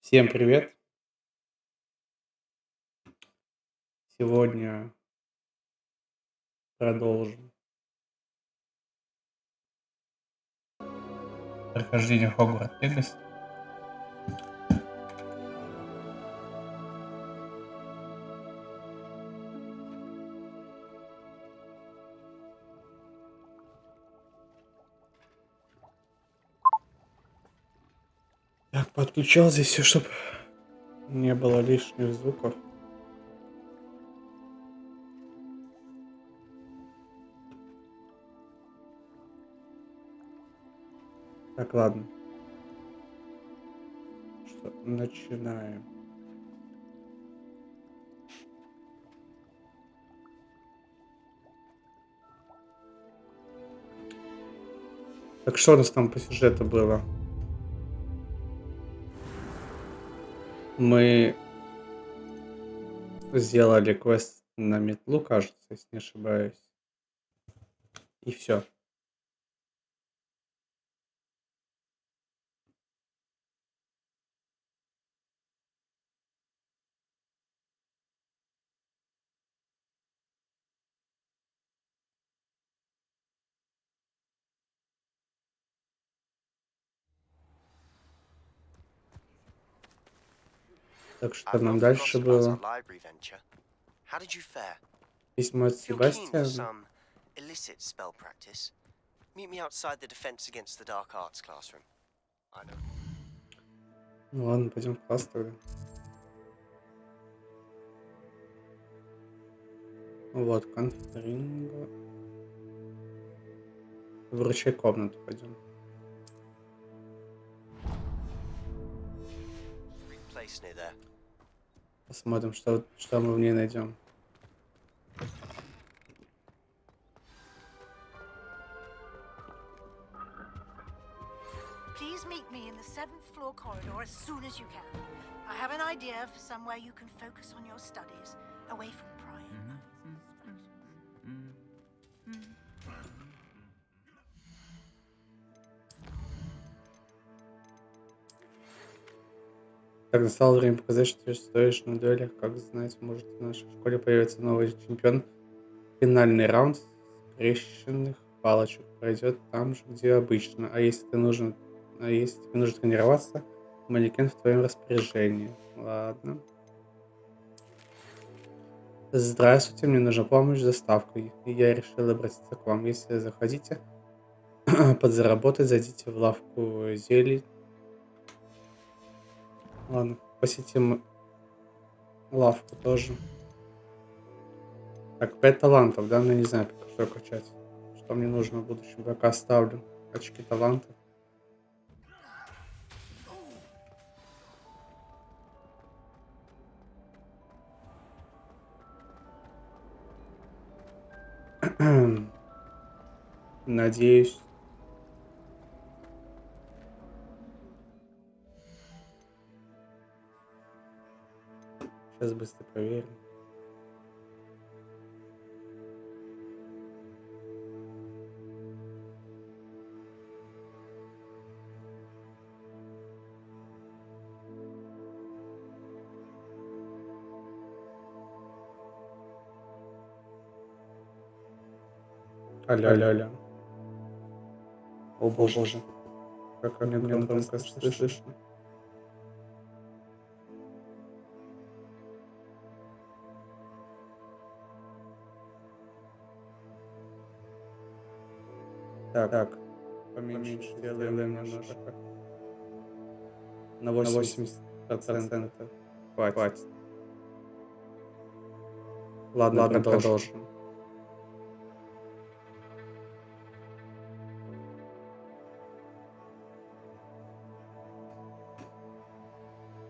Всем привет! Сегодня продолжим прохождение Hogwarts Legacy. Так, подключал здесь все, чтобы не было лишних звуков. Так, ладно. Что, начинаем. Так, что у нас там по сюжету было? Мы сделали квест на метлу, кажется, если не ошибаюсь. И все. Так, что I've нам not дальше forgotten about our было? library venture. How did you fare? Письмо от If you're keen for Себастьяна. some illicit spell practice, meet me outside the Defense Against the Dark Arts classroom. I know. Ну ладно, пойдем в класс тогда. Вот, конферинга. Вручай комнату пойдем. Sweet place near there. Посмотрим, что мы в ней найдем. Please meet me in the 7th floor corridor as soon as you can. I have an idea for somewhere you can focus on your studies, away from prying minds. Так, настало время показать, что ты стоишь на дуэлях. Как знать, может в нашей школе появится новый чемпион. Финальный раунд скрещенных палочек пройдет там же, где обычно. А если тебе нужно тренироваться, манекен в твоем распоряжении. Ладно. Здравствуйте, мне нужна помощь с доставкой. И я решил обратиться к вам. Если захотите подзаработать, зайдите в лавку зелий. Ладно, посетим лавку тоже. Так, 5 талантов, да? Ну, я не знаю, что качать. Что мне нужно в будущем, пока оставлю. Очки таланта. Надеюсь. Сейчас быстро проверим. Алло. О боже. Как меня громко слышно. Так, поменьше делаем немножко. На 80% хватит. Ладно, продолжим.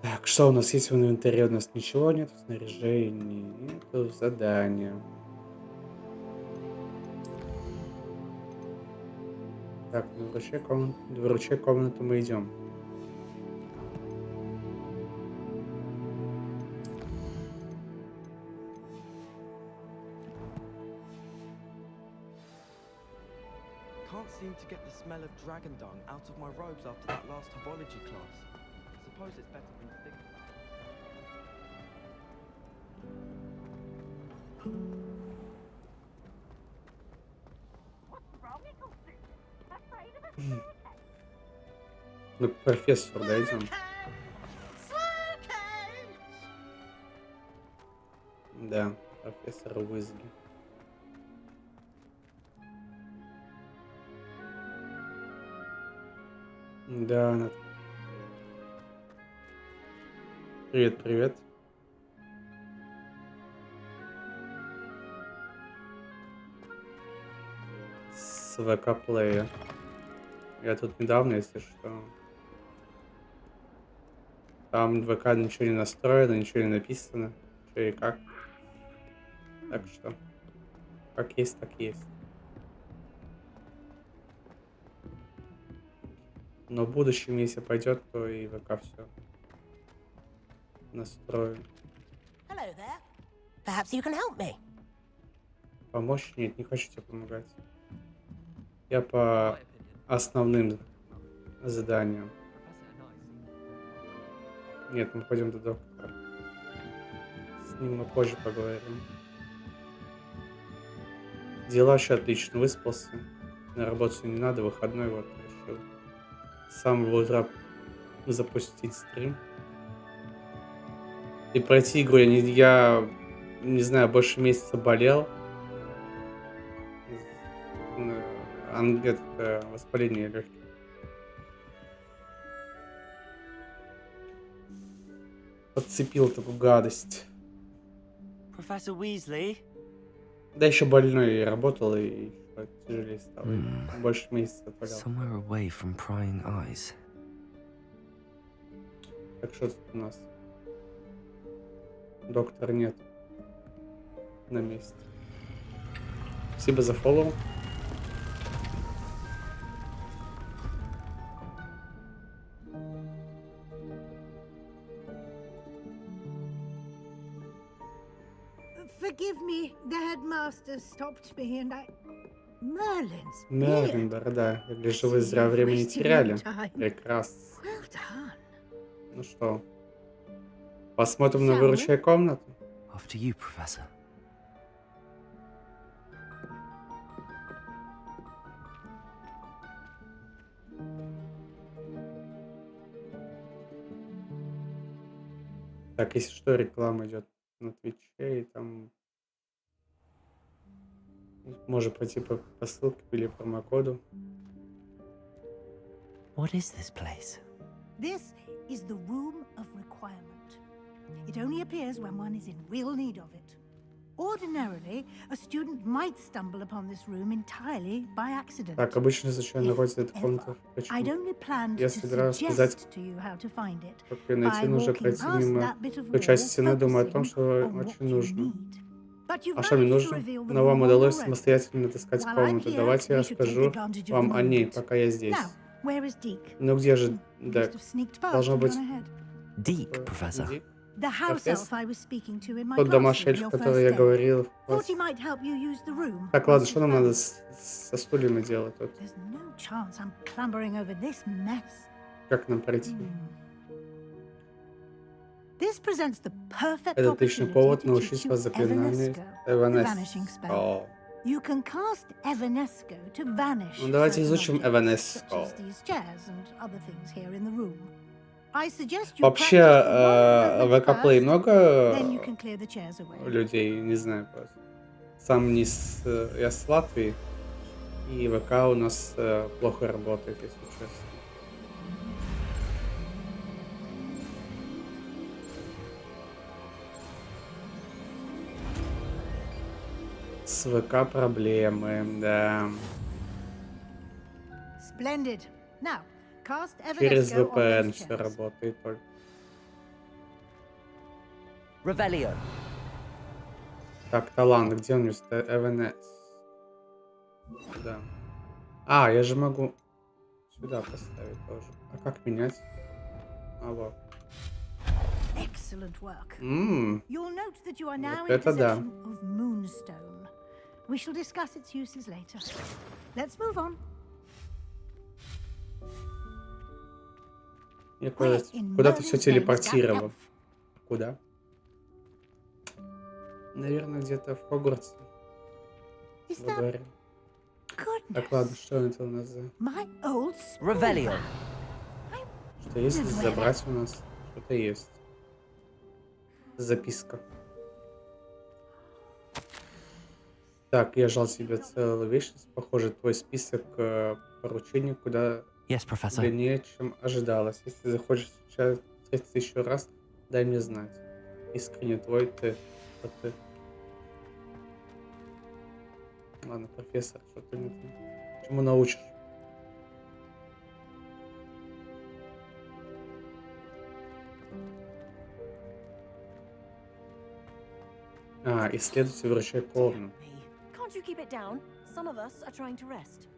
Так, что у нас есть в инвентаре? У нас ничего нет, снаряжений нету, задания. Так, выручай комнату мы идем. Can't seem to get the smell of dragon dung out of my robes after that last herbology class. Ну, к профессору дойдем. Да, профессор Уизли. Да, она... Привет, привет. С ВК-плея. Я тут недавно, если что. Там в ВК ничего не настроено, ничего не написано. Что и как. Так что, как есть, так есть. Но в будущем, если пойдет, то и ВК все настрою. Hello there. Perhaps you can help me. Помочь? Нет, не хочу тебе помогать. Я по основным заданиям. Нет, мы пойдем до доктора. С ним мы позже поговорим. Дела вообще отлично, выспался. На работу не надо, выходной вот решил. С самого утра запустить стрим. И пройти игру я не знаю, больше месяца болел. Воспаление легких. Подцепил такую гадость. Professor Weasley? Да еще больной и работал, и еще тяжелее стало. Больше месяца болел. Somewhere away from prying eyes. Так что тут у нас? Доктора нет. На месте. Спасибо за фоллоу. Forgive me, the headmaster stopped me and I... Merlin's Мерлин, да. Я гляжу, вы зря времени теряли. Прекрасно. Well done. Ну что, посмотрим на выручай комнату? After you, Professor. Так, если что, реклама идет на Твиче, и там можно пройти по ссылке или промокоду. What is this place? This is the room of requirement. It only appears when one is in real need of it. Ordinarily, a student might stumble upon this room entirely by accident. Так, обычно изучаю находится эта If комната. ever. Почему? I'd only planned Я to собираюсь сказать, suggest to you how to find it как ее найти, by нужно walking пройти past мимо that bit of той части wall, стены, думаю о том, focusing что on what очень you нужно. need. But you've А что мне managed to нужно? reveal the Но вам room on удалось your own. самостоятельно отыскать While I'm комнату. here, Давайте я we should take расскажу advantage of вам the о ней, moment. пока я здесь. Now, where is Deke? Ну где же He Дек? must have sneaked past Должно and быть... gone ahead. Deek, Professor. Дик? The house Профессор? elf I was speaking to in my Тот classroom домашний эльф, your который first я day. говорил в Thought классе. he might help you use the room. Так, once ладно, you've что нам found надо it. со стульями делать тут? There's no chance I'm clambering over this mess. Как нам пройти? This presents the perfect Это отличный opportunity повод to научить teach you вас заклинанию Evanesco, the vanishing spell. Evanesco. You can cast Evanesco to vanish Ну, давайте certain изучим objects, Evanesco. such as these chairs and other things here in the room. I suggest you Вообще, practice the wand в movement ВК-плей first, много then you can clear the chairs away. людей, не знаю просто. Сам не с... Я с Латвии, и ВК у нас плохо работает, если честно. С ВК проблемы, да. Splendid. Now, cast Через Evanesco on VPN those все chairs. работает только. Revelio. Так, талант, где он вместо Эванес? Да. А, я же могу сюда поставить тоже. А как менять? А вот. Excellent work. You'll note that you are now Вот in это да. possession of Moonstone. We shall discuss its uses later. Let's move on. Я We're куда-то in куда-то все Merlin's games, that телепортировал. elf. Куда? Наверное, где-то в Хогвартсе. Is Во that дворе. Так, ладно, goodness? что это у нас за... My old Revelio. school bag. Что есть wondered where забрать у нас? Что-то есть. Записка. Так, я жал себе целую вечность. Похоже, твой список поручений куда Yes, Professor. длиннее, чем ожидалось. Если захочешь сейчас встретиться еще раз, дай мне знать. Искренне твой ты. Вот ты. Ладно, профессор, что ты мне там? Чему научишь? Исследуйте, вручай полную. Can't you keep it down? Some of us are trying to rest.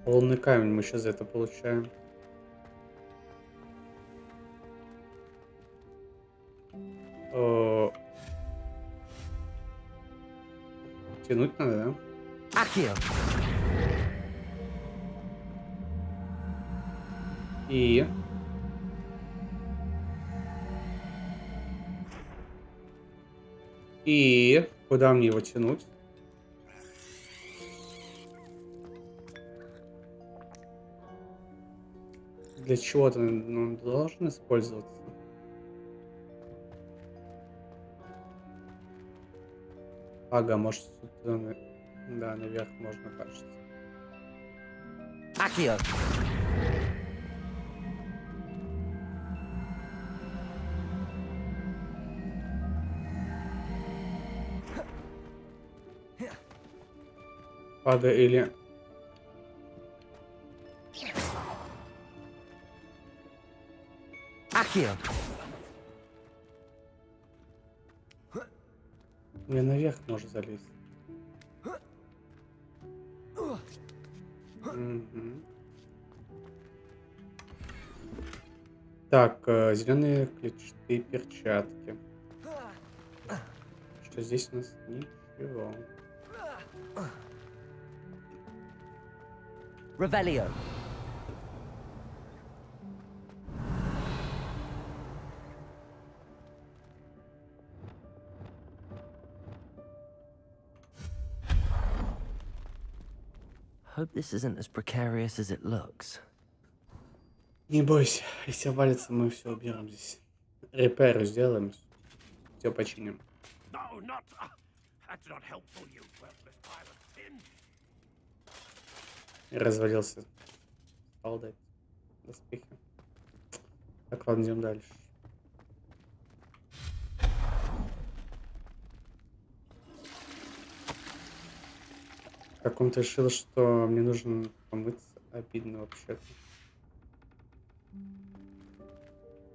Полный камень мы сейчас за это получаем. О, тянуть надо, да? Accio. И... куда мне его тянуть? Для чего-то он должен использоваться. Ага, может сюда, да, наверх можно, кажется. Accio. Ага, или... Accio. Мне наверх можно залезть. Мгм. Так, зеленые клетчатые перчатки. Что здесь у нас ничего. Revelio. Hope this isn't as precarious as it looks. Не бойся, если валится, мы все уберем здесь. Репейру сделаем. Все починим. No, not. That's not helpful, you worthless pile of tin. И развалился. Солдат. Доспехи. Так, ладно, идем дальше. Как он-то решил, что мне нужно помыться. Обидно вообще-то.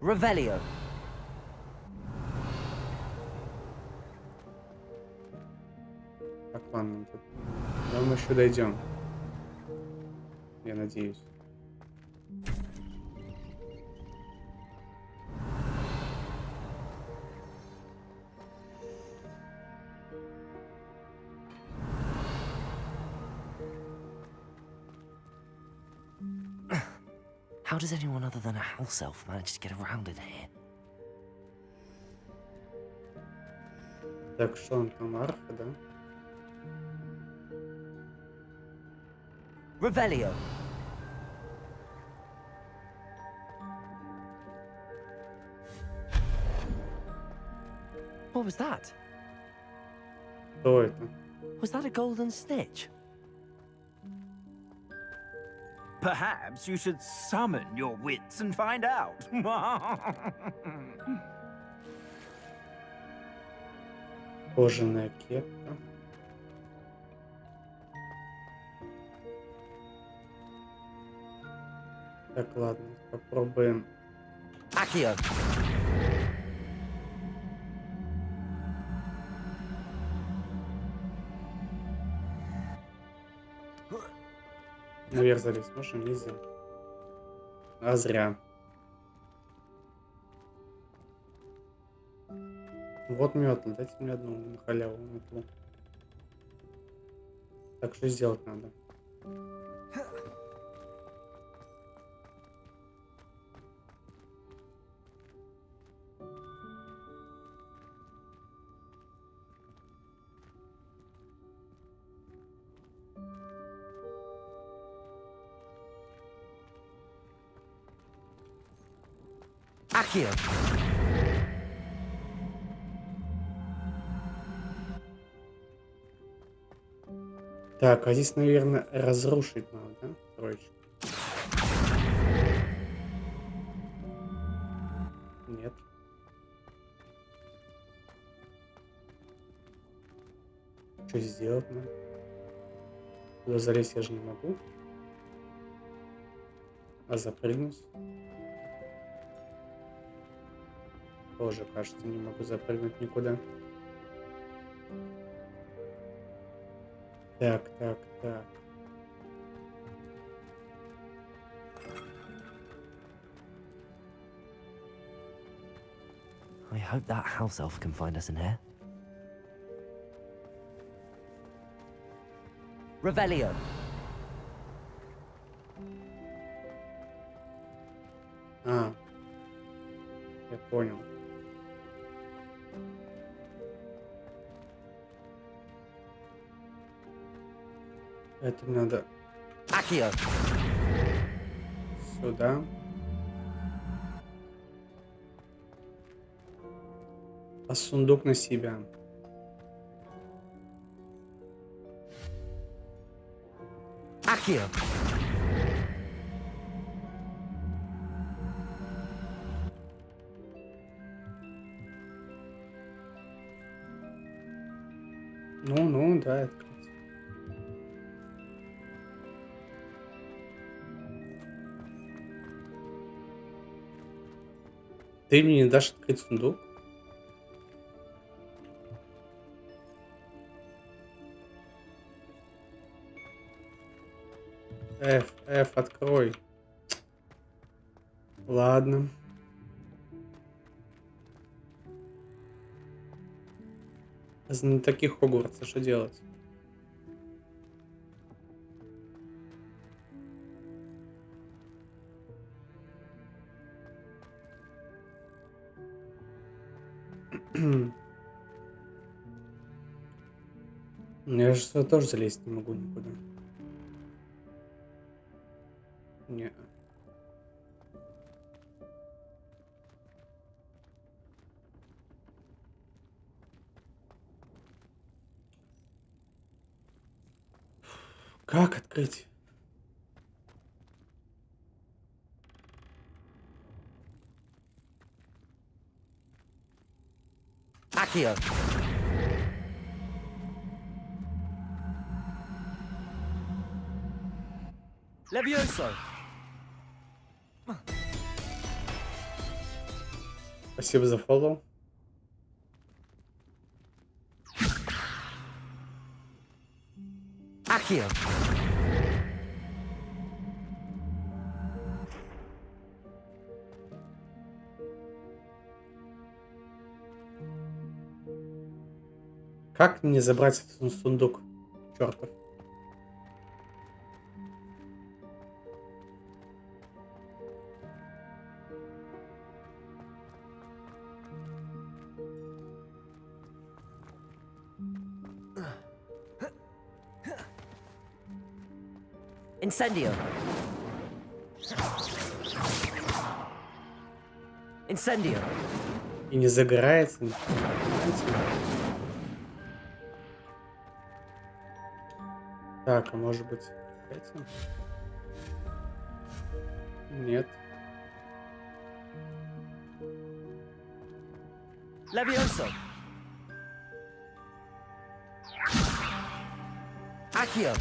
Revelio. Так, ладно, тут... Да, мы еще дойдем. Я надеюсь. How does anyone other than a house elf manage to get around in here? Так, что он там, арфа, да? Revelio. What was that? Что это? Was that a golden snitch? Perhaps you should summon your wits and find out. Кожаная кепка. Так, ладно, попробуем. Accio. Наверх залезть можем? Нельзя. А зря. Вот метла, дайте мне одну на халяву метлу. Так, что сделать надо? Accio. Так, а здесь, наверное, разрушить надо, да? Троечку. Нет. Что сделать надо? Туда залезть я же не могу. А запрыгнуть? Тоже, кажется, не могу запрыгнуть никуда. Так, так, так. I hope that house elf can find us in here. Revelio. А, я понял. Это надо Accio. сюда. А сундук на себя. Accio. Ну, да, открыть. Ты мне не дашь открыть сундук? F, открой. Ладно. На таких Хогвартса что делать? Я же сюда тоже залезть не могу никуда. Не. Как открыть? Accio. Levioso. Спасибо за фоллоу. Accio. Как мне забрать этот сундук? Чёртов. Incendio. Incendio. И не загорается ничего. Понимаете? Так, а может быть этим? Нет. Levioso. Accio.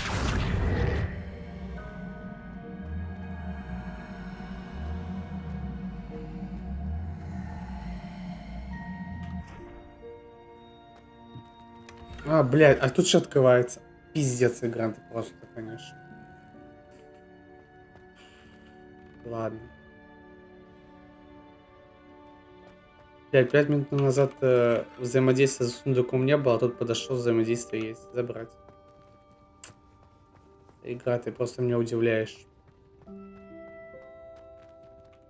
А, блядь, а тут что открывается? Пиздец, игра просто, конечно. Ладно. 5 минут назад взаимодействия с сундуком не было, а тут подошел, взаимодействие есть. Забрать. Игра, ты просто меня удивляешь.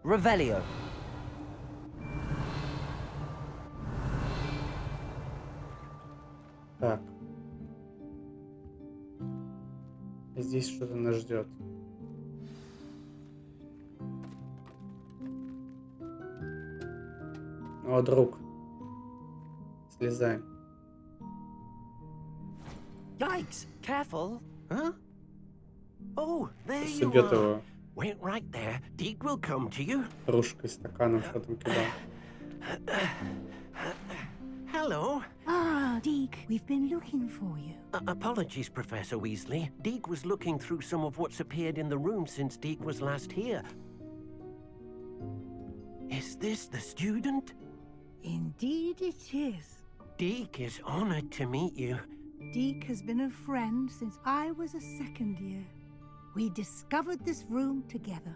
Revelio. Так. Здесь что-то нас ждет. О, друг. Слезаем. Yikes! Careful! Huh? Oh, there Пусть you убьет are. его Wait right there. Deke will come to you. кружкой, стаканом, что там кидал. Hello. Ah, Deke, we've been looking for you. Apologies, Professor Weasley. Deke was looking through some of what's appeared in the room since Deke was last here. Is this the student? Indeed it is. Deke is honored to meet you. Deke has been a friend since I was a second year. We discovered this room together.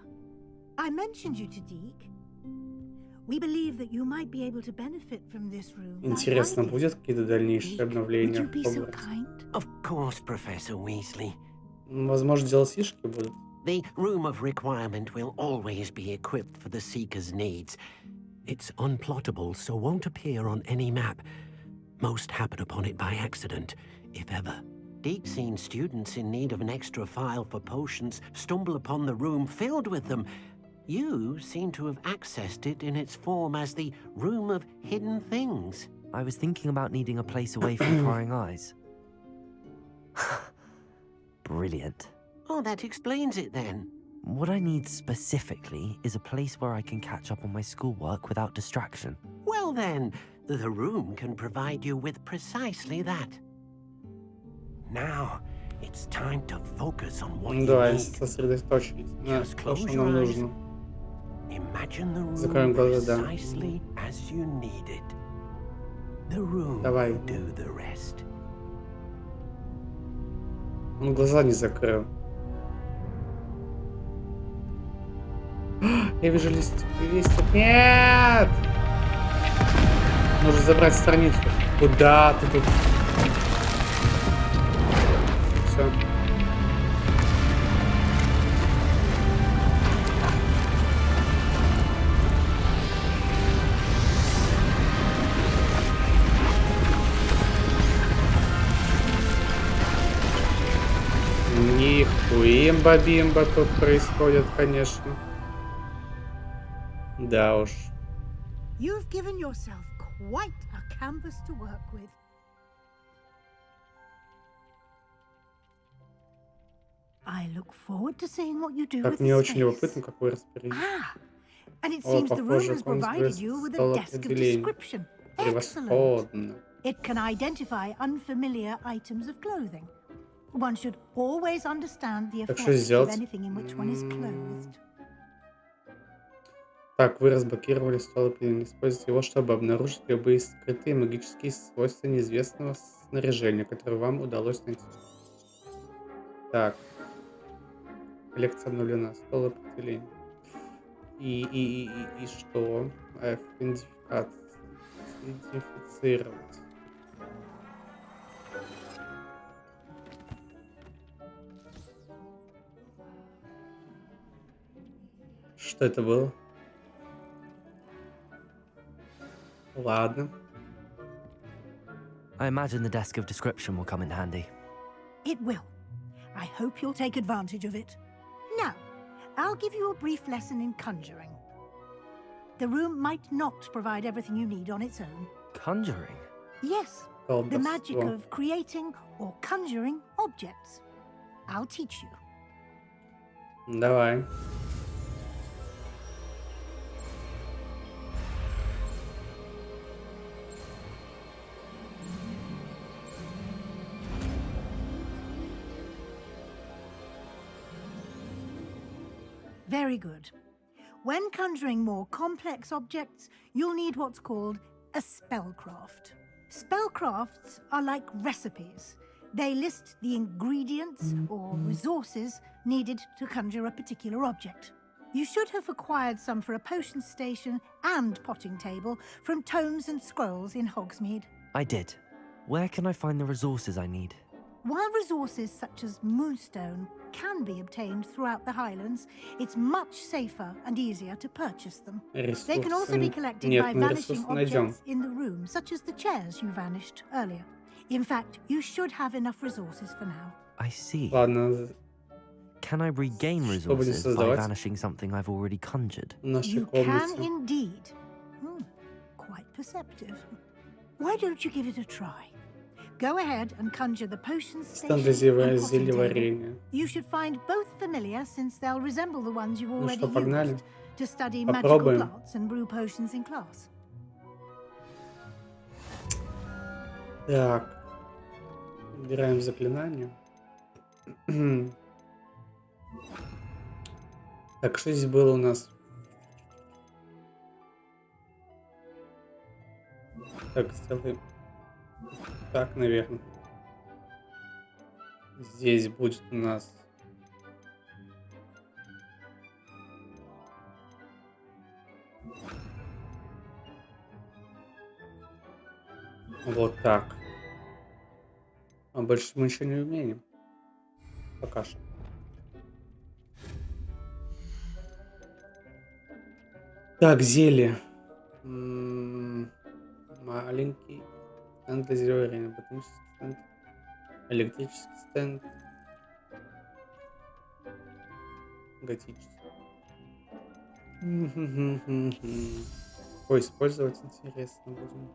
I mentioned you to Deke. We believe that you might be able to benefit from this room. Интересно, будет какие-то дальнейшие Deke, would обновления you в be so Хогвартсе? kind? Of course, Professor Weasley. Возможно, DLC-шки будут. The Room of Requirement will always be equipped for the Seeker's needs. It's unplottable, so won't appear on any map. Most happen upon it by accident, if ever. Deke's seen students in need of an extra file for potions stumble upon the room filled with them. You seem to have accessed it in its form as the Room of Hidden Things. I was thinking about needing a place away from prying eyes. Brilliant. Oh, that explains it then. What I need specifically is a place where I can catch up on my schoolwork without distraction. Well then, the room can provide you with precisely that. Now, it's time to focus on what you Давай need. сосредоточить на Just то, close что your нам eyes. нужно. Imagine the Закроем room глаза, да. precisely as you need it. The room Давай. will do the rest. Он глаза не закрыл. Я вижу листик. Нет! Нужно забрать страницу. Куда ты тут? Все. Нихуимба-бимба тут происходит, конечно. Да уж. You've given yourself quite a canvas to work with. I look forward to seeing what you do Как with мне the очень space. любопытно, как вы распорядитесь. Ah, and it О, seems the room похоже, has он provided сбросил you with стол a desk of определений. description. Excellent. Превосходно. It can identify unfamiliar items of clothing. One should always understand the Так что effects of сделать? anything in which one is clothed. Так, вы разблокировали стол определений. Используйте его, чтобы обнаружить любые скрытые магические свойства неизвестного снаряжения, которое вам удалось найти. Так. Коллекция обновлена. Стол определений. И что? Идентифицировать. Что это было? Ладно. I imagine the desk of description will come in handy. It will. I hope you'll take advantage of it. Now, I'll give you a brief lesson in conjuring. The room might not provide everything you need on its own. Conjuring? Yes, the magic Колдовство. of creating or conjuring objects. I'll teach you. Давай. Very good. When conjuring more complex objects, you'll need what's called a spellcraft. Spellcrafts are like recipes. They list the ingredients or resources needed to conjure a particular object. You should have acquired some for a potion station and potting table from tomes and scrolls in Hogsmeade. I did. Where can I find the resources I need? While resources such as moonstone can be obtained throughout the Highlands, it's much safer and easier to purchase them. They can also be collected Нет, by мы vanishing ресурсы найдем. objects in the room, such as the chairs you vanished earlier. In fact, you should have enough resources for now. I see. Ладно, Can I regain Что будем resources by создавать? vanishing something I've already conjured? в нашей You can комнате. indeed. Quite quite perceptive. Why don't you give it a try? Go ahead and conjure the potion station Стандартизированное and potting зелье table. варенье. You should find both familiar, since they'll resemble the ones you've already что, погнали? used to study Попробуем. magical plants and brew potions in class. Так. Убираем заклинание. Так, что здесь было у нас? Так, сделаем. Так, наверное. Здесь будет у нас... Вот так. А больше мы еще не умеем. Пока что. Так, зелье. Маленький стенд для зелья, ботанический стенд, электрический стенд, готический. Ой, использовать интересно будем.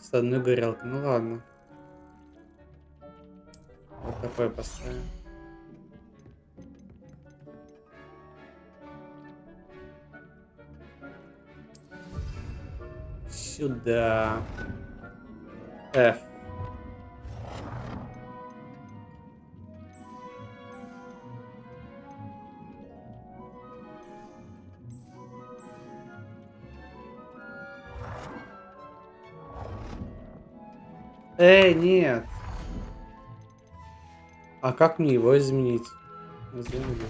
С одной горелкой. Ну ладно. Вот такое поставим. Сюда. F. Эй, нет. А как мне его изменить? Изменить.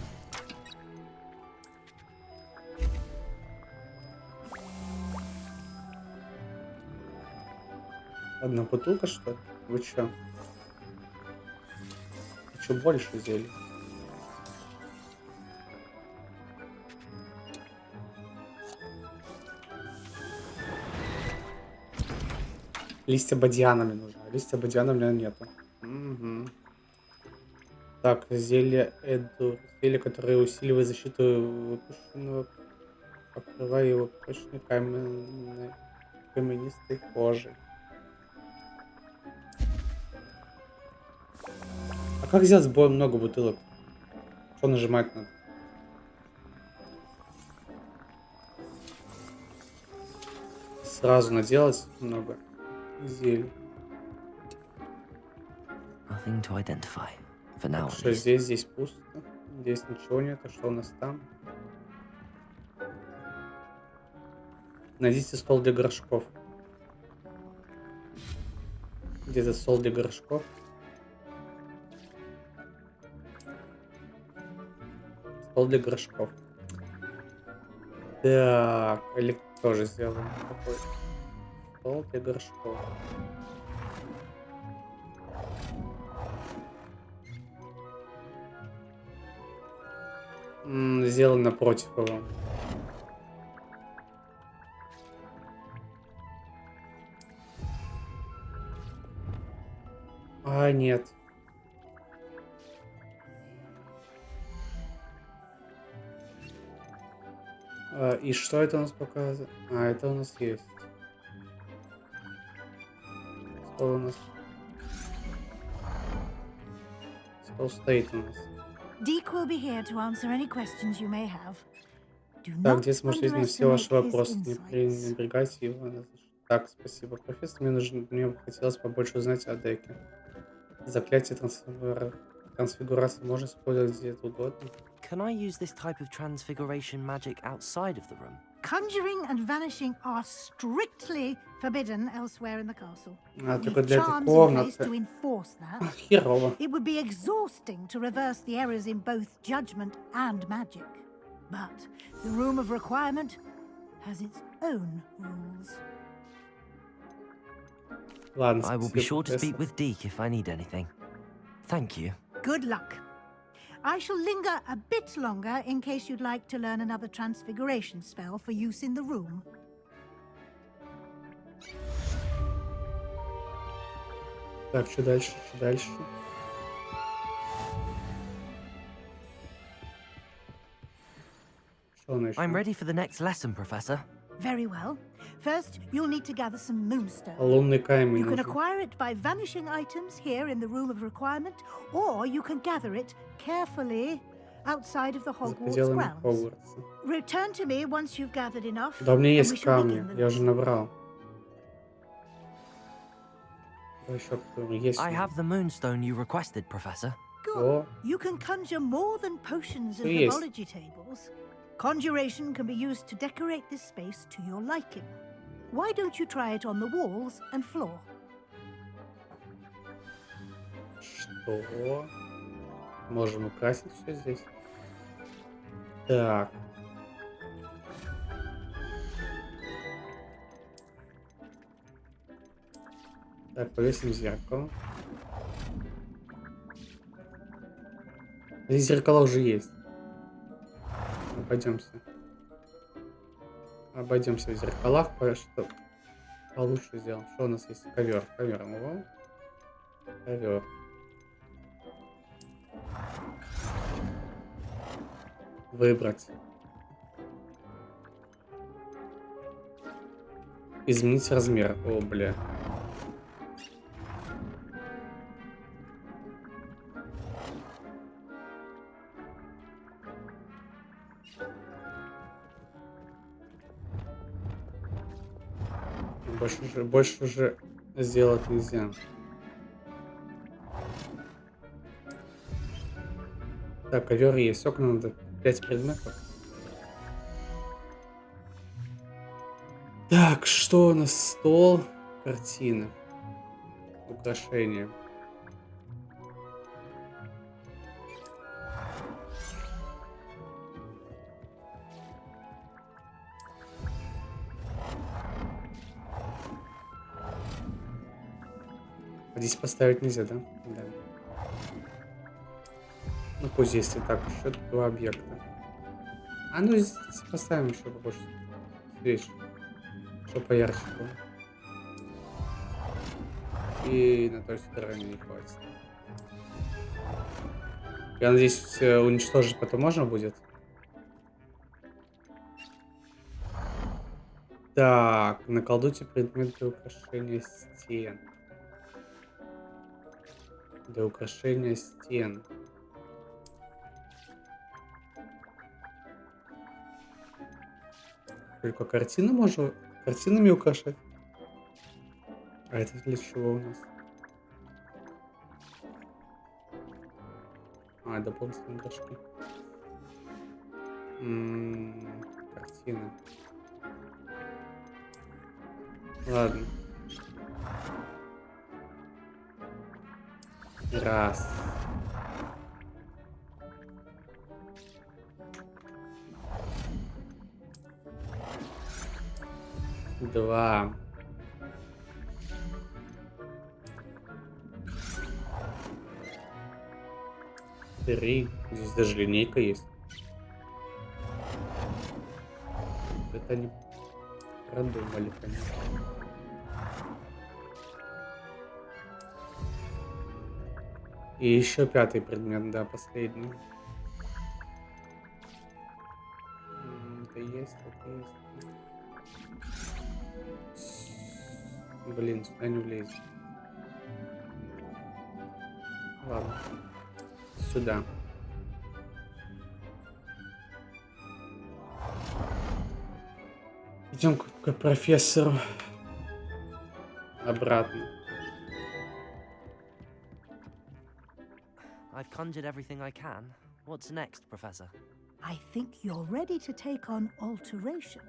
Одна бутылка, что ли? Вы чё? Хочу больше зелий. Листья бадьяна мне нужны. Листья бадьяна у меня нету. Угу. Так, зелье Эду. Зелье, которое усиливает защиту выпущенного, покрывая его прочной каменистой кожей. А как сделать с боем много бутылок? Что нажимать надо? Сразу наделать много зелий. Nothing to identify. For now, Так, at что least. здесь пусто. Здесь ничего нет. А что у нас там? Найдите стол для горшков. Где-то стол для горшков. Стол для горшков. Так, или тоже сделаем такой стол для горшков. Сделан напротив его. А, нет. И что это у нас показывает? А, это у нас есть. Стол у нас. Стол стоит у нас. Deek will be here to answer any questions you may have. Do Так, not где сможете на все ваши underestimate his вопросы, не insights. пренебрегайте его. Так, спасибо, профессор. Мне бы хотелось побольше узнать о деке. Заклятие трансфигурации можно использовать где-то угодно. Can I use this type of transfiguration magic outside of the room? Conjuring and vanishing are strictly forbidden elsewhere in the castle. А, We've только для этой charms in place комнаты. to enforce that. Херово. It would be exhausting to reverse the errors in both judgment and magic. But the Room of Requirement has its own rules. Ладно, I will be спасибо, sure to speak профессор. with Deke if I need anything. Thank you. Good luck. I shall linger a bit longer in case you'd like to learn another transfiguration spell for use in the room. Так, что дальше? Что дальше? Что она еще? I'm ready for the next lesson, Professor. Very well. First, you'll need to gather some moonstone. Лунный камень You can нужен. acquire it by vanishing items here in the Room of Requirement, or you can gather it carefully outside of the За Hogwarts пределами grounds. Хогвартса. Return to me once you've gathered enough. Да у меня and we есть shall камни, begin the я уже lesson. набрал. Да еще кто есть. I have the moonstone you requested, Professor. Good. О, You can conjure more than potions and Yes. herbology tables. Conjuration can be used to decorate this space to your liking. Why don't you try it on the walls and floor? что? Можем украсить все здесь. Так. Так, повесим зеркало. Здесь зеркала уже есть. Обойдемся. Обойдемся в зеркалах, что получше сделаем. Что у нас есть? Ковер. Ковер. О, ковер. Выбрать. Изменить размер. О, бля. Больше уже сделать нельзя. Так, ковер есть. Окна надо 5 предметов. Так, что у нас? Стол, картина, украшения. Здесь поставить нельзя, да? Да. Ну пусть здесь и так еще 2 объекта. А ну здесь поставим еще побольше свеч, чтобы поярче было. И на той стороне не хватит. Я надеюсь, уничтожить потом можно будет. Так, наколдуйте предмет для украшения стен. Для украшения стен. Только картины можно картинами украшать. А это для чего у нас? А, дополнительные горшки. Картины. Ладно. Раз. Два. Три. Здесь даже линейка есть. Это они продумали, конечно. И еще 5-й предмет, да, последний. Это есть, это есть. Блин, сюда не влезет. Ладно. Сюда. Идем к профессору. Обратно. I've conjured everything I can. What's next, Professor? I think you're ready to take on alteration.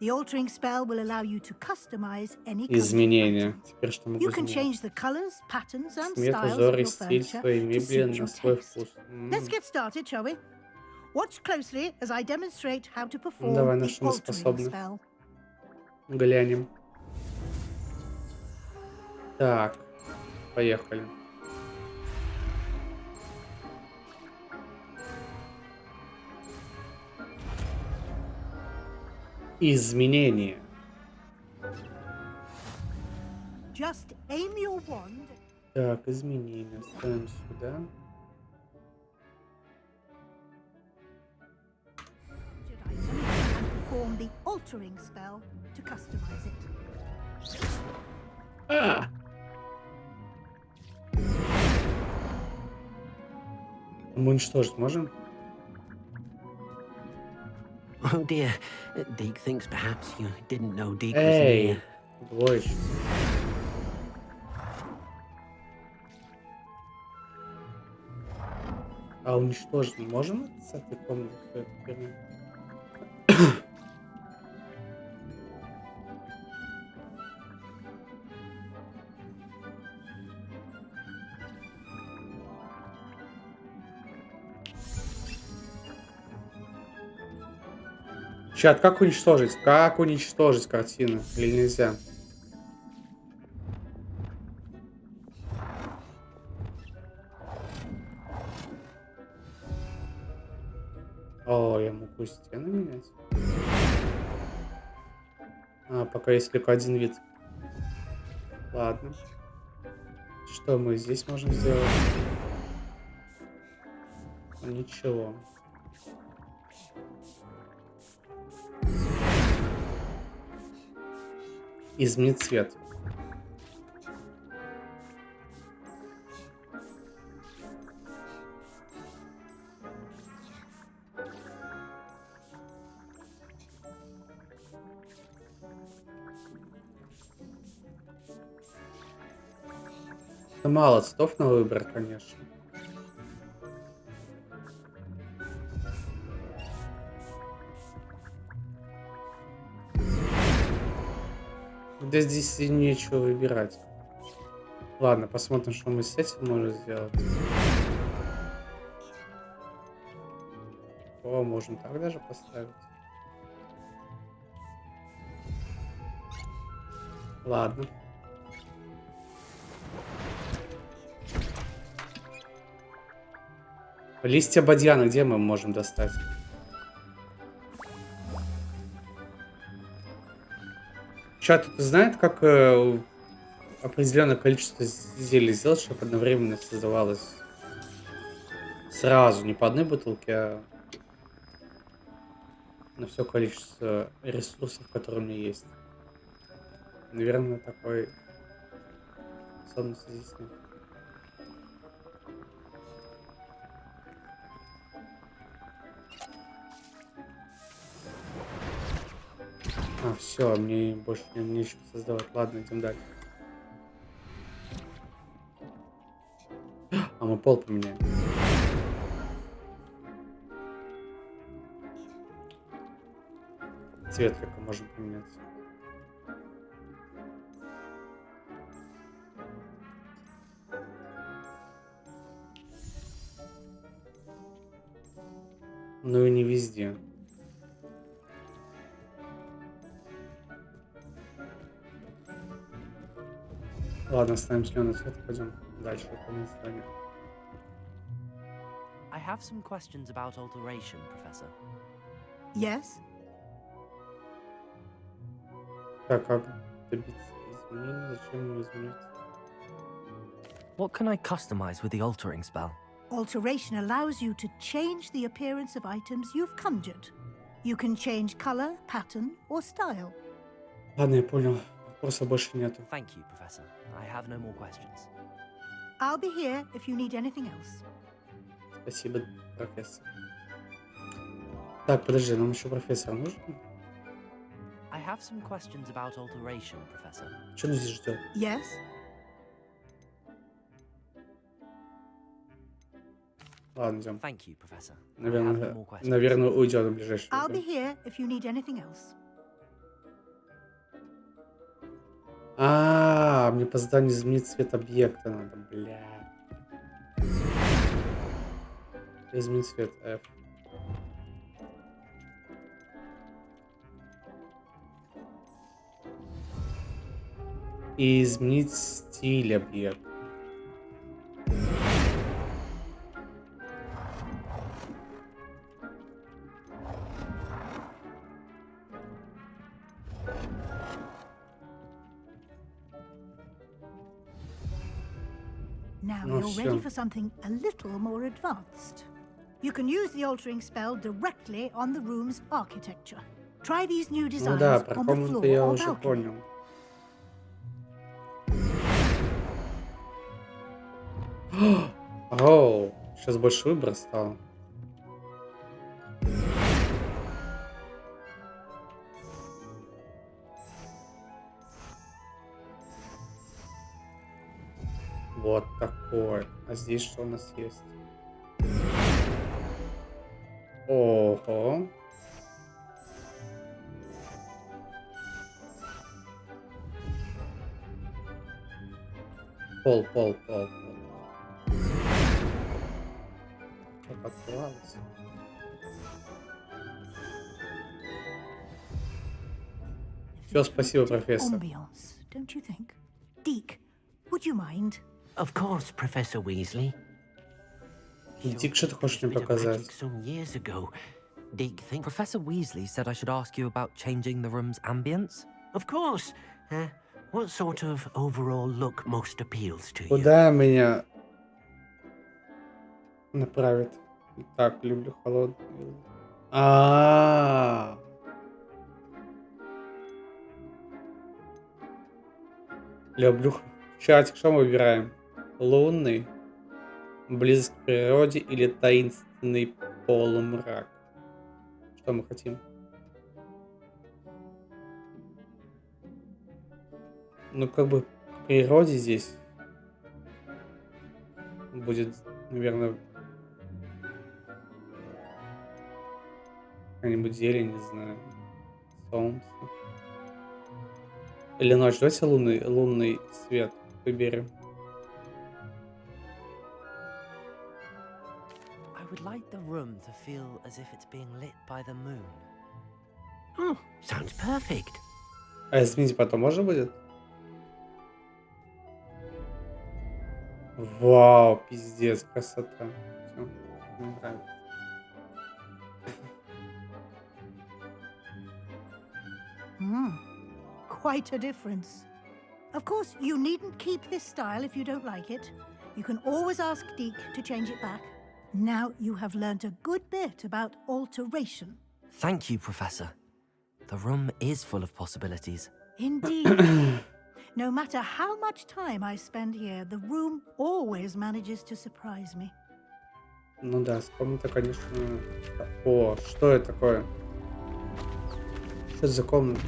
The altering spell will allow you to customize any Изменения. Теперь что могу You can изменять? change the colors, patterns, and Цвет, styles of узор и your стиль furniture своей to мебели suit на your свой taste. вкус. Let's get started, shall we? Watch closely as I demonstrate how to perform Давай, на the что мы altering способны. spell. Глянем. Так, поехали. Изменения. Just aim your wand. Так, изменения. Ставим сюда. And perform the altering spell to customize it. Мы уничтожить можем? Oh dear. Deke thinks perhaps you didn't know Deke was Эй! near. Двоечник. А уничтожить мы можем с этой комнаты? Всё это херню? Чат, как уничтожить? Как уничтожить картину? Или нельзя? О, я могу стены менять? А, пока есть только один вид. Ладно. Что мы здесь можем сделать? Ничего. Изменить цвет. Мало цветов на выбор, конечно. Да здесь и нечего выбирать. Ладно, посмотрим, что мы с этим можем сделать. О, можем так даже поставить. Ладно. Листья бадьяна где мы можем достать? Чат тут знает, как определенное количество зелий сделать, чтобы одновременно создавалось сразу, не по одной бутылке, а на все количество ресурсов, которые у меня есть. Наверное, такой способности здесь нет. А, все, мне больше нечего создавать. Ладно, идем дальше. А мы пол поменяем. Цвет только можем поменять. Ну и не везде. Ладно, ставим зеленый цвет и пойдем дальше выполнять задание. I have some questions about alteration, Professor. Yes? Так, как добиться изменений? Зачем мне изменять? What can I customize with the altering spell? Alteration allows you to change the appearance of items you've conjured. You can change color, pattern, or style. Ладно, я понял. Вопроса больше нету. Thank you, Professor. I have no more questions. I'll be here if you need anything else. Спасибо, профессор. Так, подожди, нам еще профессор нужен? I have some questions about alteration, Professor. Что он здесь ждет? Yes? Ладно, идем. Thank you, Professor. I have no more questions. Наверное, уйдет в ближайшее I'll be время. here if you need anything else. А, мне по заданию изменить цвет объекта надо, бля. Изменить цвет F. И изменить стиль объекта. Now Ну you're ready всё. for something a little more advanced. You can use the altering spell directly on the room's architecture. Try these new Ну да, designs про on the комнату floor я or уже balcony. понял. Оу, сейчас больше выбора стало. Вот такой. А здесь что у нас есть? Ого. Пол. Что-то открывалось. Всё, спасибо, профессор. Ambiance, don't you think? Deke, would you mind? Of course, Professor Weasley. Дик, что ты хочешь мне Bit of показать? magic some years ago. Deke thinks. Professor Weasley said I should ask you about changing the room's ambience. Of course. What sort of overall look most appeals to you? Куда меня направит? Так, люблю холодный. А. Люблю чатик. Что мы выбираем? Лунный, близость к природе или таинственный полумрак? Что мы хотим? Ну, как бы к природе здесь будет, наверное, какая-нибудь зелень, не знаю, солнце. Или ночь. Давайте лунный свет выберем. I would like the room to feel as if it's being lit by the moon. Oh, sounds perfect. А изменить потом можно будет? Вау, пиздец, красота. Всё, мне нравится. Quite a difference. Of course, you needn't keep this style if you don't like it. You can always ask Deke to change it back. Now you have learnt a good bit about alteration. Thank you, Professor. The room is full of possibilities. Indeed. No matter how much time I spend here, the room always manages to surprise me. Ну да, с комната, конечно. О, что это такое? Что это за комната?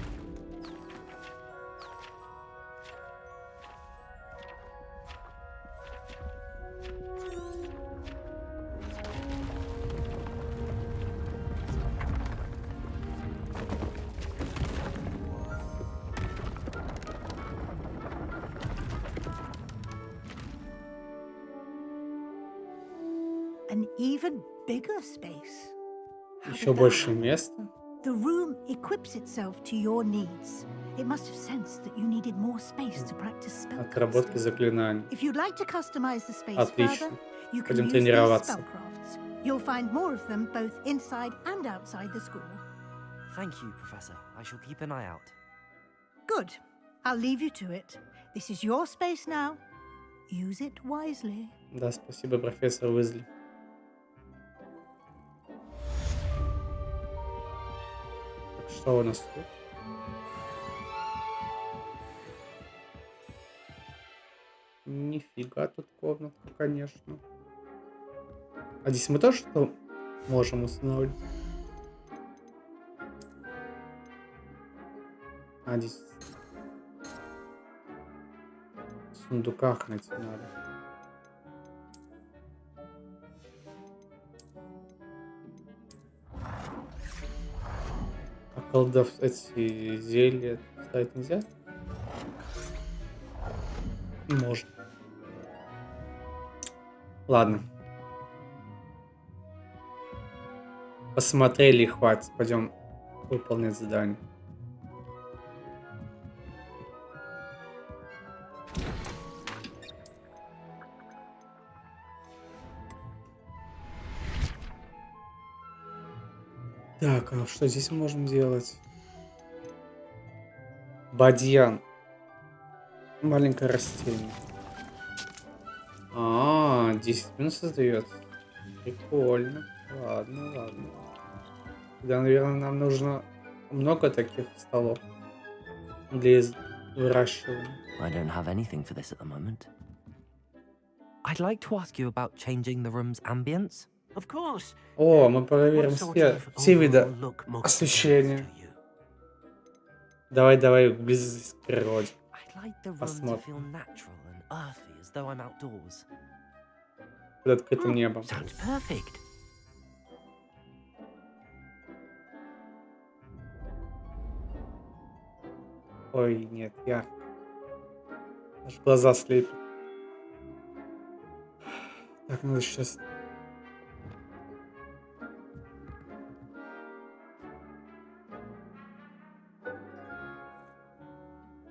An even bigger space. How Еще did that больше happen? места. The room equips itself to your needs. It must have sensed that you needed more space to practice Отработки spellcasting. заклинаний. If you'd like to customize the space Отлично. further, you can Пойдем use these тренироваться. spellcrafts. You'll find more of them both inside and outside the school. Thank you, Professor. I shall keep an eye out. Good. I'll leave you to it. This is your space now. Use it wisely. Да, спасибо, профессор Уизли. Так, что у нас тут? Нифига тут комнатка, конечно. А здесь мы тоже что можем установить? А здесь в сундуках найти надо. А эти зелья ставить нельзя? Можно. Ладно. Посмотрели и хватит. Пойдем выполнять задание. Так, а что здесь можем делать? Бадьян. Маленькое растение. 10 минут создается. Прикольно. Ладно, ладно. Да, наверное, нам нужно много таких столов для выращивания. I don't have anything for this at the moment. I'd like to ask you about changing the room's ambience. Of course. О, мы What проверим sort свет. of Все overall виды look most appeals освещения. to you? Давай, близость к природе. I'd like the room to Посмотрим. feel natural and earthy, as though I'm outdoors. Под открытым Oh, небом. sounds perfect. Ой, нет, ярко. Аж глаза слепят. Так, надо сейчас...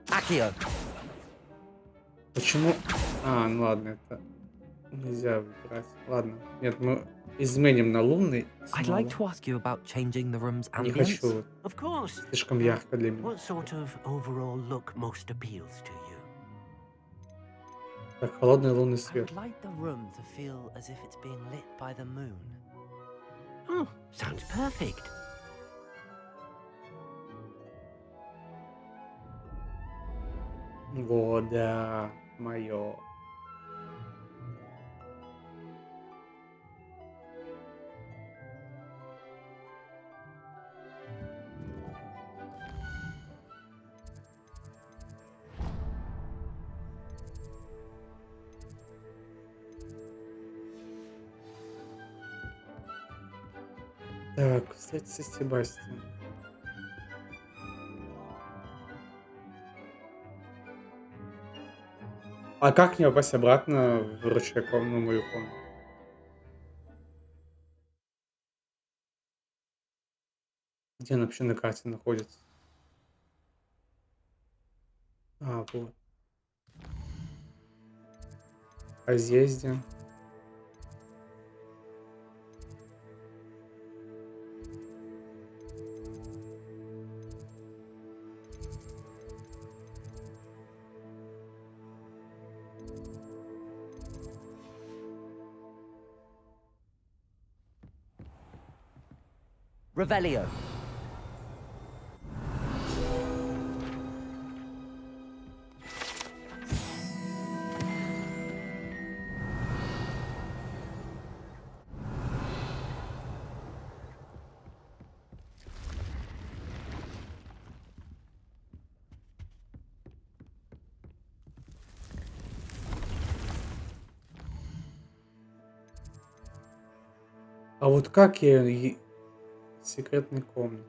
Accio! Почему... ну ладно, это нельзя выбирать. Ладно, нет, мы изменим на лунный I'd снова. like to ask you about changing the room's Не ambience. хочу, Of course. слишком ярко для меня. What sort of overall look most appeals to you? Так, холодный лунный I свет. would like the room to feel as if it's being lit by the moon. Oh, sounds perfect. Вот, да, мое. Так, встретиться с Себастьяном. А как мне попасть обратно в ручную комнату, мою комнату? Где он вообще на карте находится? Вот. А здесь где? Revelio. А вот как я секретной комнате?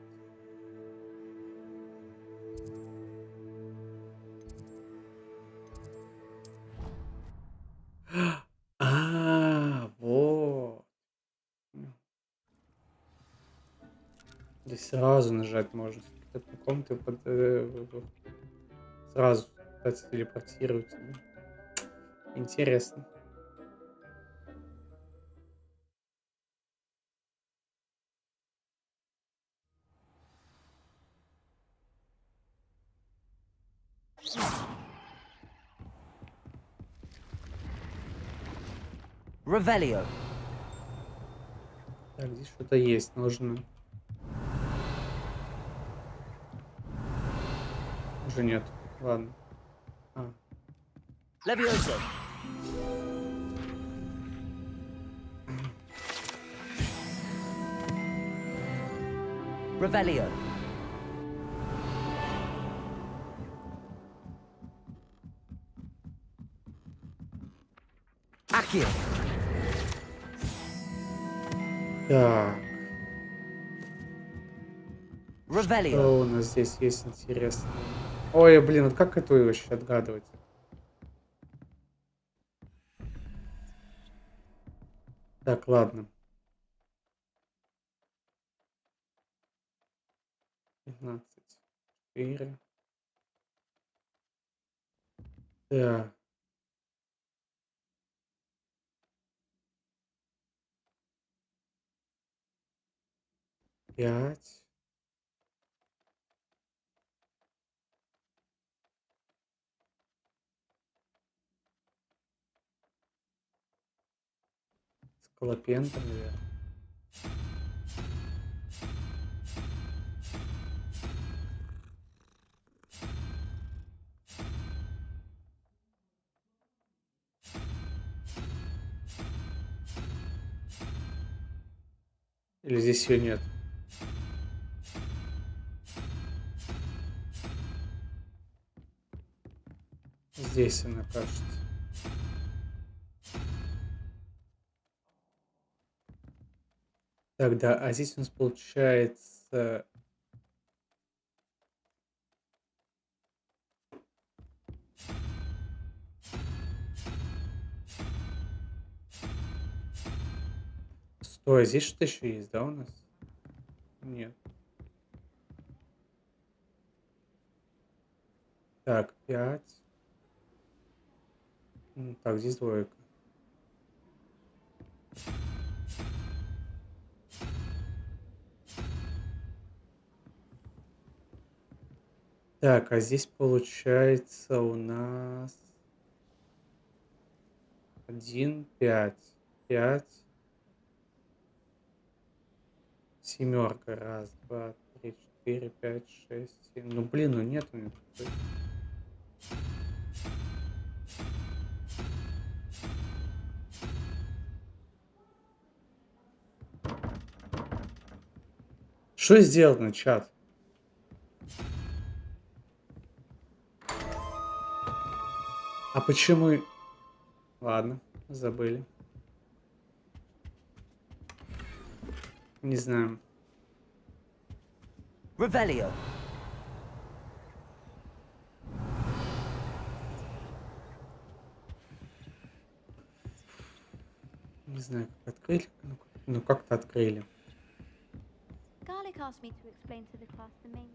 Вот. Здесь сразу нажать можно. Секретной комнаты сразу, кстати, телепортируется. Интересно. Revelio. Так, здесь что-то есть, нужно. Уже нет. Ладно. Levioso. Revelio. Accio. Так, Revelio. что у нас здесь есть интересно? Ой, блин, вот как это вообще отгадывать? Так, ладно. 15. 4. Так. 5. Скалопендра, наверное. Или здесь ее нет? Здесь она, кажется. Тогда, а здесь у нас получается... Стой, а здесь что-то еще есть, да, у нас? Нет. Так, 5. Так, здесь двойка. Так, а здесь получается у нас 1, 5, 5, семерка, раз, два, три, 4, 5, 6, 7. Ну блин, ну нет у меня такой. Что сделано, чат? А почему... Ладно, забыли. Не знаю. Revelio. Не знаю, как открыли. Ну как-то открыли. Garlic asked me to explain to the class the main.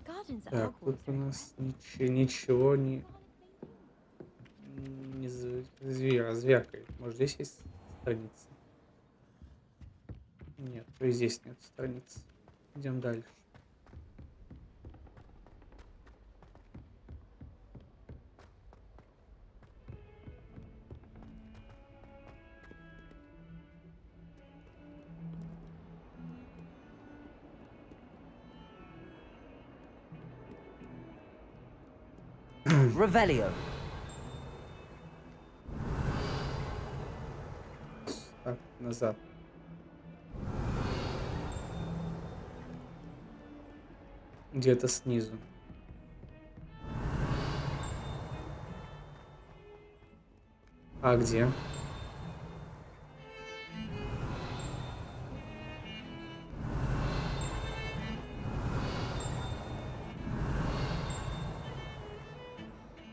Gardens at Так, тут Hogwarts у are нас ничего не звякает. Может, здесь есть страница? Нет, то и здесь нет страницы. Идем дальше. Revelio. Так, назад. Где-то снизу. А где?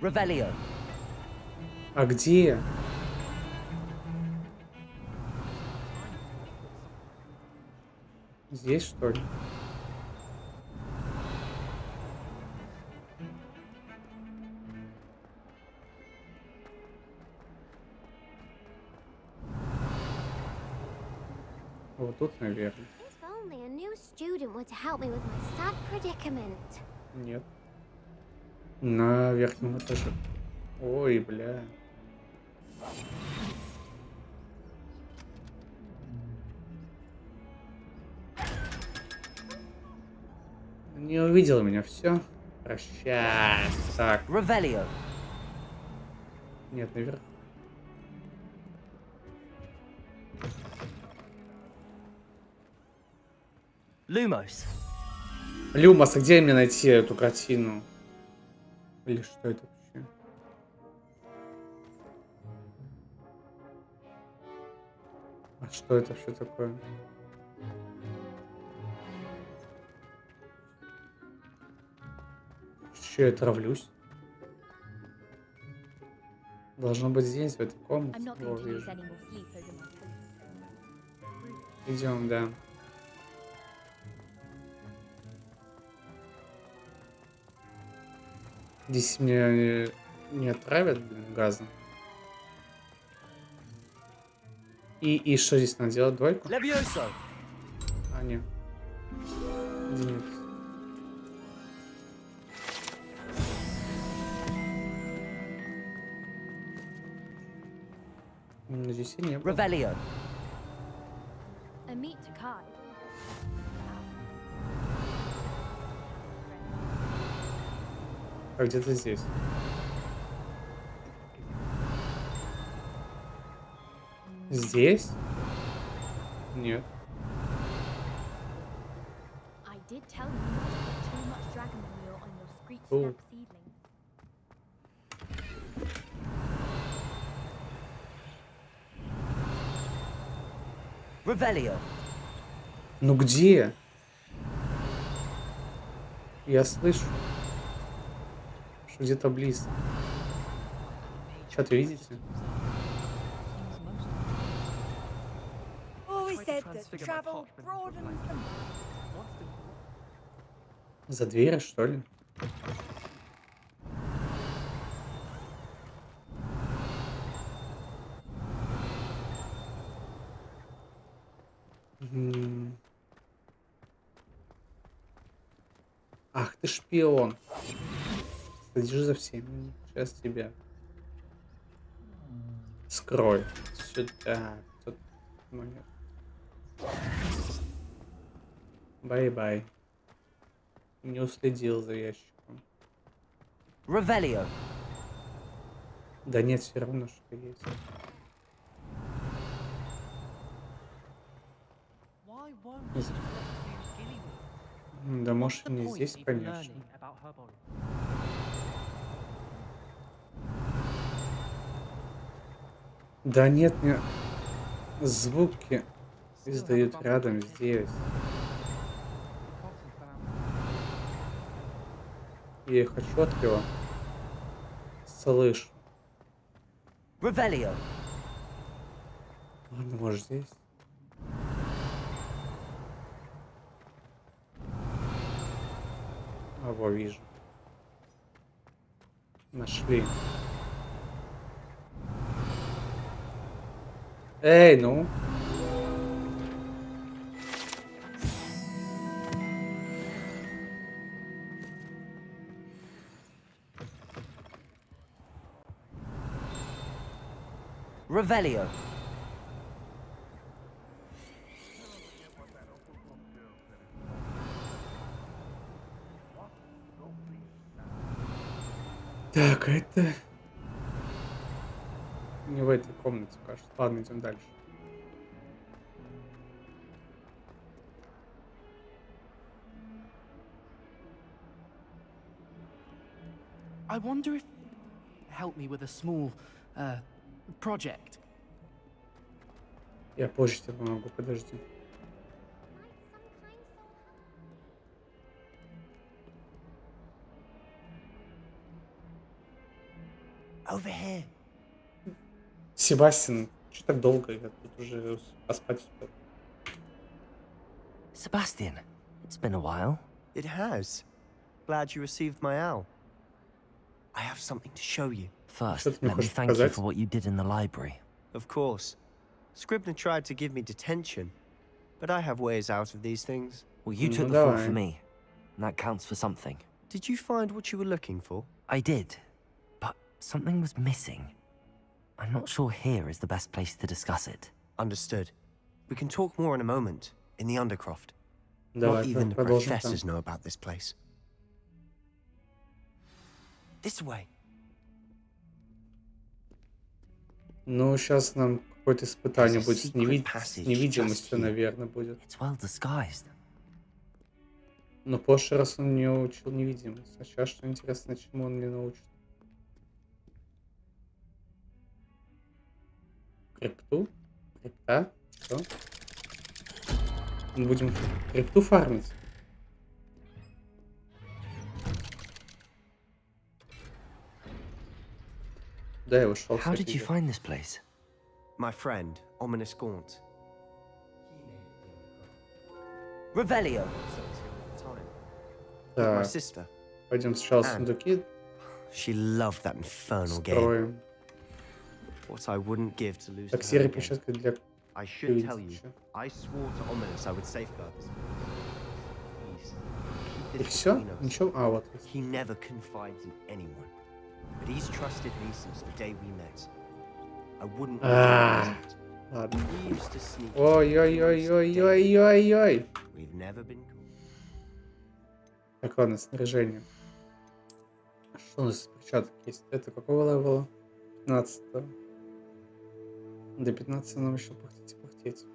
Revelio. А где? Здесь, что ли? Вот тут, наверное. If only a new student were to help me with my sad predicament. Нет. На верхнем этаже. Ой, бля. Не увидел меня, все. Прощай. Так, Revelio. нет, наверх. Lumos. Люмас, а где мне найти эту картину? Или что это вообще? А что это вообще такое? Че я травлюсь? Должно быть здесь, в этой комнате. I'm not Во, going to use вижу. any more sleep over my food. Идем, да. Здесь меня не отравят, блин, газом. И что здесь надо делать? Двойку? Levioso. А, нет. Единицу. Здесь и не было. Revelio. A meat to Kai. А где-то здесь. Здесь? Нет. I did tell you not to put too much dragon manure on your screech Oh. snap seedlings. Revelio. Ну где? Я слышу, что где-то близко. Что-то видите? Always said that travel broadens the mind. За дверью, что ли? Ах ты шпион. Следишь за всеми. Сейчас тебя скрою. Сюда. Тут монет. Бай-бай. Не уследил за ящиком. Revelio. Да нет, все равно что есть. Да может не здесь, конечно. Да нет, мне звуки издают рядом здесь. Я их отчетливо слышу. Revelio. Ладно, может здесь. А во, вижу. Нашли. Эй, ну. Revelio. Так, это не в этой комнате, кажется. Ладно, идем дальше. I wonder if help me with a small project. Я позже тебе помогу, подожди. Over here. Себастьян, что так долго? Я тут уже поспать успел. Sebastian, it's been a while. It has. Glad you received my owl. I have something to show you. First, Что ты мне let me хочешь thank you показать? for what you did in the library. Of course. Scribner tried to give me detention, but I have ways out of these things. Well, you Ну, took the fall давай. for me, and that counts for something. Did you find what you were looking for? I did, but something was missing. I'm not sure here is the best place to discuss it. Understood. We can talk more in a moment, in the Undercroft. Давай, Not even the продолжим там. professors know about this place. This way. Ну, сейчас нам какое-то испытание There's a будет с secret passage just невидимостью, here. наверное, будет. It's well disguised. Но в прошлый раз он меня учил невидимость. А сейчас что интересно, чему он меня научит? Крипту? Крипта? Что? Мы будем крипту фармить? Да, я ушел. How did you find this place? My friend, Ominous Gaunt. Revelio. My Так, sister. пойдем сначала Anne. сундуки She loved that infernal game. строим. What I wouldn't give to lose Так, to her серая again. перчатка для I should tell you, Quidditch. I swore to Ominous I would safeguard this. Please, keep И this все? between us. Ничего? А, вот. He never confides in anyone, but he's trusted me since the day we met. I wouldn't. Ладно. We used to sneak. Ой-ой-ой-ой-ой-ой-ой. We've never been caught. Так, ладно, снаряжение. Что у нас из перчаток есть? Это какого левела? 15. До 15 нам еще пыхтеть и пыхтеть.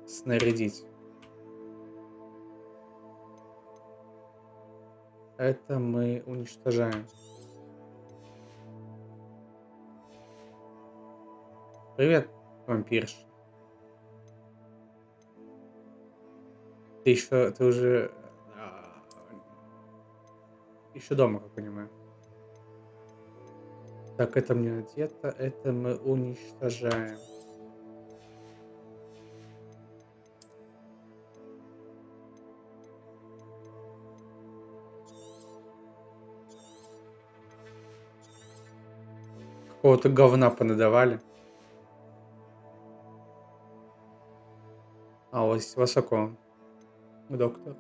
Снарядить. Это мы уничтожаем. Привет, вампирш. Ты уже еще дома, как понимаю. Так, это мне одето, это мы уничтожаем. Какого-то говна понадавали. А, у вас высоко. Доктор.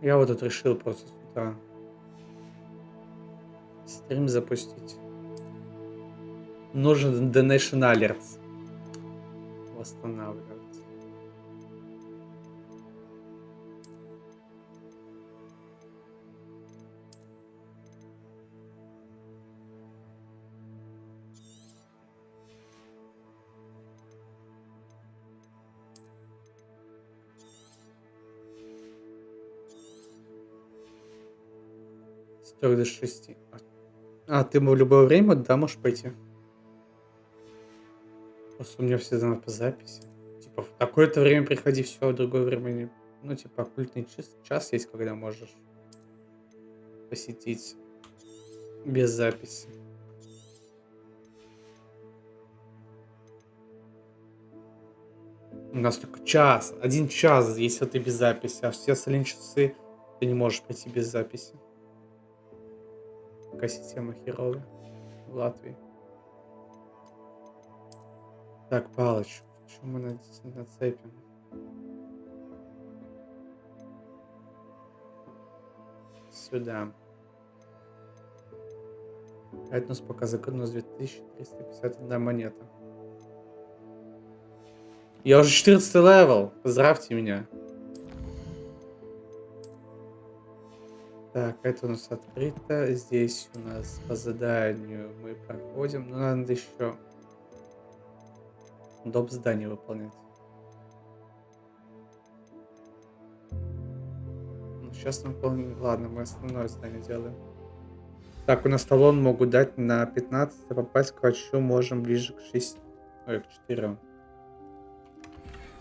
Я вот тут решил просто с утра стрим запустить. Нужен Donation Alerts восстанавливаться. С 3 до 6. А, ты в любое время, да, можешь пойти? Просто у меня все знают по записи. Типа, в такое-то время приходи, все, в другое время не... Ну, типа, оккультный час есть, когда можешь посетить без записи. У нас только час, 1 час, если ты без записи, а все остальные часы ты не можешь пойти без записи. Какая система херовая в Латвии. Так, палочку. Что мы нацепим? Сюда. А это у нас пока закон 2351 монета. Я уже 14 левел. Поздравьте меня. Так, это у нас открыто. Здесь у нас по заданию мы проходим. Но надо еще доп. Задание выполнять. Ну, сейчас мы выполним. Ладно, мы основное задание делаем. Так, у нас талон могут дать на 15, а попасть к врачу можем ближе к 6. Ой, к 4.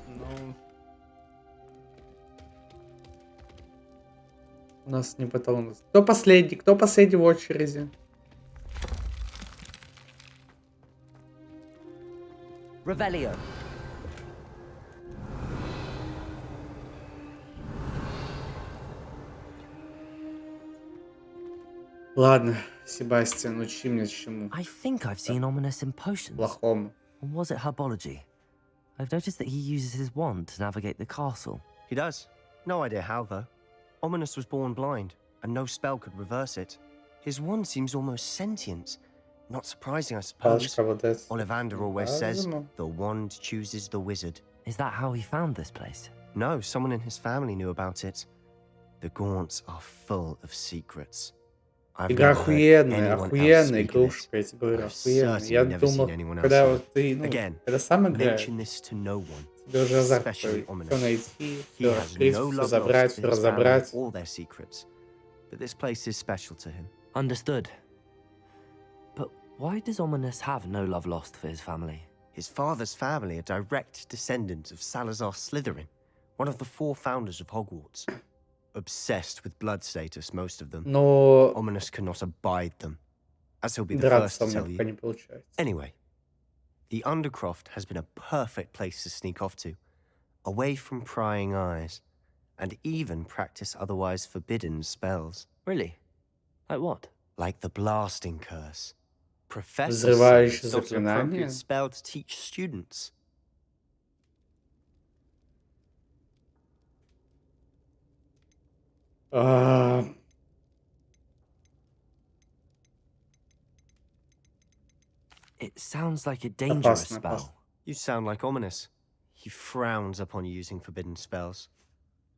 Ну... У нас не по талону. Кто последний? Кто последний в очереди? Revelio. Ладно, Себастьян, учи меня чему. I think I've seen Ominous in potions. Плохому. Or was it herbology? I've noticed that he uses his wand to navigate the castle. He does. No idea how, though. Ominous was born blind, and no spell could reverse it. His wand seems almost sentient. Not surprising, I suppose. Палочка вот эта. Ollivander always says, Разума. the wand chooses the wizard. Is that how he found this place? No, someone in his family knew about it. The Gaunts are full of secrets. I've Игра never heard охуенная, anyone else охуенная speak of it. игрушка, я тебе говорю, I've охуенная. certainly Я never думал, seen anyone else когда say вот ты, ну, Again, когда сам играешь, mention this to no one, тебе уже азарт especially все Ominous. найти, He все has раскрыть, no все love забрать, lost все for his family разобрать. or their secrets, but this place is special to him. Understood. But why does Ominous have no love lost for his family? His father's family are direct descendants of Salazar Slytherin, one of the 4 founders of Hogwarts. Obsessed with blood status, most of them. Но Ominous cannot abide them, as he'll be the драться first со to мной tell you. пока не получается. Anyway, the Undercroft has been a perfect place to sneak off to, away from prying eyes, and even practice otherwise forbidden spells. Really? Like what? Like the blasting curse. Professor said Взрывающее it's not an заклинание. appropriate spell to teach students. It sounds like a dangerous Опасно, spell. опасно. You sound like Ominous. He frowns upon using forbidden spells.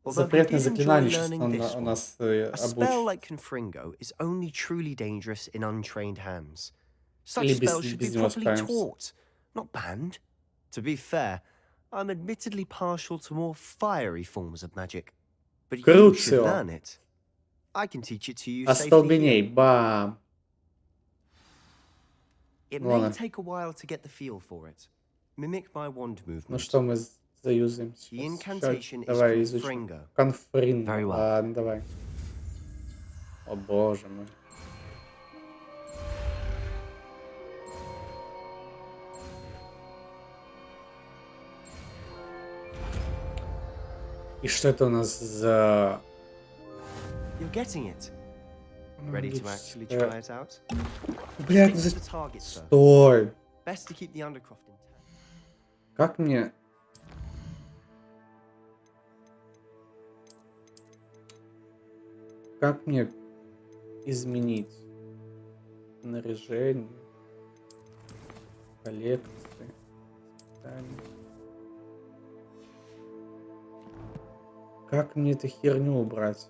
Although he Запретное did enjoy заклинание сейчас learning он this у one. нас A spell обучит. like Confringo is only truly dangerous in untrained hands. Such Или spells should be без него properly справимся. taught, not banned. To be fair, I'm admittedly partial to more fiery forms of magic. But you should Crucio. learn it. I can teach it to you safely Остолбеней, here. бам. It Ну may ладно. take a while to get the feel for it. Mimic my wand Ну movement. что мы заюзаем The сейчас? incantation is Давай изучим. Confringo. Конфринго. Very well. Ладно, давай. О боже мой. И что это у нас за... You're getting it. Ready to actually магическое- try it out? Блядь, Stick ну to за... the target, sir. Стой! Best to keep the undercroft intact. Как мне... Как мне изменить снаряжение, коллекции, испытания? Как мне эту херню убрать?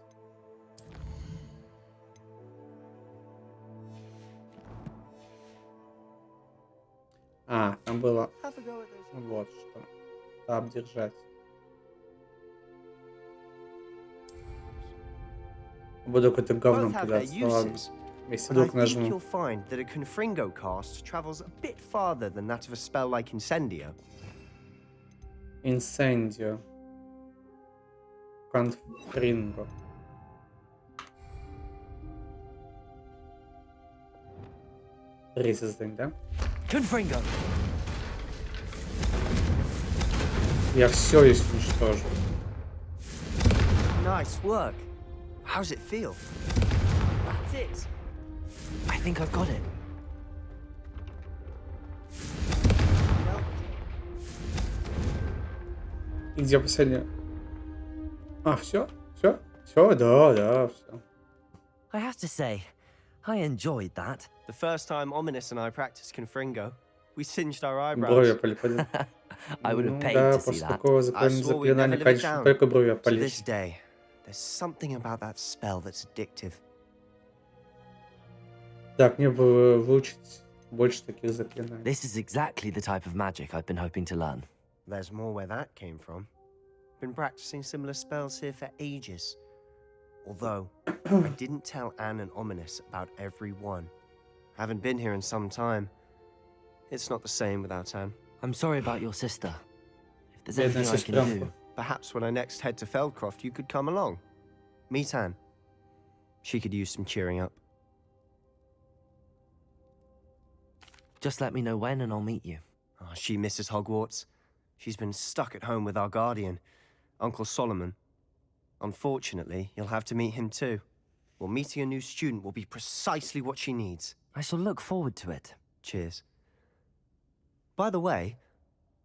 А, там было Have a go at those. вот что. Таб держать. Буду какое-то говном Both have their кидаться. Ладно. uses, Если but I вдруг think нажму. you'll find that a Confringo cast travels a bit farther than that of a spell like Incendio. Инсендио. Конфринго. Третий создание, да? Confringo! Я все здесь уничтожу. Nice work. How's it feel? That's it. I think I've got it. Well, И где последняя? А, все? Все? Все? Да, все. I have to say, I enjoyed that. the first time Ominous and I practiced Confringo, we singed our Брови eyebrows. опали. I would have Ну paid да, to see после that. такого I swore we'd заклинания, never live it конечно, down. только брови To опали. this day, there's something about that spell that's addictive. Так, мне бы выучить больше таких заклинаний. This is exactly the type of magic I've been hoping to learn. There's more where that came from. Been practicing similar spells here for ages. Although, I didn't tell Anne and Ominous about every one. Haven't been here in some time. It's not the same without Anne. I'm sorry about your sister. If there's Бедная anything I can do, сестренка. Perhaps when I next head to Feldcroft, you could come along. Meet Anne. She could use some cheering up. just let me know when and I'll meet you. Oh, she misses Hogwarts. She's been stuck at home with our guardian, Uncle Solomon. Unfortunately, you'll have to meet him too. Well, meeting a new student will be precisely what she needs. I shall look forward to it. Cheers. By the way,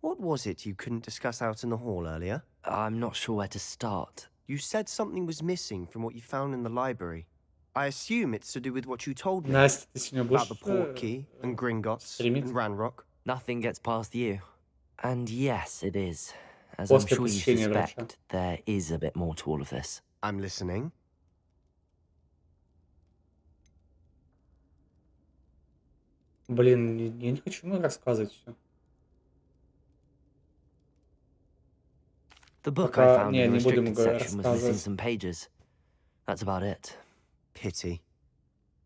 what was it you couldn't discuss out in the hall earlier? I'm not sure where to start. You said something was missing from what you found in the library. I assume it's to do with what you told me Настя, ты сегодня about будешь the Portkey and Gringotts стримить? and Ranrock. Nothing gets past you. And yes, it is. As I'm После sure you посещения врача. suspect, there is a bit more to all of this. I'm listening. Блин, я не хочу ему рассказывать все. The book Пока- I found не, in the не будем restricted говорить, section was missing рассказывать. some pages. That's about it. Pity.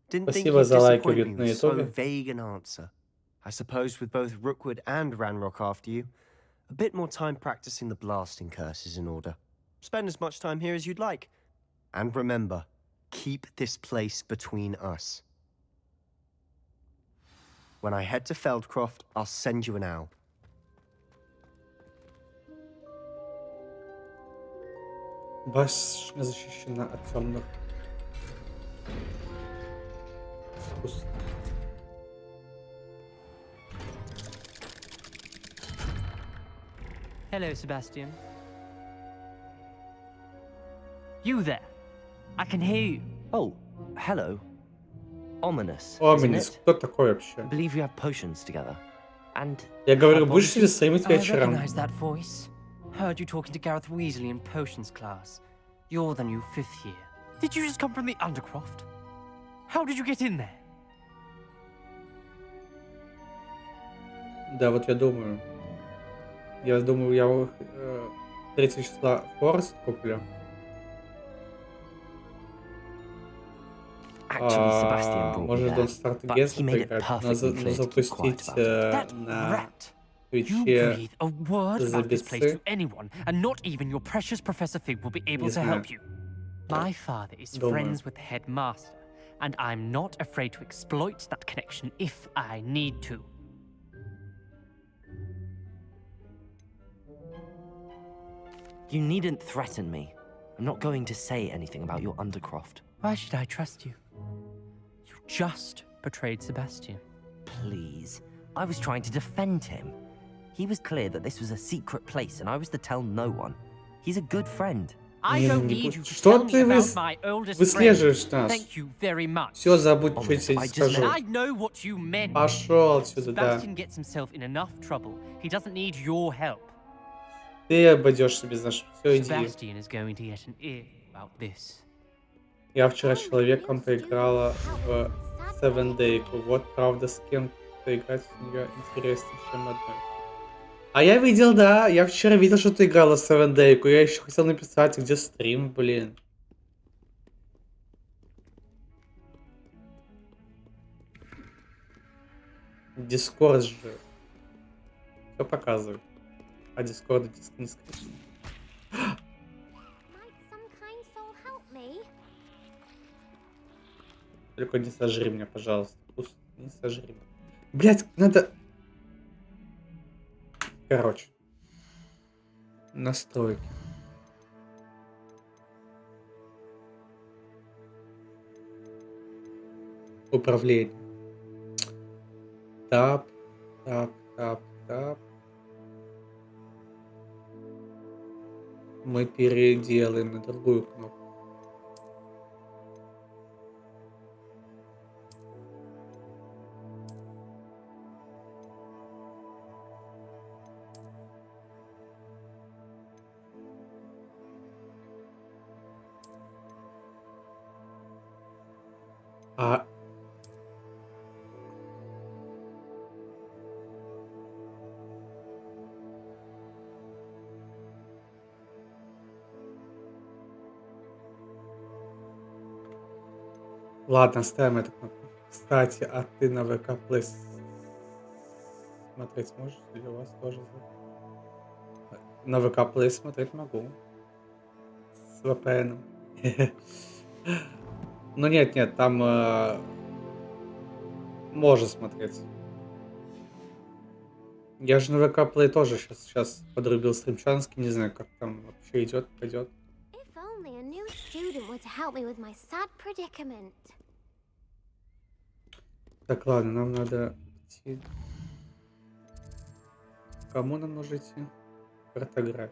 Didn't think Спасибо you'd за лайки, disappoint говорит, me на with so ютубе. vague an answer. I suppose with both Rookwood and Ranrock after you, a bit more time practicing the blasting curse is in order. Spend as much time here as you'd like. And remember, keep this place between us. When I head to Feldcroft, I'll send you an owl. Башня защищена от темных искусство. Hello, Sebastian. You there? I can hear you. Oh, hello. Ominous, isn't Оминис, it? кто такой I вообще? believe you have potions together. And Я говорю, How будешь bothered ли you? стримить I вечером? recognize that voice. Heard you talking to Gareth Weasley in potions class. You're the new 5th year. Did you just come from the Undercroft? How did you get in there? Да, вот я думаю. Я 3 числа Форест куплю. actually, Sebastian brought me Может, there, Don't Start but Again he made it поиграть. perfectly clear to keep quiet Запустить about it. That на rat! You Твиче breathe a word за about this place бицы. to anyone, and not even your precious Professor Fig will be able Не to знаю. help you. My father is Думаю. friends with the headmaster, and I'm not afraid to exploit that connection if I need to. You needn't threaten me. I'm not going to say anything about your Undercroft. Why should I trust you? You just betrayed Sebastian. Please. I was trying to defend him. He was clear that this was a secret place and I was to tell no one. He's a good friend. I Не, don't не need будь- you to Что tell me ты about my oldest friend. выслеживаешь нас? Thank you very much. Все, забудь, что я Ominous, тебе I just скажу. I know what you meant. Пошел отсюда, да. Sebastian gets himself in enough trouble. He doesn't need your help. Ты обойдешься без нас. Все, иди. Sebastian is going to get an ear about this. Я вчера с человеком поиграла в Seven Day. Вот, правда, с кем-то играть в нее интереснее, чем одной. А я видел, да. Я вчера видел, что ты играла в Seven Day. Я еще хотел написать, где стрим, блин. Дискорд же. Все показывает. А Дискорд диск не скрипит. Might some kind soul help me? Только не сожри меня, пожалуйста. Пусть не сожри меня. Блять, надо... Короче. Настройки. Управление. Тап, тап, тап, тап. Мы переделаем на другую кнопку. А... Ладно, оставим эту кнопку. Кстати, а ты на ВК Play смотреть можешь? Или у вас тоже? На ВК Play смотреть могу. С VPN. Ну нет, там можно смотреть. Я же на ВК Play тоже сейчас подрубил стримчанский, не знаю, как там вообще идет, пойдет. If only a new student were to help me with my sad predicament. Так, ладно, нам надо идти. Кому нам нужно идти? Картография.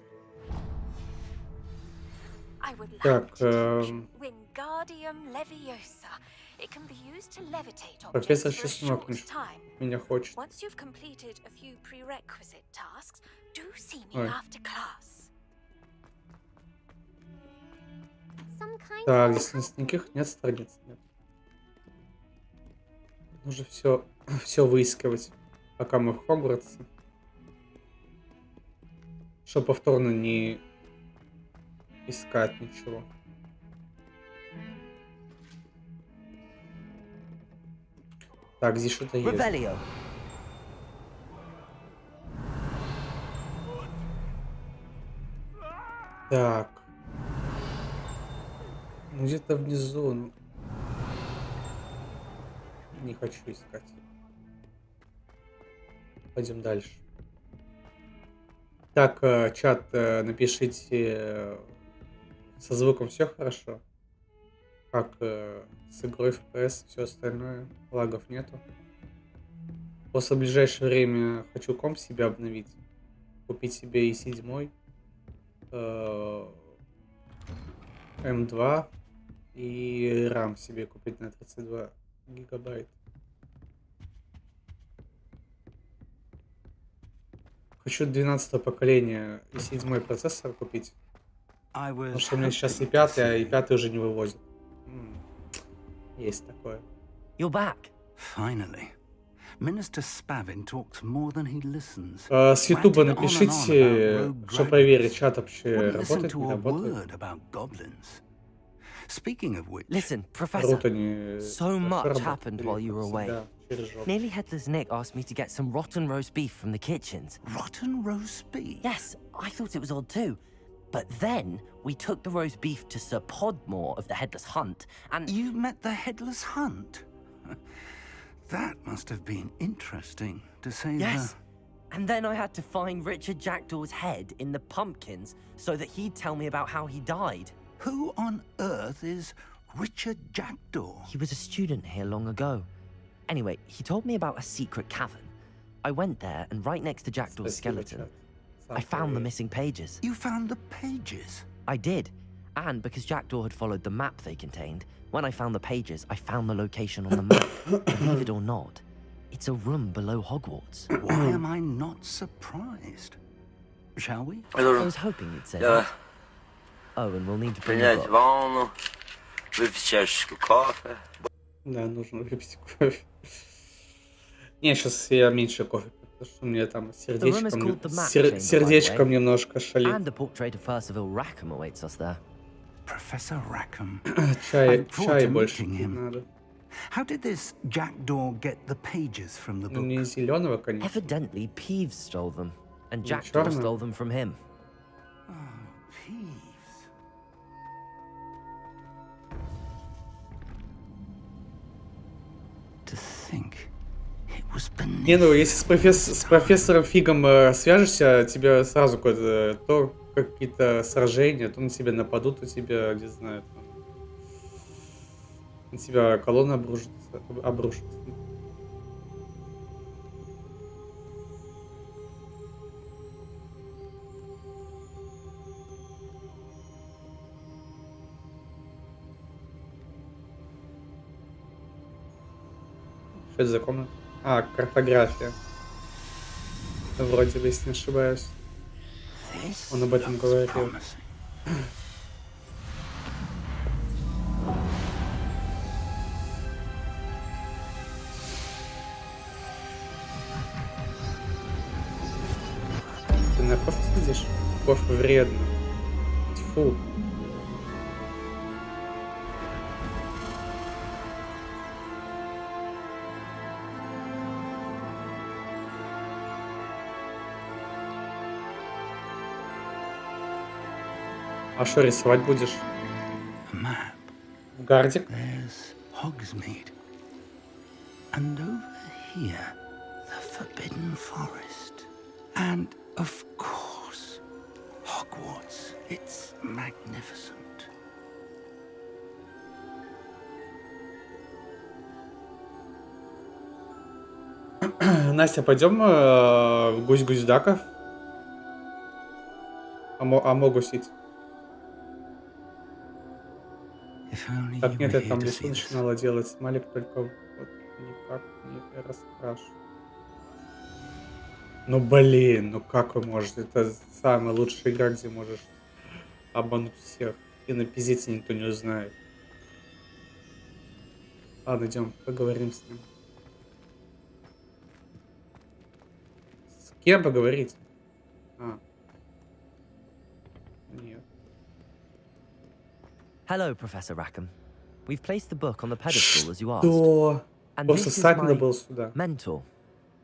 I would Так, like to teach Wingardium Leviosa. It can be used to levitate objects профессор for a Чеснок short time. меня хочет. Once you've completed a few prerequisite tasks, do see me Ой. after class. Some kind Так, soul здесь у нас help me. никаких нет страниц, нет. Нужно все выискивать, пока мы в Хогвартсе. Чтобы повторно не искать ничего. Так, здесь что-то есть. Revelio. Так. Ну, где-то внизу. Ну... Не хочу искать. Пойдем дальше. Так, чат, напишите, со звуком все хорошо. как с игрой FPS, все остальное. Лагов нету. После ближайшее время хочу комп себе обновить. Купить себе и 7, М2 и RAM себе купить на 32 гигабайт. Хочу 12-го поколения и 7-й процессор купить. Потому что у меня сейчас и 5-й, а и 5-й уже не вывозит. Есть такое. You're back. Finally. Minister Spavin talks more than he listens. С Ютуба напишите, что проверить, чат вообще работает, не работает. Speaking of which, Listen, Professor, so much happened while you were away. Nearly Headless Nick asked me to get some rotten roast beef from the kitchens. Rotten roast beef? Yes, I thought it was odd too. But then we took the roast beef to Sir Podmore of the Headless Hunt, and... You met the Headless Hunt? That must have been interesting, to say Yes. And then I had to find Richard Jackdaw's head in the pumpkins so that he'd tell me about how he died. Who on earth is Richard Jackdaw? He was a student here long ago. Anyway, he told me about a secret cavern. I went there, and right next to Jackdaw's skeleton, I found the missing pages. You found the pages? I did. And because Jackdaw had followed the map they contained, when I found the pages, I found the location on the map. Believe it or not, it's a room below Hogwarts. Why am I not surprised? Shall we? I was hoping you'd say that. Oh, and we'll need to bring the book. ванну, выпить чашечку кофе. Да, нужно выпить кофе. Не, сейчас я меньше кофе, потому что у меня там сердечком немножко шалит. And a portrait of Percival Rackham awaits us there. Professor Rackham. Чай больше не надо. How did this Jackdaw get the pages from the book? Не зеленого, конечно. Evidently, Peeves stole them, and Jackdaw stole them from him. Oh, Peeves. To think. Не, ну если с профессором Фигом свяжешься, тебе сразу какие-то сражения, то на тебя нападут, у тебя, не знаю, там, на тебя колонна обрушится. Что это за комната? А, картография. Вроде бы, если не ошибаюсь. Он об этом говорил. Ты на кофе сидишь? Кофе вредно. Тьфу. А что рисовать будешь? В гардик? There's Hogsmeade. And over here, the Forbidden Forest. And, of course, Hogwarts. It's magnificent. Настя, пойдем в гусь-гусь-даков? Амогусить. Так, нет, я там лесу начинала делать смайлик, только вот никак не раскрашу. Ну блин, ну как вы можете? Это самая лучшая игра, где можешь обмануть всех. И на пиздец никто не узнает. Ладно, идем, поговорим с ним. С кем поговорить? Нет. Hello, Professor Rackham. We've placed the book on the pedestal as you asked. Что? And Просто this is встать надо my было сюда. mentor,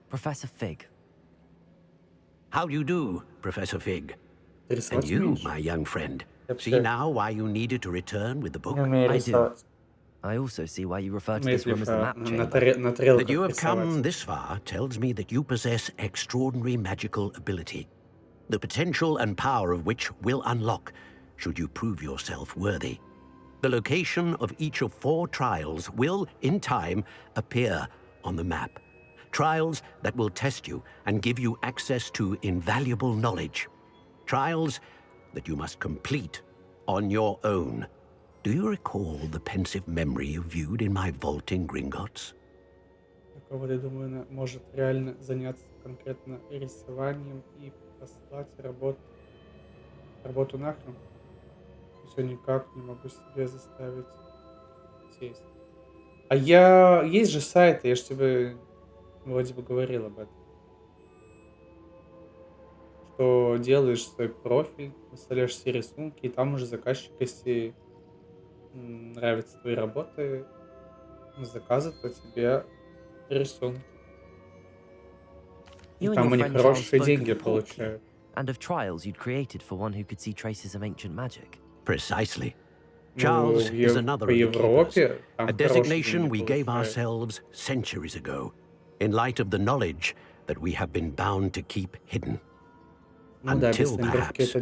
Professor Fig. How do you do, Professor Fig? And Рисовать you, умеешь? my young friend. See Вообще now why you needed to return with the book? не умею I do. рисовать. I also see why you refer to this room as the map На chamber. на That тарелках you have come рисовать. this far tells me that you possess extraordinary magical ability, the potential and power of which will unlock should you prove yourself worthy. The location of each of 4 trials will, in time, appear on the map. Trials that will test you and give you access to invaluable knowledge. Trials that you must complete on your own. Do you recall the pensive memory you viewed in my vault in Gringotts? Кого, я думаю, она может реально заняться конкретно рисованием и послать работу нахрен. Все никак не могу себе заставить сесть. А есть же сайты, я же тебе вроде бы говорил об этом. Что делаешь свой профиль, выставляешь все рисунки, и там уже заказчик, если нравятся твои работы, заказывает по тебе рисунки. И там они хорошие деньги получают. And of trials you'd created for one who could see traces of ancient magic. Precisely. Charles is another of the keepers, a designation we gave ourselves centuries ago, in light of the knowledge that we have been bound to keep hidden. Until perhaps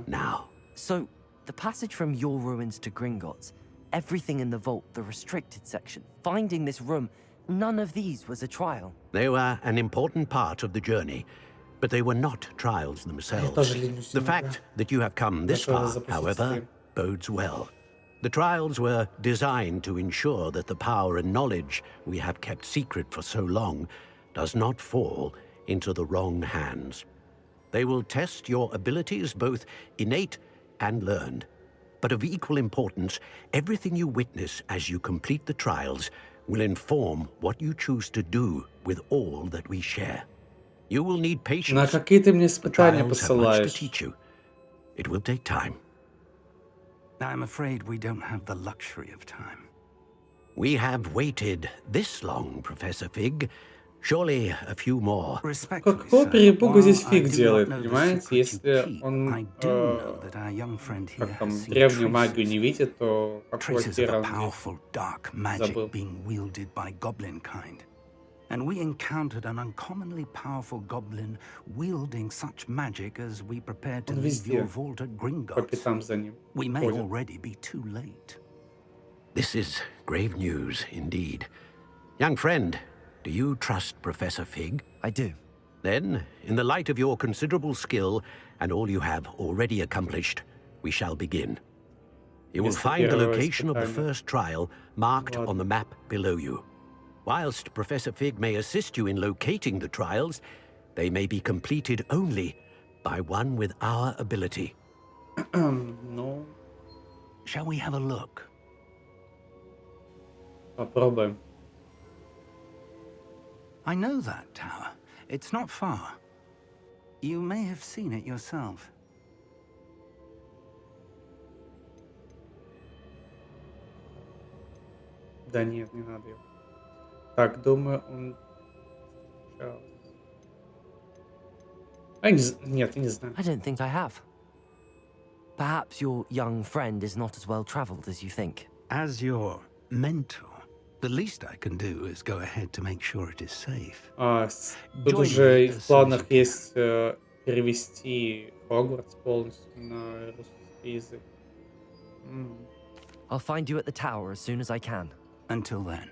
now. So, the passage from your ruins to Gringotts, everything in the vault, the restricted section, finding this room, none of these was a trial. They were an important part of the journey, but they were not trials themselves. The fact that you have come this far, however, bodes well. The trials were designed to ensure that the power and knowledge we have kept secret for so long does not fall into the wrong hands. They will test your abilities, both innate and learned. But of equal importance, everything you witness as you complete the trials will inform what you choose to do with all that we share. You will need patience. На какие ты мне испытания Trials have much to посылаешь? teach you. It will take time. I'm afraid we don't have the luxury of time. We have waited this long, Professor Fig. Surely a few more. Какого перепугу здесь фиг делает, понимаете? Если он как там древнюю магию не видит, то какого Traces of хера a он powerful dark здесь magic забыл? being wielded by goblin kind. And we encountered an uncommonly powerful goblin wielding such magic as we prepared to Он leave your везде vault at по Gringotts. пятам за ним We may ходит. already be too late. This is grave news indeed. Young friend, do you trust Professor Fig? I do. Then, in the light of your considerable skill and all you have already accomplished, we shall begin. You will Место find the первого location of the испытания. first trial marked on the map below you. Whilst Professor Fig may assist you in locating the trials, they may be completed only by one with our ability. Ну, Shall we have a look? попробуем. I know that tower. It's not far. You may have seen it yourself. Да нет, не надо его. Так, думаю, он... Сейчас. Нет, я не знаю. I don't think I have. Perhaps your young friend is not as well traveled as you think. As your mentor, the least I can do is go ahead to make sure it is safe. Тут уже в планах есть перевести Хогвартс полностью на русский язык. I'll find you at the tower as soon as I can. Until then,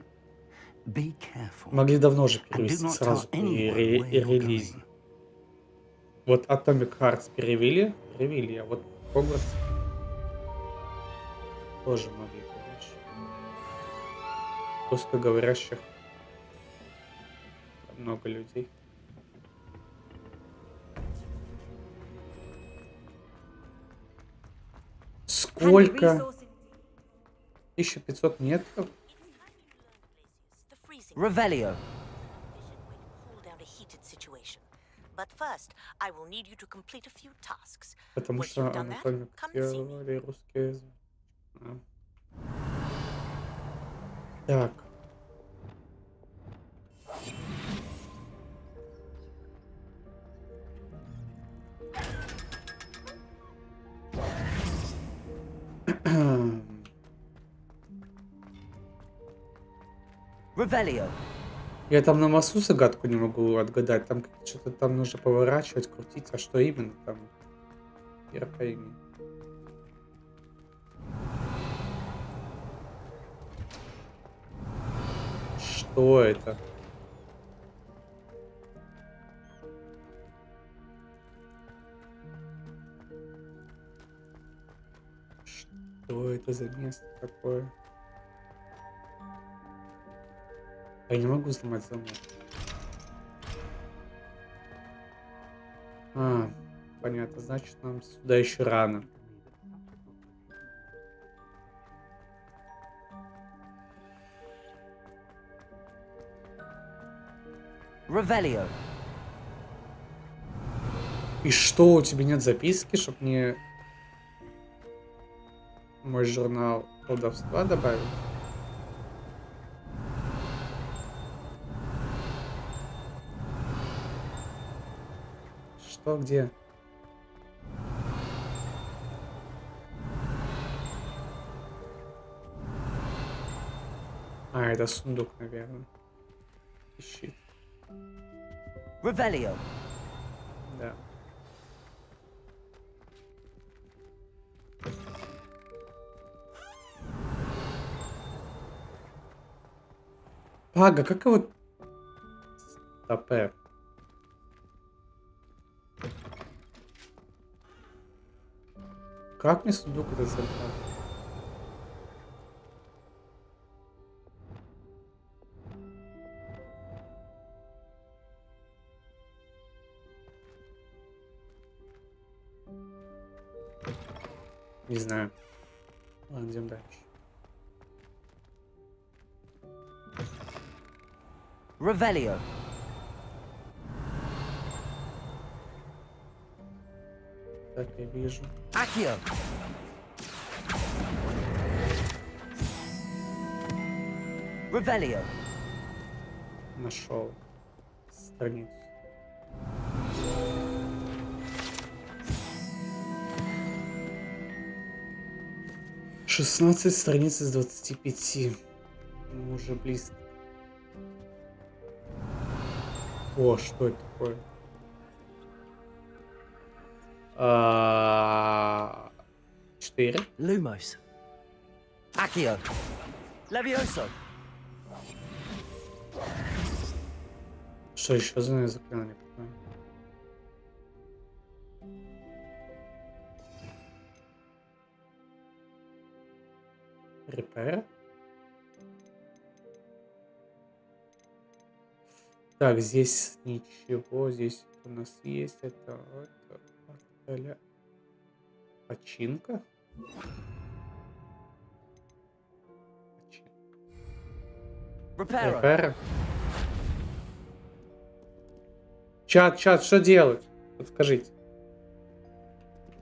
be careful. Могли давно же And do перевести not сразу tell при anyone where you're релизе. going. Вот Atomic Hearts перевели, а вот Hogwarts тоже могли, конечно. Русскоговорящих много людей. Сколько? 1500 метров? Revelio. But first, I will need you to complete a few tasks. Потому Once что you've done that, Анатомик come and see me. делали русский язык. Так. Revelio. Я там на массу загадку не могу отгадать. Там что-то там нужно поворачивать, крутить. А что именно там? Я пойми. Что это? Что это за место такое? Я не могу сломать замок. А, понятно. Значит, нам сюда еще рано. Revelio. И что, у тебя нет записки, чтобы мне мой журнал колдовства добавить? Что, где? А, это сундук, наверное. Ищи. Revelio. Да. Пага, как его... Стопэ. Как мне сундук этот забрать? Не знаю. Ладно, идем дальше. Revelio. Так, я вижу. Accio. Revelio. Нашел страницу. Шестнадцать страниц из 25. Мы уже близко. О, что это такое? Четыре. Lumos. Accio. Levioso. Что еще за заклинание? Repair. Так, здесь ничего, здесь у нас есть это починка. Repair. Чат, что делать? Подскажите.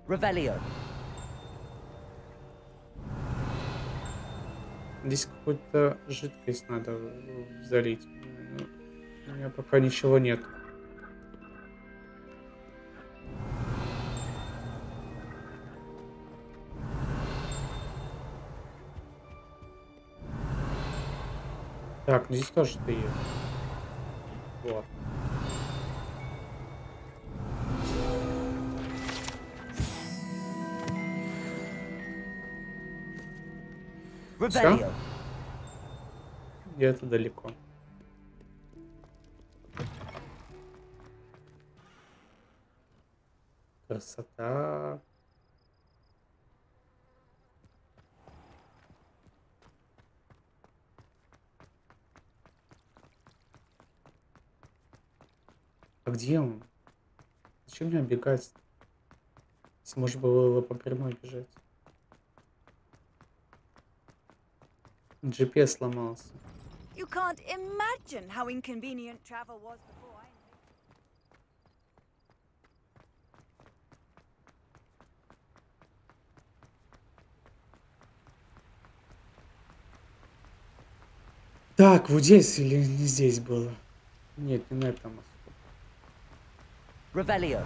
Revelio. Здесь какую-то жидкость надо залить. У меня пока ничего нет. Так, ну здесь тоже что есть. Вот. Revelio. Где-то далеко. Красота. А где он? Зачем мне бегать? Если можно было по прямой бежать. GPS сломался. You can't imagine how inconvenient travel was before I... Так, вот здесь или не здесь было? Нет, не на этом мосту. Revelio.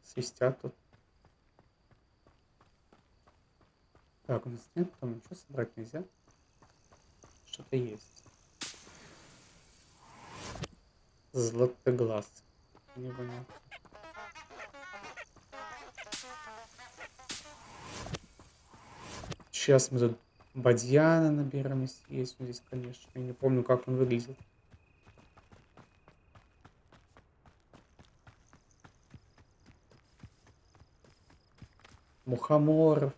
Свистят тут. Так, у нас нет, там ничего собрать нельзя. Что-то есть. Златоглаз. Не понял. Сейчас мы тут бадьяна наберем, если есть он здесь, конечно. Я не помню, как он выглядит. Мухоморов.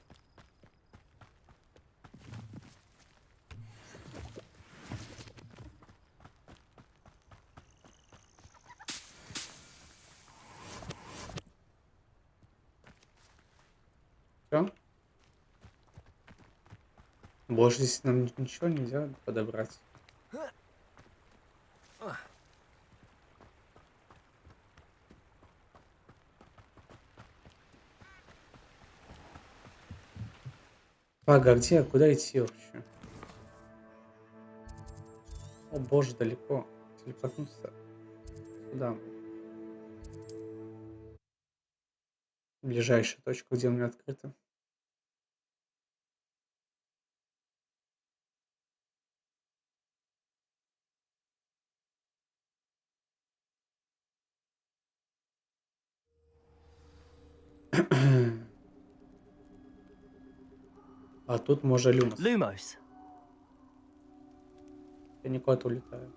Все. Больше здесь нам ничего нельзя подобрать. Ага, где? Куда идти вообще? О боже, далеко. Телепортнуться сюда. Ближайшая точка, где у меня открыта. А тут можно Люмос. Lumos. Я не куда-то улетаю.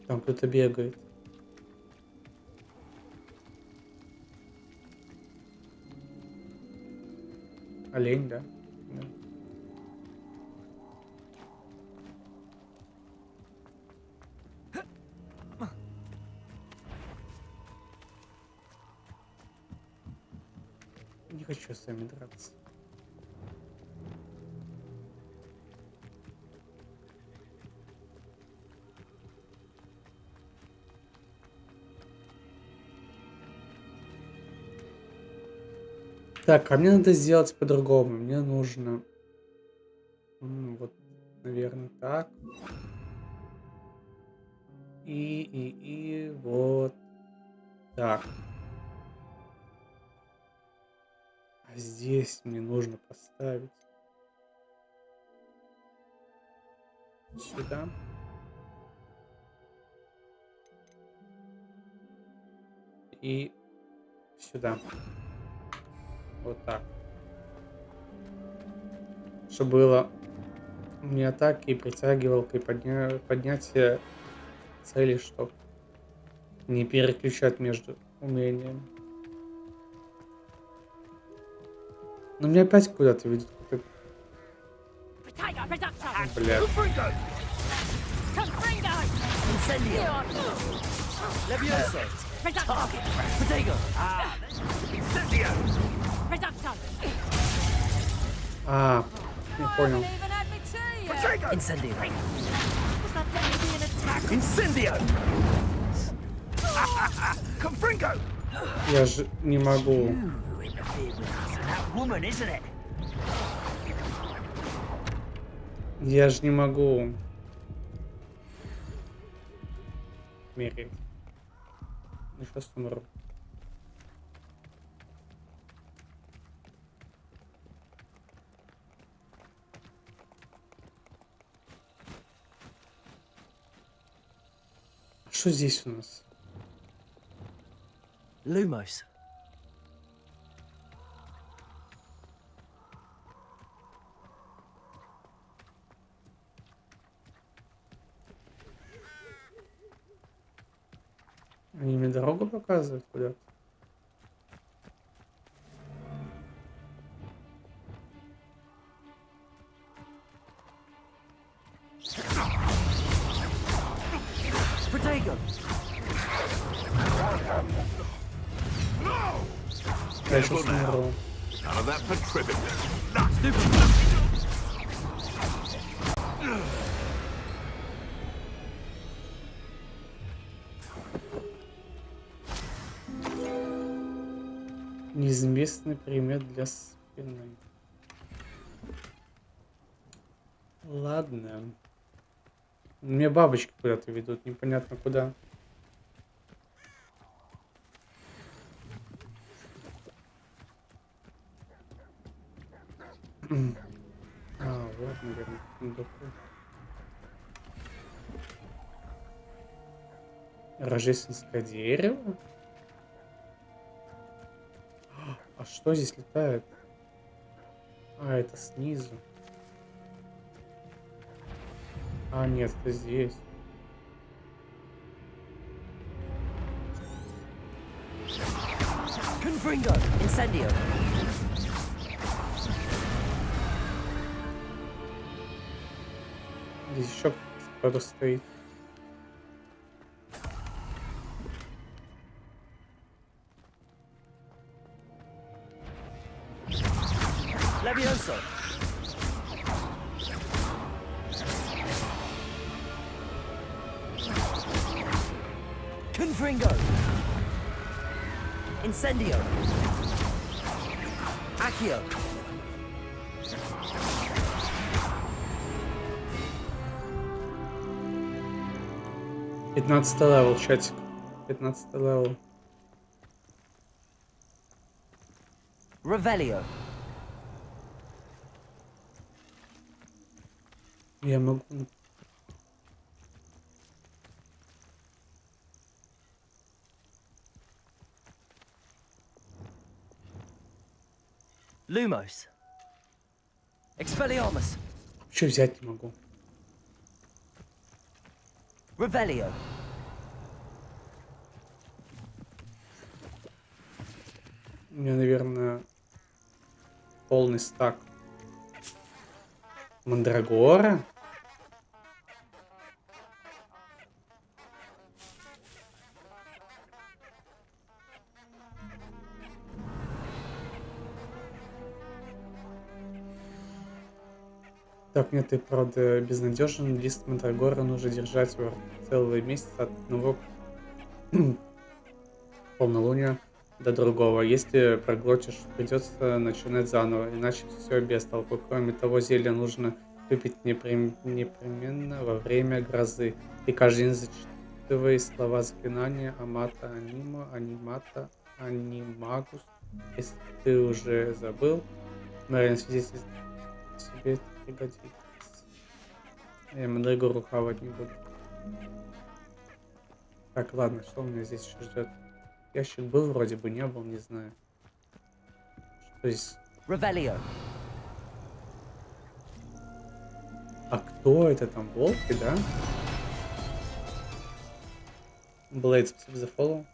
Там кто-то бегает. Олень, да? Да. Не хочу с вами драться. Так, а мне надо сделать по-другому. Мне нужно... вот, наверное, так. И вот так. А здесь мне нужно поставить сюда. И сюда. Вот так. Чтобы было мне атаки и притягивалка и поднятие цели, чтобы не переключать между умениями. Но меня опять куда-то ведут. Бля. Levioso. Target. Protego. Incendio. А, не понял. Incendio. Incendio. Confringo. Я же не могу. That woman, isn't it? Я же не могу мерить. Ну, сейчас умру. Что здесь у нас? Lumos. Они мне дорогу показывают куда-то? Protego. Я сейчас умру. None of that for tripping. Неизвестный предмет для спины. Ладно. Мне бабочки куда-то ведут, непонятно куда. Вот, наверное, сундук. Рождественское дерево? А что здесь летает? Это снизу. Нет, это здесь. Confringo! Incendio! Здесь еще кто-то стоит. Levioso! Confringo! Incendio! Accio! 15 левел, чатик. 15 левел. Revelio! Я могу... Lumos! Expelliarmus! Что взять не могу? Revelio! У меня, наверное, полный стак. Мандрагора? Так, нет, ты, правда, безнадежен. Лист мандрагора нужно держать целый месяц от одного полнолуния до другого. Если проглотишь, придется начинать заново, иначе все без толку. Кроме того, зелье нужно выпить непременно во время грозы. И каждый день зачитывай слова заклинания Амата Анима, Анимата, Анимагус. Если ты уже забыл, Мэрин свидетельствует, тебе это пригодится. Я мандрагору хавать не буду. Так, ладно, что у меня здесь еще ждет? Ящик был, вроде бы не был, не знаю. Что здесь? Revelio! А кто это там? Волки, да? Блейд, спасибо за фоллоу.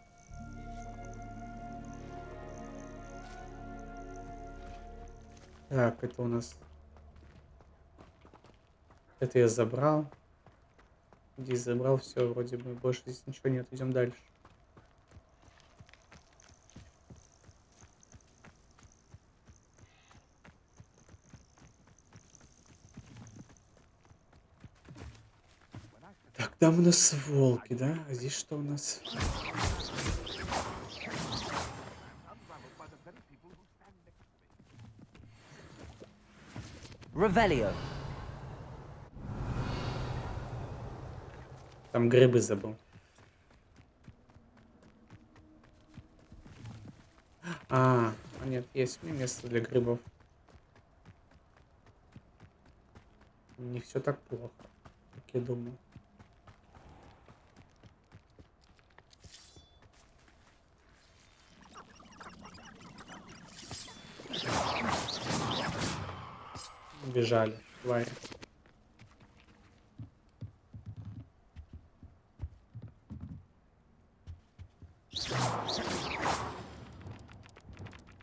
Так, это у нас... Это я забрал. Здесь забрал, все, вроде бы больше здесь ничего нет. Идем дальше. Так, там у нас волки, да? А здесь что у нас? Revelio! Там грибы забыл. Нет, есть место для грибов. Не все так плохо, как я думал. Бежали, твари.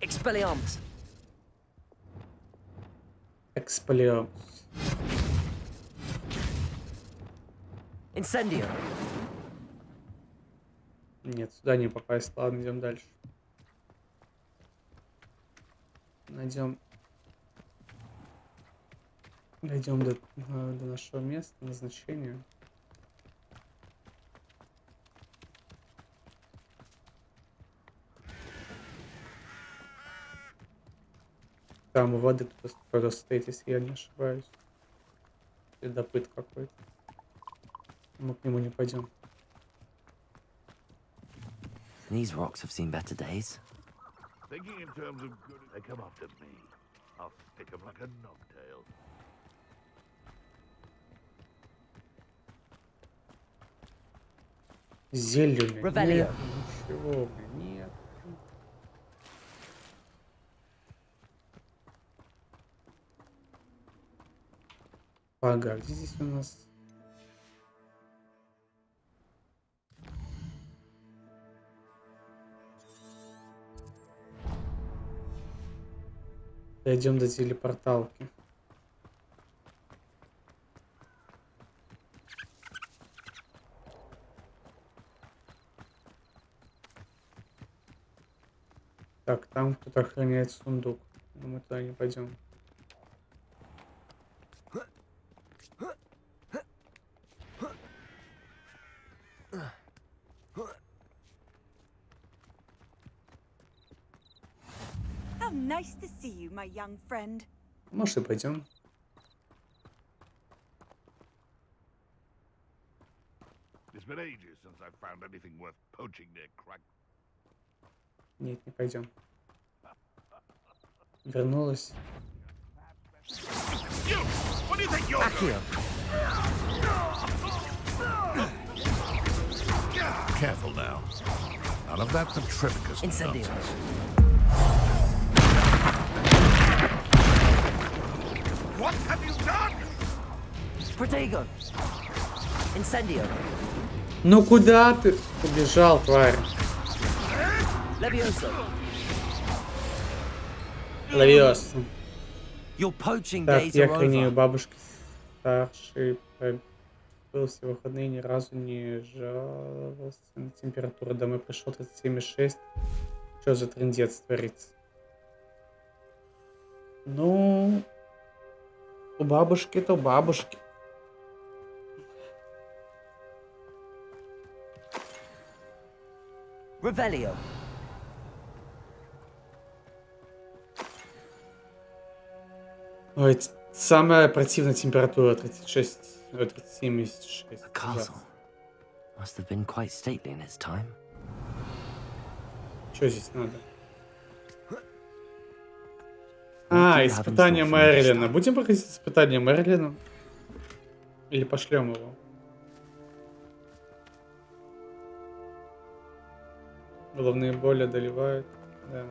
Expelliarmus! Эксполиармус. Incendio! Нет, сюда не попасть. Ладно, идем дальше. Дойдем до нашего места назначения. Там у воды кто-то стоит, если я не ошибаюсь. Следопыт какой-то. Мы к нему не пойдем. These rocks have seen better days. Thinking in terms of good, they come after me. I'll stick him like a knobtail. Зелень. Revelio. Нет, ничего, нет. Ага, где здесь у нас? Дойдем до телепорталки. Так, там кто-то охраняет сундук. Но мы туда не пойдем. How nice to see you, my young friend. Может, и пойдем. It's been ages since I've found anything worth poaching near Crag. Нет, не пойдем. Вернулась. You! What do you think you're doing? Careful now. None of that Petrificus. Incendio. What have you done? Protego. Incendio. Ну куда ты убежал, тварь? Levioso. Ловёс. Your poaching Так, days я are охренею, over. бабушки старший был все выходные, ни разу не жаловался на температуру. Домой пришел 37,6. Что за трындец творится? Ну, у бабушки то бабушки. Revelio. Ой, самая противная температура 36, 37,6. The castle must have been quite stately in its time. Что здесь надо? What do you have in Испытание store for me this Мерлина. time? Будем проходить испытание Мерлина? Или пошлем его? Головные боли одолевают. Да.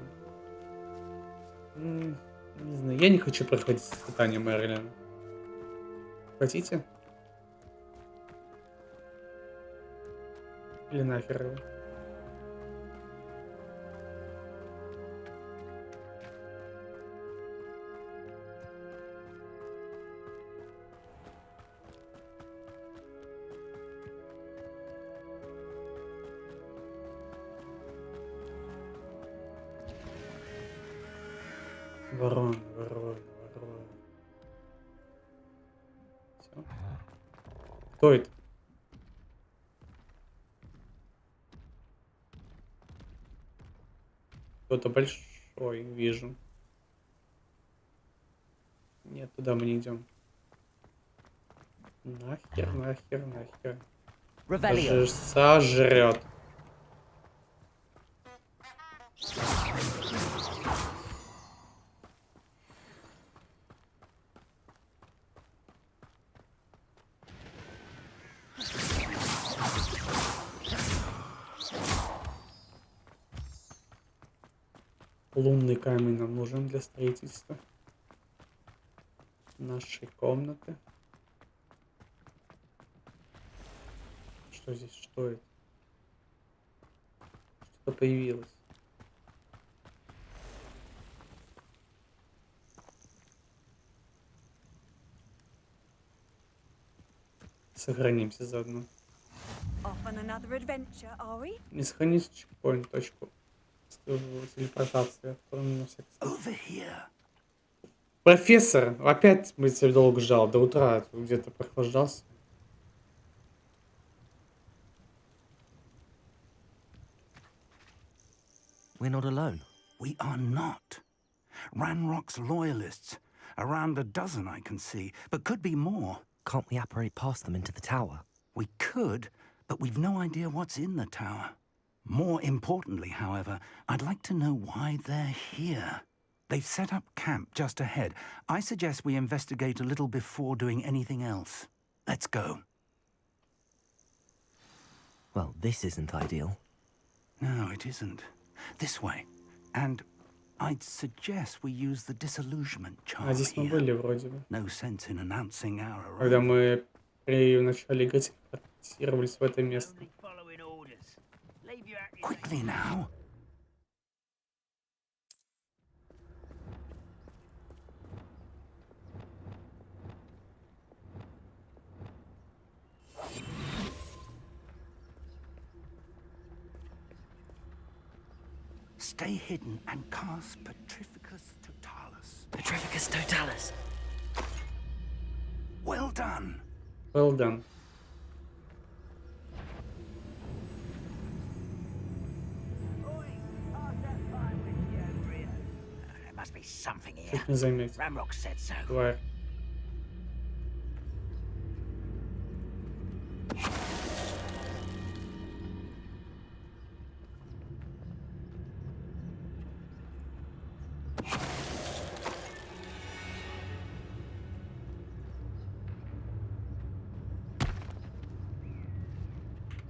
Не знаю, я не хочу проходить испытание Мерлина. Хотите? Или нахер его? Ворон. Всё. Кто это? Кто-то большой, вижу. Нет, туда мы не идем. Нахер. Revelio. Сожрет. Лунный камень нам нужен для строительства нашей комнаты. Что здесь? Что это? Что-то появилось. Сохранимся заодно. Off on another adventure, are we? Не сохранить чекпоинт, точку телепортации. На всякий случай. Профессор, опять мы тебя долго ждал, до утра где-то прохлаждался. We're not alone. We are not. Ranrock's loyalists. Around a dozen I can see, but could be more. Can't we apparate past them into the tower? We could, but we've no idea what's in the tower. More importantly, however, I'd like to know why they're here. They've set up camp just ahead. I suggest we investigate a little before doing anything else. Let's go. Well, this isn't ideal. No, it isn't. This way. And I'd suggest we use the disillusionment charm Здесь мы here. были вроде бы. No sense in announcing our Когда arrival. мы при начале игры телепортировались в это место. Quickly now. Stay hidden and cast Petrificus Totalis. Petrificus Totalis. Well done. Well done. There must be something here. Чуть не заметил. Ramrock said so. Тварь.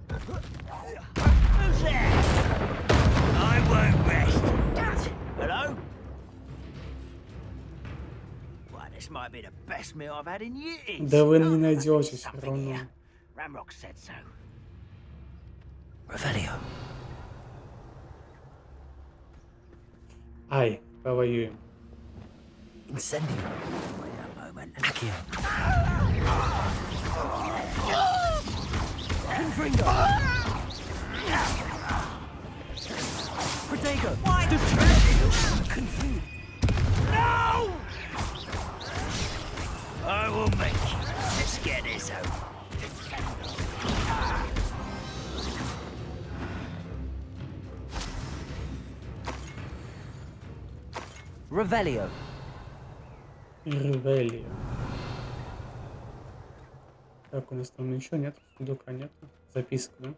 Who's there? I won't rest. Hello? Well, this might be the best meal I've had in years. Да вы не найдете все равно. Ramrock said so. Revelio. Ай, повоюем. Incendio. Wait a moment. Accio. Confringo. Protego. Confringo. No! I will make you. Let's get this over. Revelio. Ревелия. Так, у нас там ничего нет. Сундука нет. Записка, да?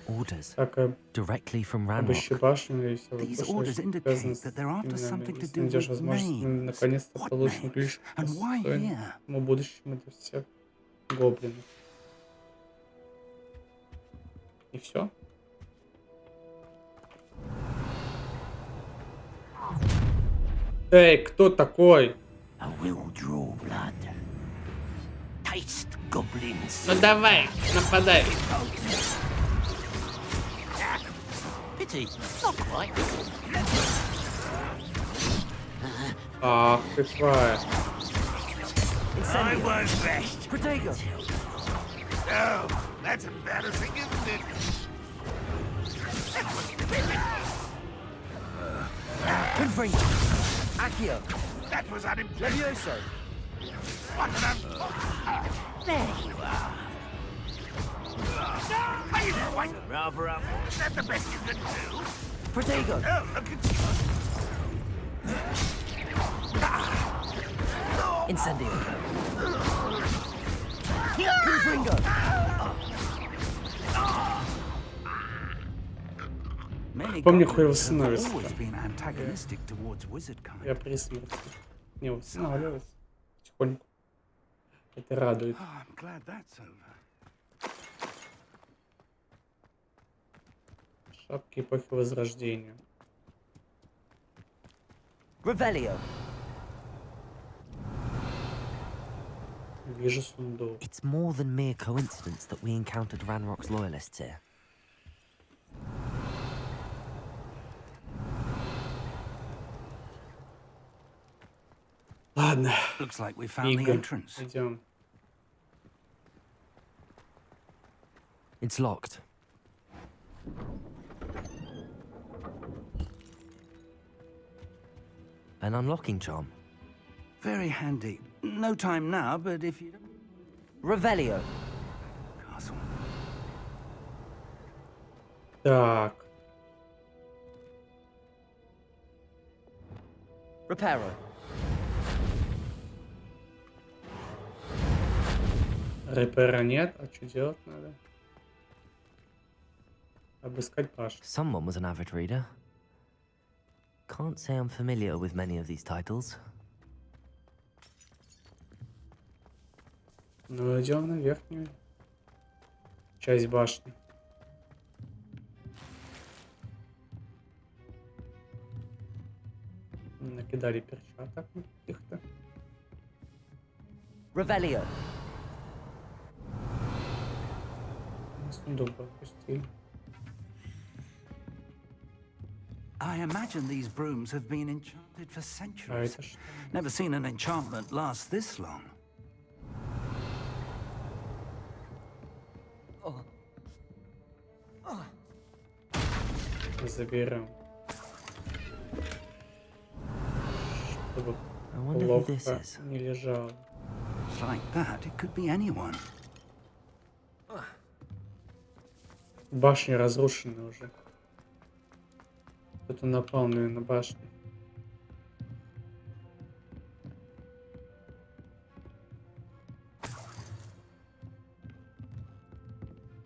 Orders. Так, Directly from обыщи Ranrock. башню и все. These orders indicate that they're after something to do Найдешь with возможность, мы names. наконец-то What получим names? ключ к And why here? достойному будущему для всех гоблинов. И все? Эй, кто такой? I will draw blood. Taste goblins. Ну давай, нападай. Pity, not quite. Ах ты тварь. I won't rest. Protego. Oh, that's embarrassing, isn't it? Confringo. Accio. That was unimpressive. Levioso. What an There you are. Are you quite... Rather up. Is that the best you can do? Protego. Oh, look at you. Incendio. Confringo. Many Помню, goblins хуй have восстановится. always been antagonistic towards wizard kind. Я при смерти. Не восстанавливается. Потихоньку. Это радует. Oh, I'm glad that's over. Шапки эпохи Возрождения. Revelio. Вижу сундук. It's more than mere coincidence that we encountered Ranrock's loyalists here. Ладно. Looks like we found the Игорь, entrance. идем. It's locked. An unlocking charm. Very handy. No time now, but if you don't... Revelio. Castle. Так. Reparo. Репера нет, а что делать надо? Обыскать башню. Someone was an avid reader. Can't say I'm familiar with many of these titles. Ну, идем на верхнюю часть башни. Накидали перчаток каких-то. Revelio. Сундук пропустили. I imagine these brooms have been enchanted for centuries. Never seen an enchantment last this long. Заберем. Чтобы wonder who this плохо is. не лежал. Like that, it could be anyone. Башни разрушены уже. Кто-то напал, наверное, на башню.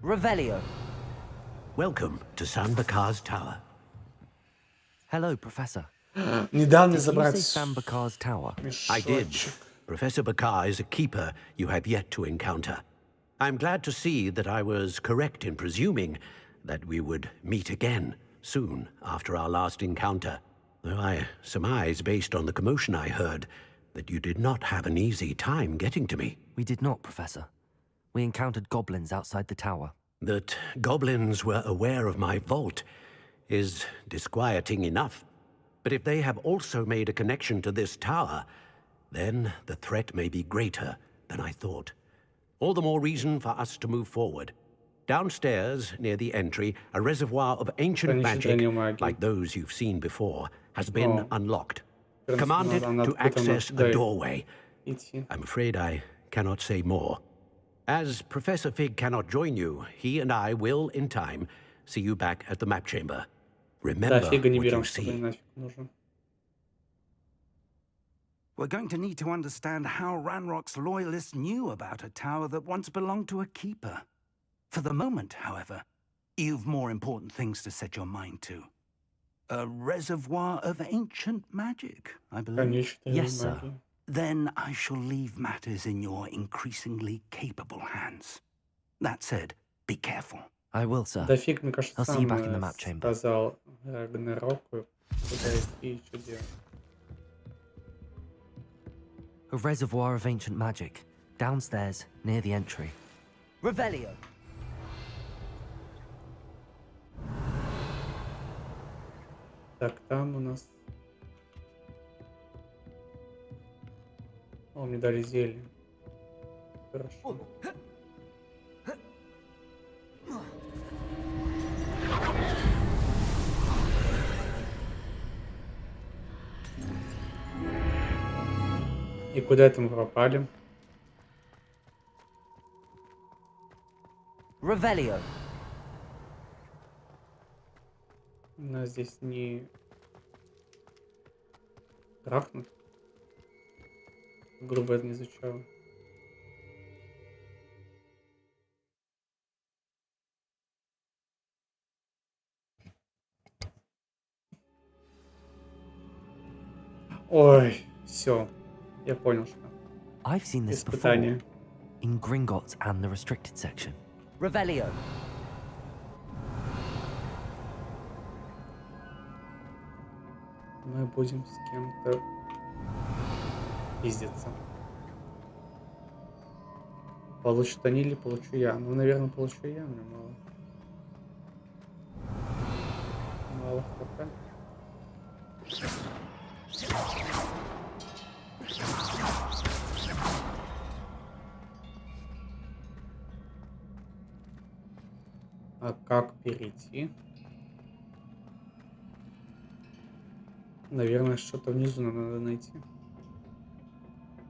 Revelio. Welcome to San Bakar's tower. Hello, Professor. Недавно Did you say забрать San Bakar's tower? I did. Professor Bakar is a keeper you have yet to encounter. I'm glad to see that I was correct in presuming that we would meet again soon after our last encounter. Though I surmise, based on the commotion I heard, that you did not have an easy time getting to me. We did not, Professor. We encountered goblins outside the tower. That goblins were aware of my vault is disquieting enough. But if they have also made a connection to this tower, then the threat may be greater than I thought. All the more reason for us to move forward. Downstairs, near the entry, a reservoir of ancient magic, like those you've seen before, has been unlocked. Commanded to access a doorway. I'm afraid I cannot say more. As Professor Fig cannot join you, he and I will, in time, see you back at the map chamber. Remember what you see. We're going to need to understand how Ranrock's loyalists knew about a tower that once belonged to a keeper. For the moment, however, you've more important things to set your mind to. A reservoir of ancient magic, I believe. Yes, sir. Then I shall leave matters in your increasingly capable hands. That said, be careful. I will, sir. Да фиг, мне кажется, I'll see you back in the map chamber. сказал Рагнароку, куда идти и что делать. A reservoir of ancient magic, downstairs, near the entry. Revelio. Так, там у нас... О, мне дали зелье. Хорошо. И куда это мы попали? Revelio. У нас здесь не... Дракнут. Грубо это не звучало. Ой, все. Я понял, что. I've seen this Испытание. before. In Gringotts and the restricted section. Revelio. Мы будем с кем-то пиздиться. Получат они или получу я? Ну, наверное, получу я, мне мало. Мало хп. А как перейти? Наверное, что-то внизу нам надо найти.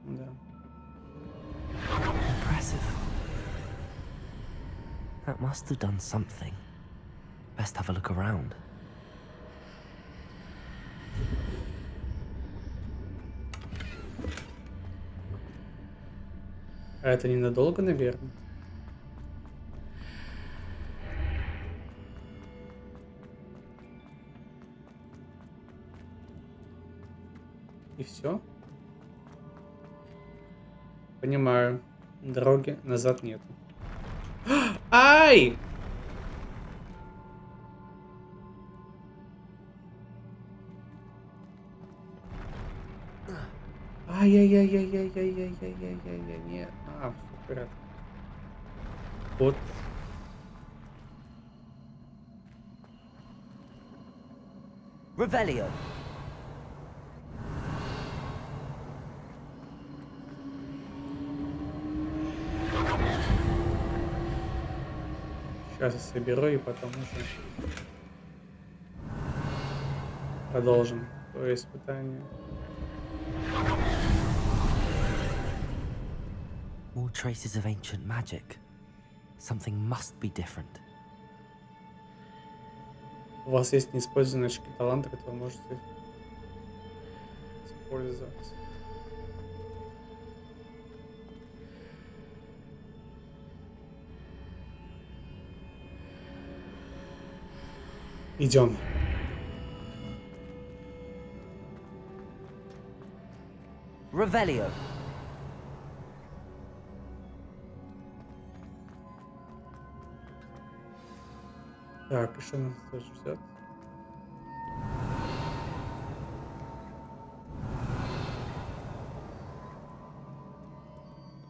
Да. Impressive. That must have done something. Best have a look around. А это ненадолго, наверное? Понимаю. Дороги назад нет. Ай! Ай-яй-яй-яй-яй-яй-яй-яй-яй-яй. Нет. Все в порядке. Вот. Revelio. Сейчас я соберу и потом уже продолжим свое испытание. More traces of ancient magic. Something must be different. У вас есть неиспользованные очки таланта, которые вы можете использовать. Идем. Revelio. Так, и что нас тоже ждет?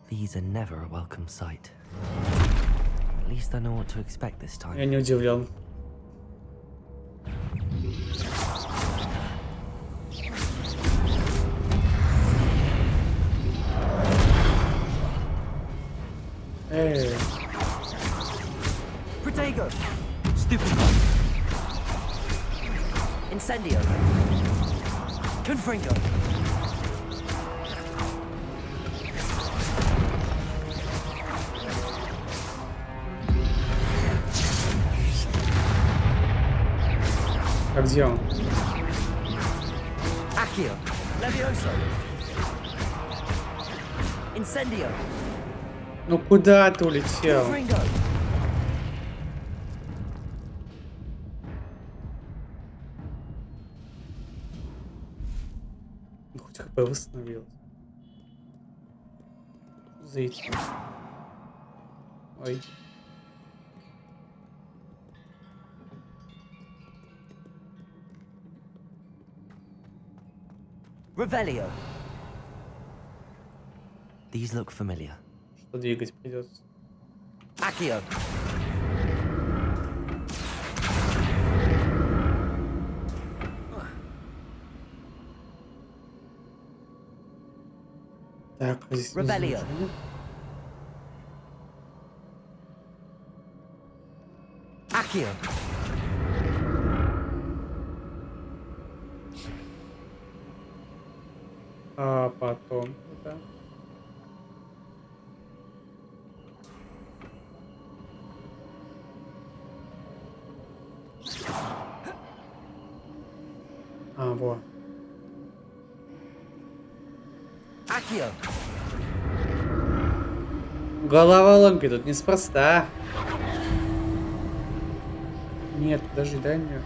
These are never a welcome sight. At least I know what to expect this time. Я не удивлен. Эй. Protego. Stupid. Incendio. Confringo. А где он? Accio. Levioso. Incendio. Ну куда ты улетел? Confringo. Ну, хоть ХП восстановилось. Зайти. Ой. Revelio. These look familiar. Что двигать придется? Accio. Так, здесь не Revelio. ничего. Accio. А потом куда? А, во. Accio. Головоломки тут неспроста. Нет, подожди, дай мне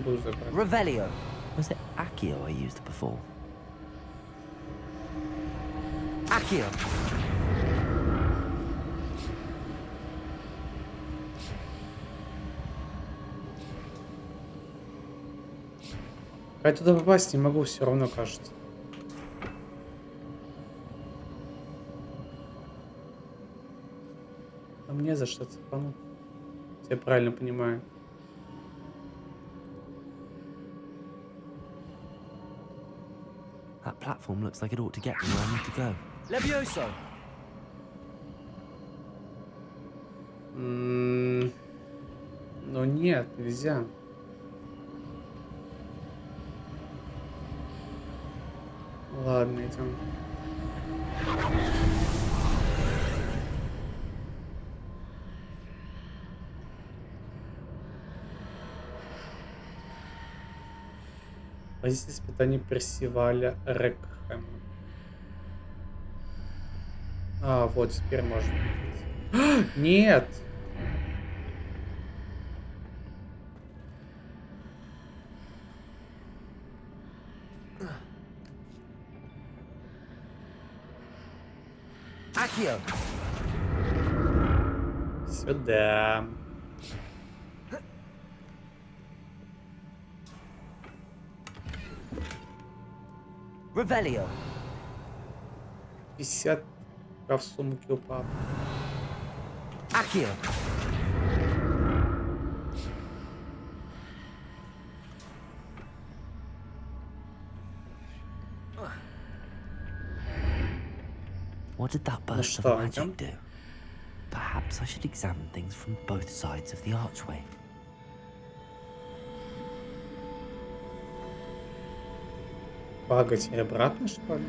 буду забрать. Revelio. Was it Accio I used before? Accio. Я туда попасть не могу, все равно кажется. А мне за что цепануть? Я правильно понимаю. That platform looks like it ought to get me where I need to go. Levioso. Ну нет, нельзя. Ладно, идем. Позиция испытаний Персиваля Рекхэма. А, вот, теперь можно. Нет! Accio. Сюда. Revelio. 50 в сумке у папы. Accio. What did that burst of magic do? Perhaps I should examine things from both sides of the archway. Бага теперь обратно, что ли?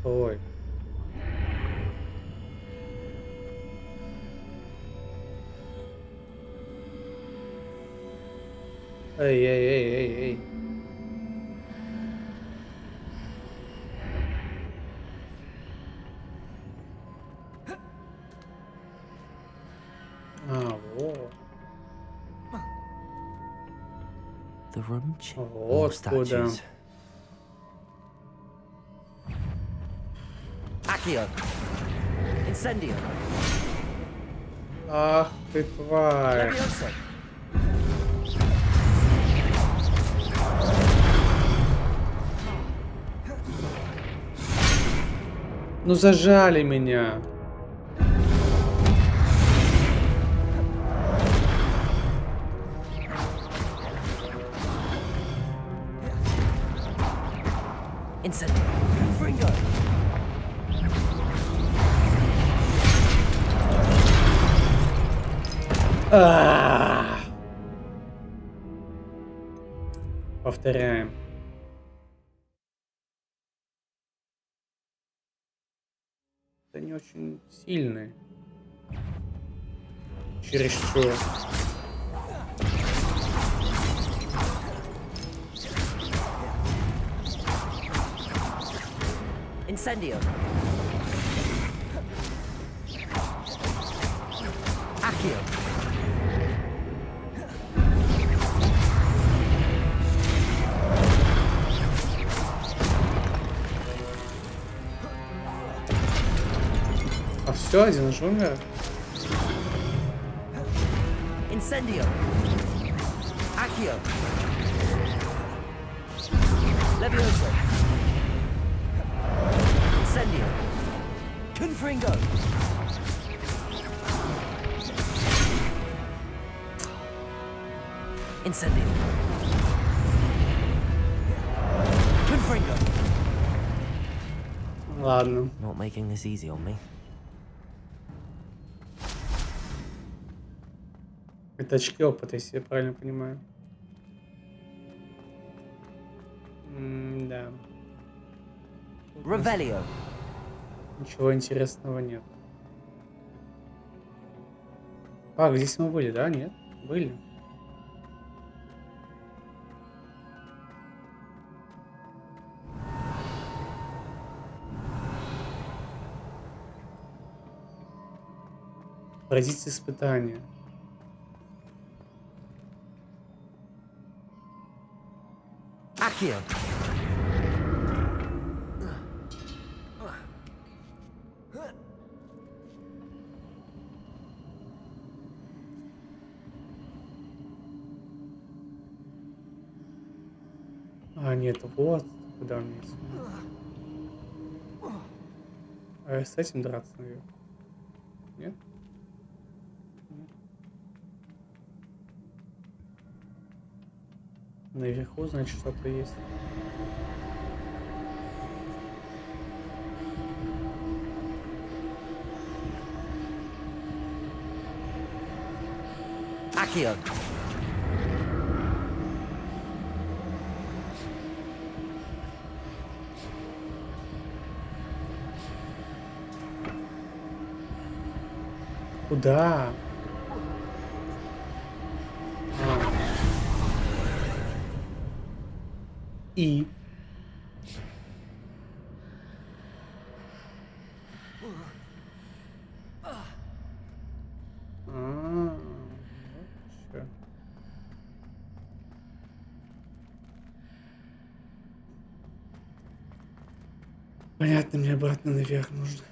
Стой. Эй. А, вот. The room more Вот куда. statues. Accio. Incendio. Ах ты тварь. Levioso. Ну зажали меня. Incendio. Fringo. Повторяем. Это не очень сильный. Чересчур. Incendio. Accio. А все, один же умер. Incendio. Accio. Levioso. Incendio. Confringo. Incendio. Confringo. Ладно. Not making this easy on me. Это очки опыта, если я правильно понимаю. Да. Revelio. Ничего интересного нет. А, здесь мы были, да? Нет? Были. Пройдите испытания. Accio. А, нет, вот куда мне. А я с этим драться, наверное. Нет? Нет. Наверху, значит, что-то есть. Accio. Куда? И? Вот чё. Понятно, мне обратно наверх нужно.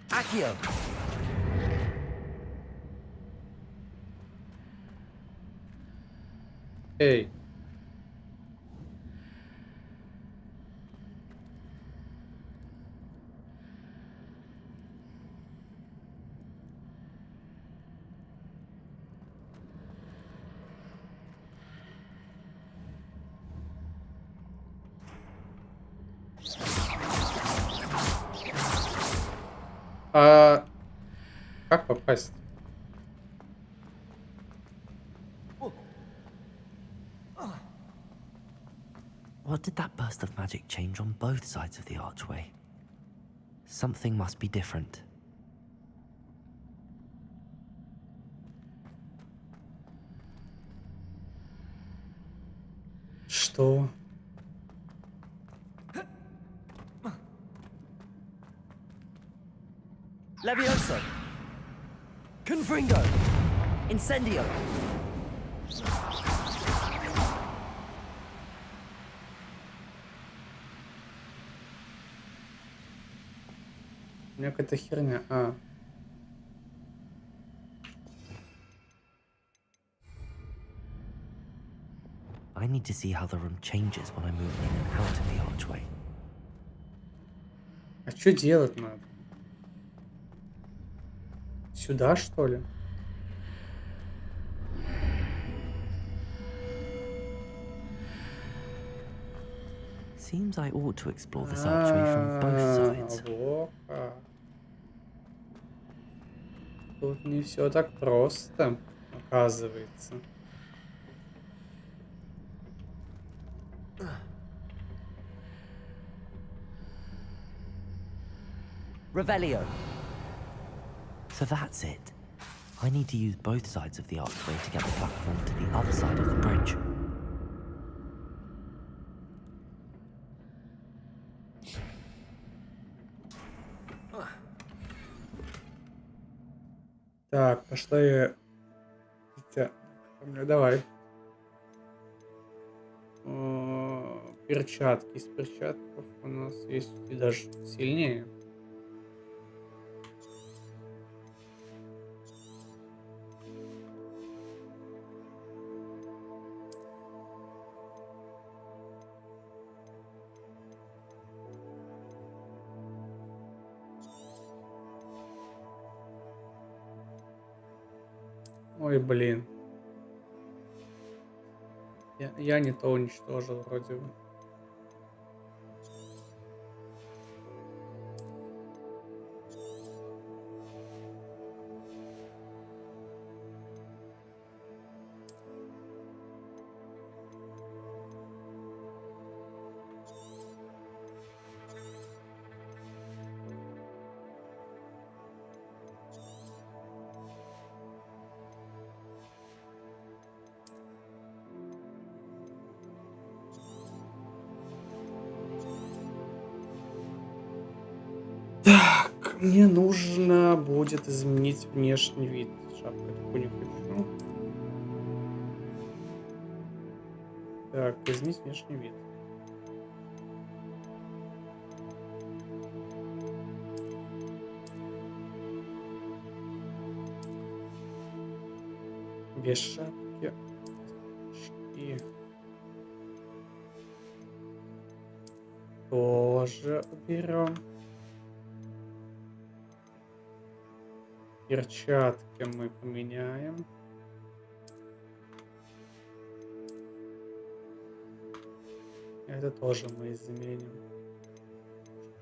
Accio. Эй. А как попасть? What did that burst of magic change on both sides of the archway? Something must be different. Что? Levioso. Confringo. Incendio. У меня какая-то херня. I need to see how the room changes when I move in and out of the archway. А что делать надо? Сюда, что ли? Seems I ought to explore this archway from both sides. Вот как. Тут не все так просто, оказывается. Revelio. So that's it. I need to use both sides of the archway to get the platform to the other side of the bridge. Так, пошла я... Давай. Перчатки. Из перчатков у нас есть и даже сильнее. Ой, блин. Я не то уничтожил вроде бы. Так, мне нужно будет изменить внешний вид. Шапку такую не хочу. Так, изменить внешний вид. Без шапки. И тоже берем. Перчатки мы поменяем. Это тоже мы изменим.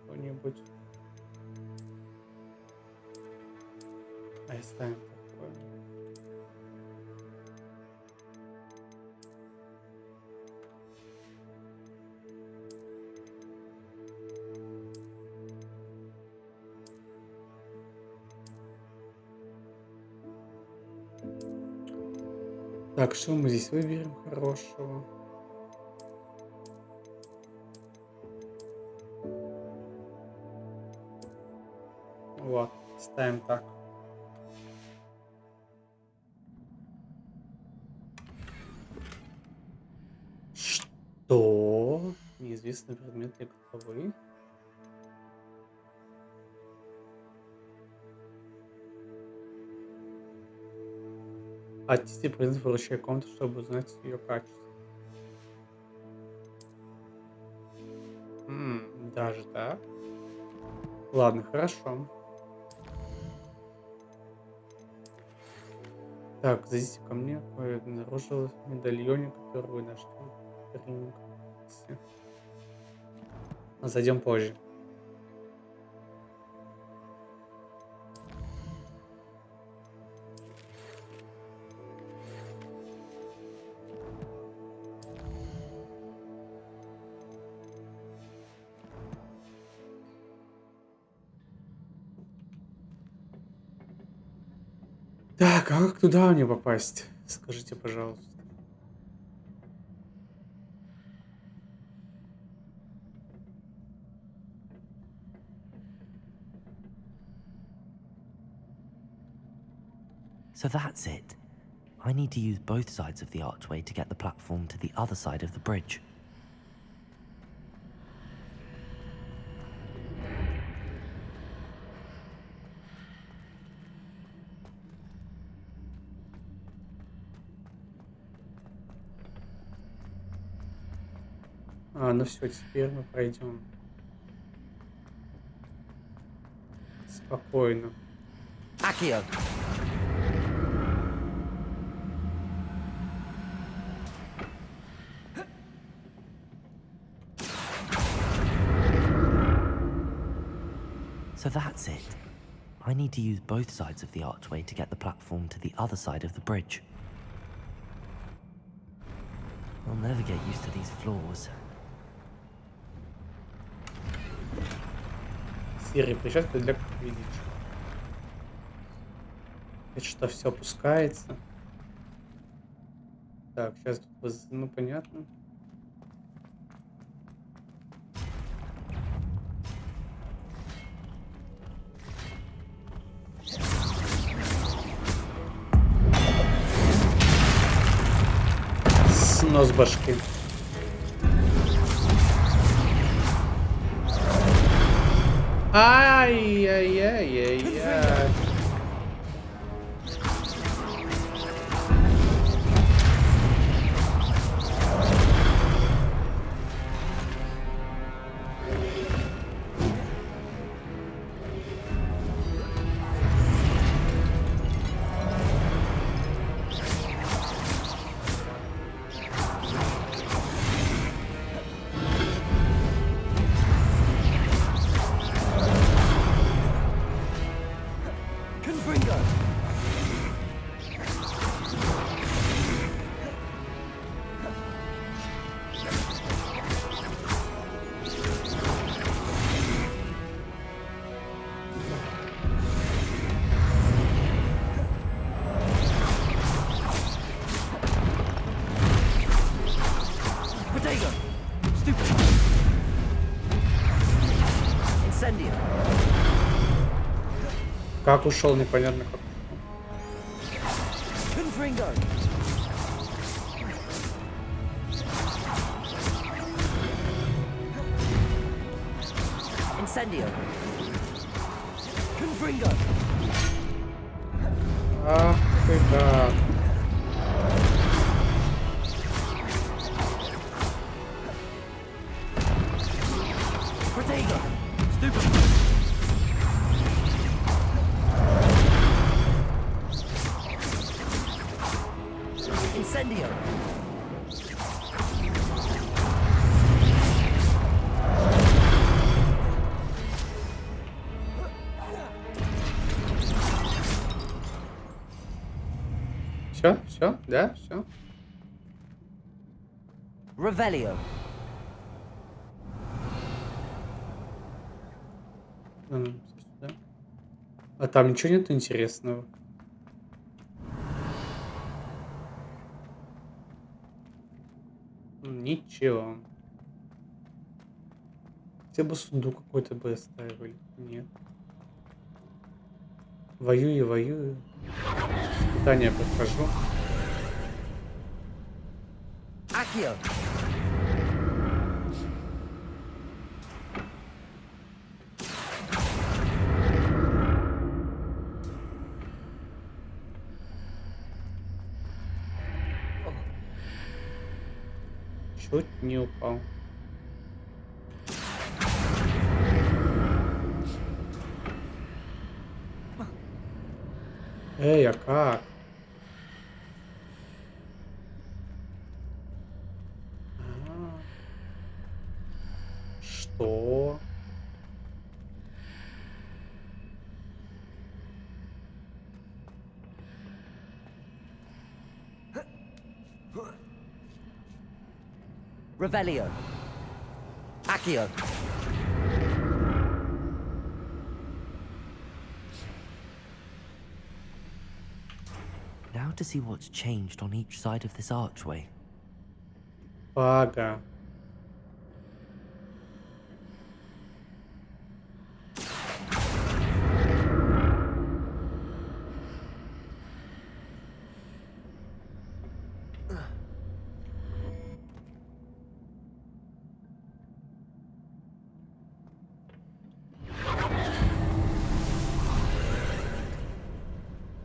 Что-нибудь. Оставим такое. Так, что мы здесь выберем хорошего? Вот, ставим так. Неизвестный предмет для головы. Отнести предмет в вручную комнату, чтобы узнать ее качество. Даже так? Ладно, хорошо. Так, зайдите ко мне. Я обнаружил медальоне, который вы нашли. Зайдем позже. Так, а как туда мне попасть? Скажите, пожалуйста. So that's it. I need to use both sides of the archway to get the platform to the other side of the bridge. Ну все, теперь мы пройдем. Спокойно. Accio. So that's it. I need to use both sides of the archway to get the platform to the other side of the bridge. I'll never get used to these floors. Серия причастия для видеть. Это что, все опускается? Так, сейчас тут, ну понятно. Снос башки. Ай-яй-яй-яй-яй. Как ушел, непонятно как. Incendio. Confringo. Ах ты как. Protego. Stupid. Incendio. Все, да, все. Revelio. Сюда. А там ничего нет интересного. Ничего. Хотя бы сундук какой-то бы оставили. Нет. Воюю, воюю. Испытания прохожу. Accio. Чуть не упал. Эй, а как? Что? Revelio. Accio. Now to see what's changed on each side of this archway. Ага.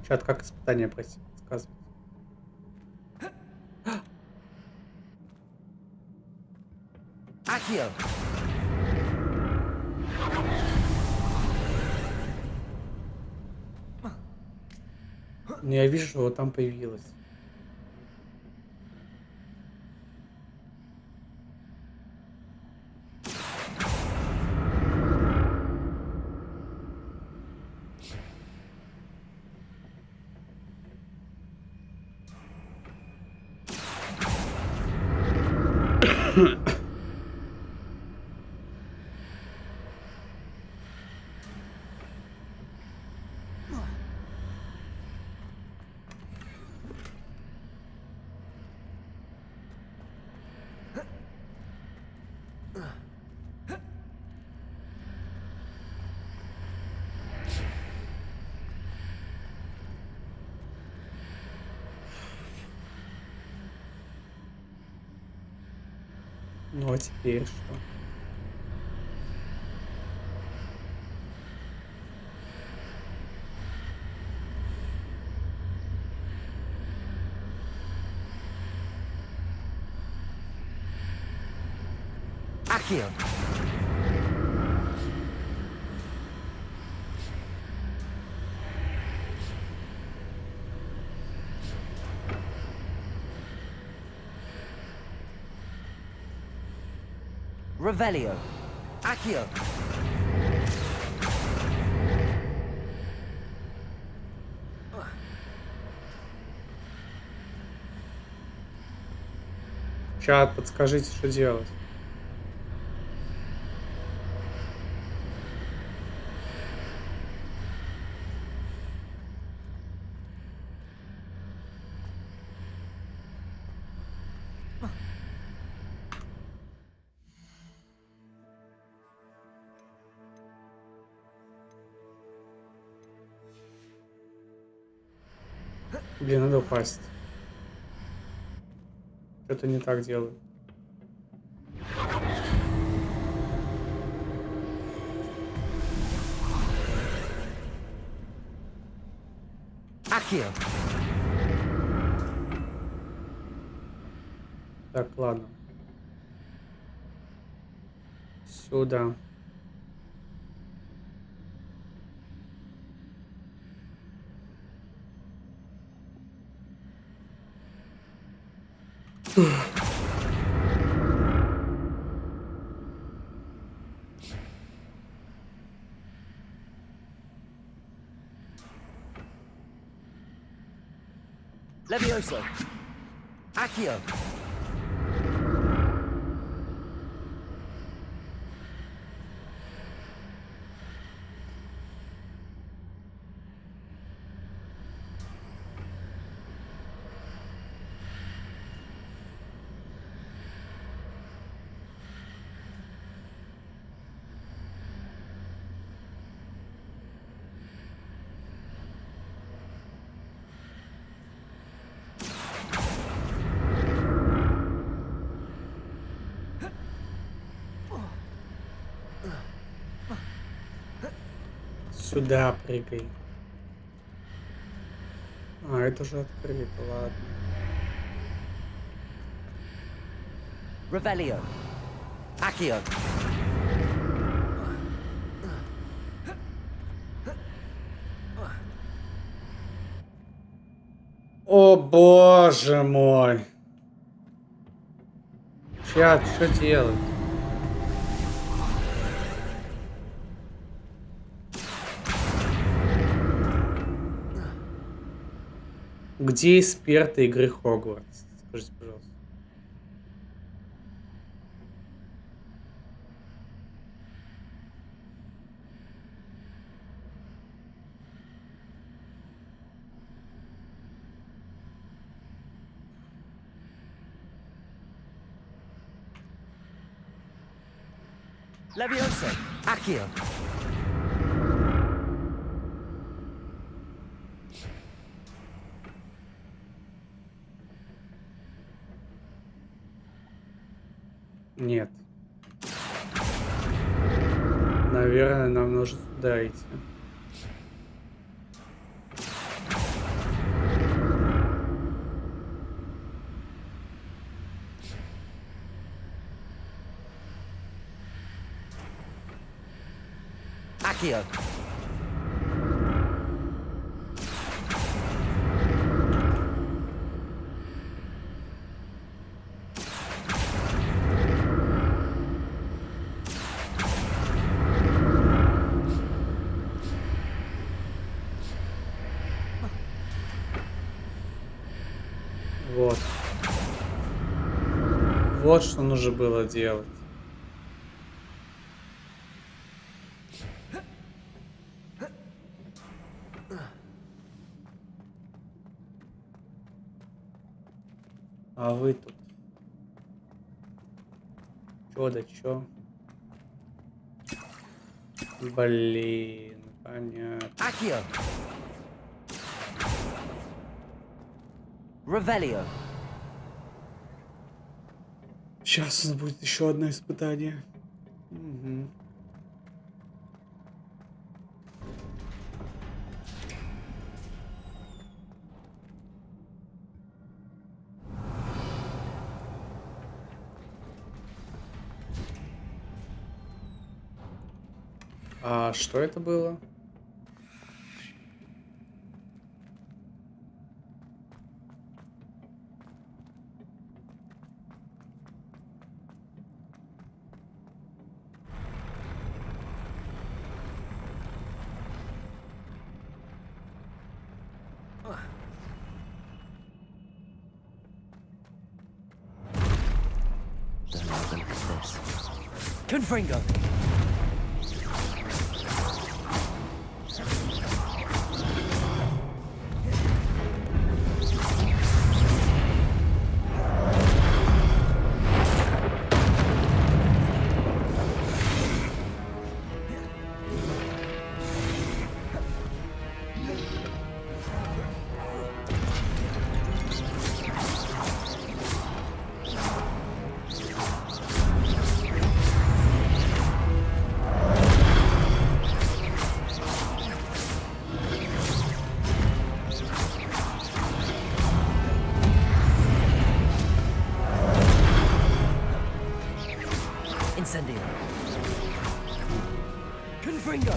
Чат, как испытание пройти, подсказывает. Accio. Ну, я вижу, что вот там появилось. Ну а теперь что? Accio. Revelio. Accio. Чат, подскажите, что делать. Блин, надо упасть. Что-то не так делаю. Accio. Так, ладно. Сюда. Levioso. Accio. Сюда прыгай. А, это же открыто, ладно. Revelio. Accio. О боже мой. Чат, что делать? Где эксперты игры Хогвартс? Скажите, пожалуйста. Levioso. Accio. Нет. Наверное, нам нужно туда идти. Accio. Вот. Вот что нужно было делать. А вы тут? Чё да чё? Блин, понятно. Accio. Revelio. Сейчас у нас будет еще одно испытание. Угу. А что это было? Confringo. Incendio. Confringo.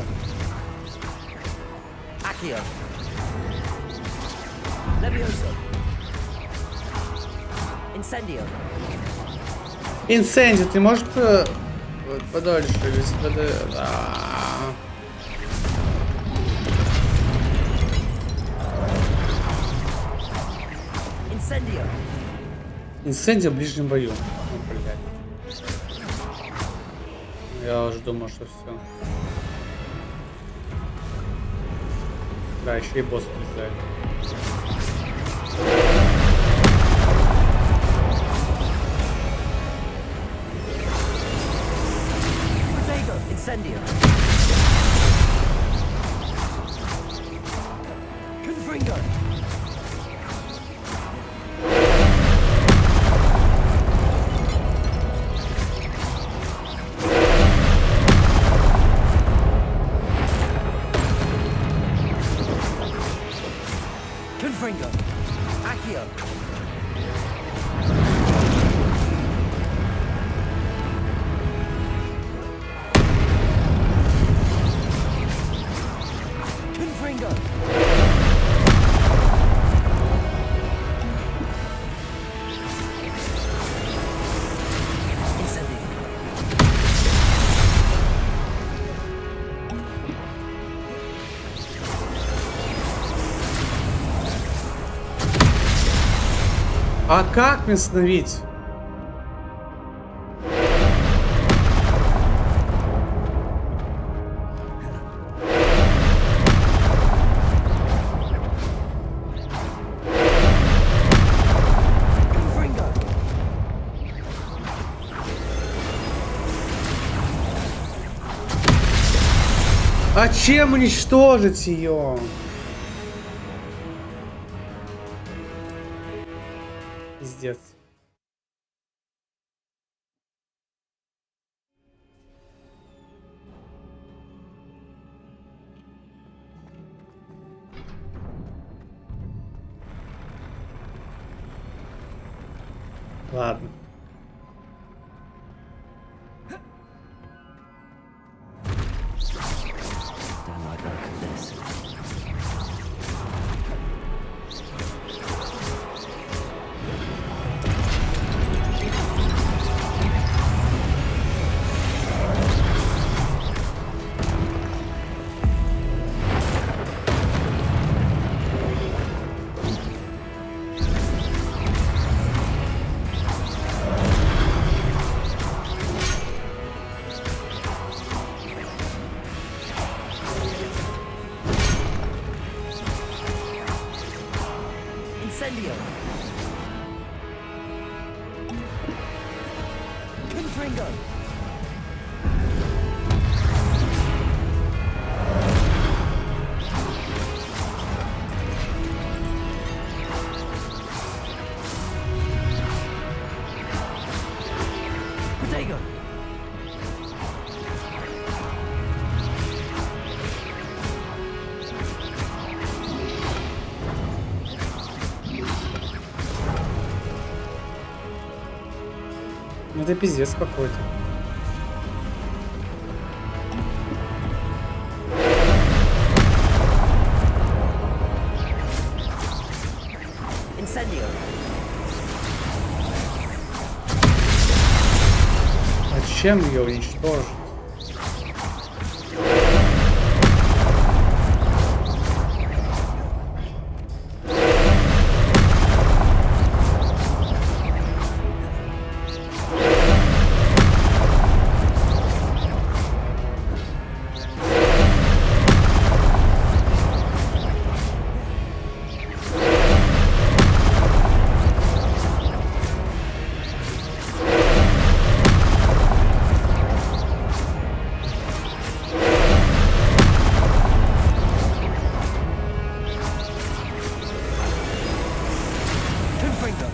Accio. Levioso. Incendio. Инсенди, ты можешь подольше вести воды? Да. Incendio. Инсенди в ближнем бою. Блядь. Я уже думал, что все. Да, еще и босс призывает. Incendio. Confringo. Confringo. Accio. А как мне остановить? А чем уничтожить ее? Пиздец. Ладно. Don't like the look of this. Incendio. Confringo. Protego. Ну это пиздец какой-то. Incendio. А чем ее уничтожить? Confringo.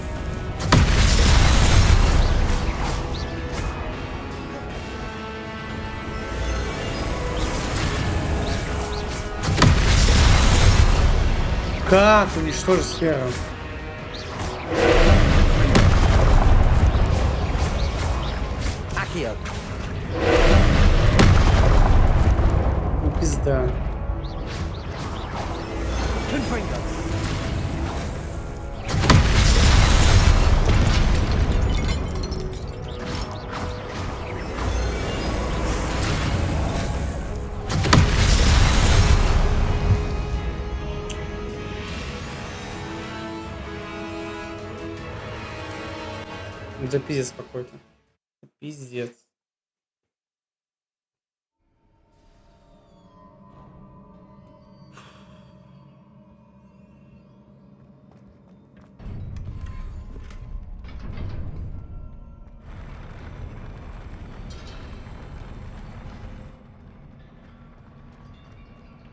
Как уничтожить сферу? Accio. Ну пизда. Confringo. Это пиздец какой-то. Пиздец.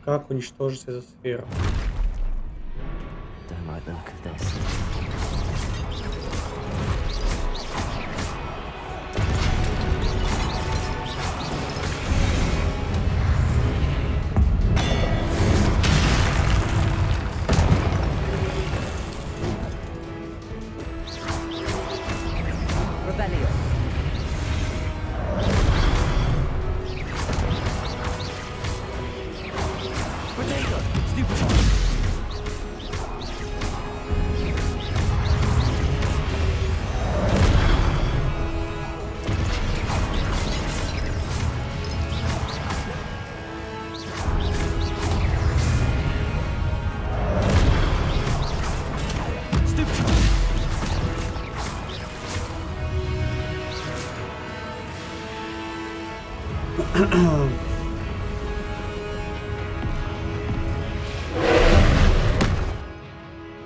Как уничтожить эту сферу? Don't like the look of this. Revelio. Protego. Stupefy.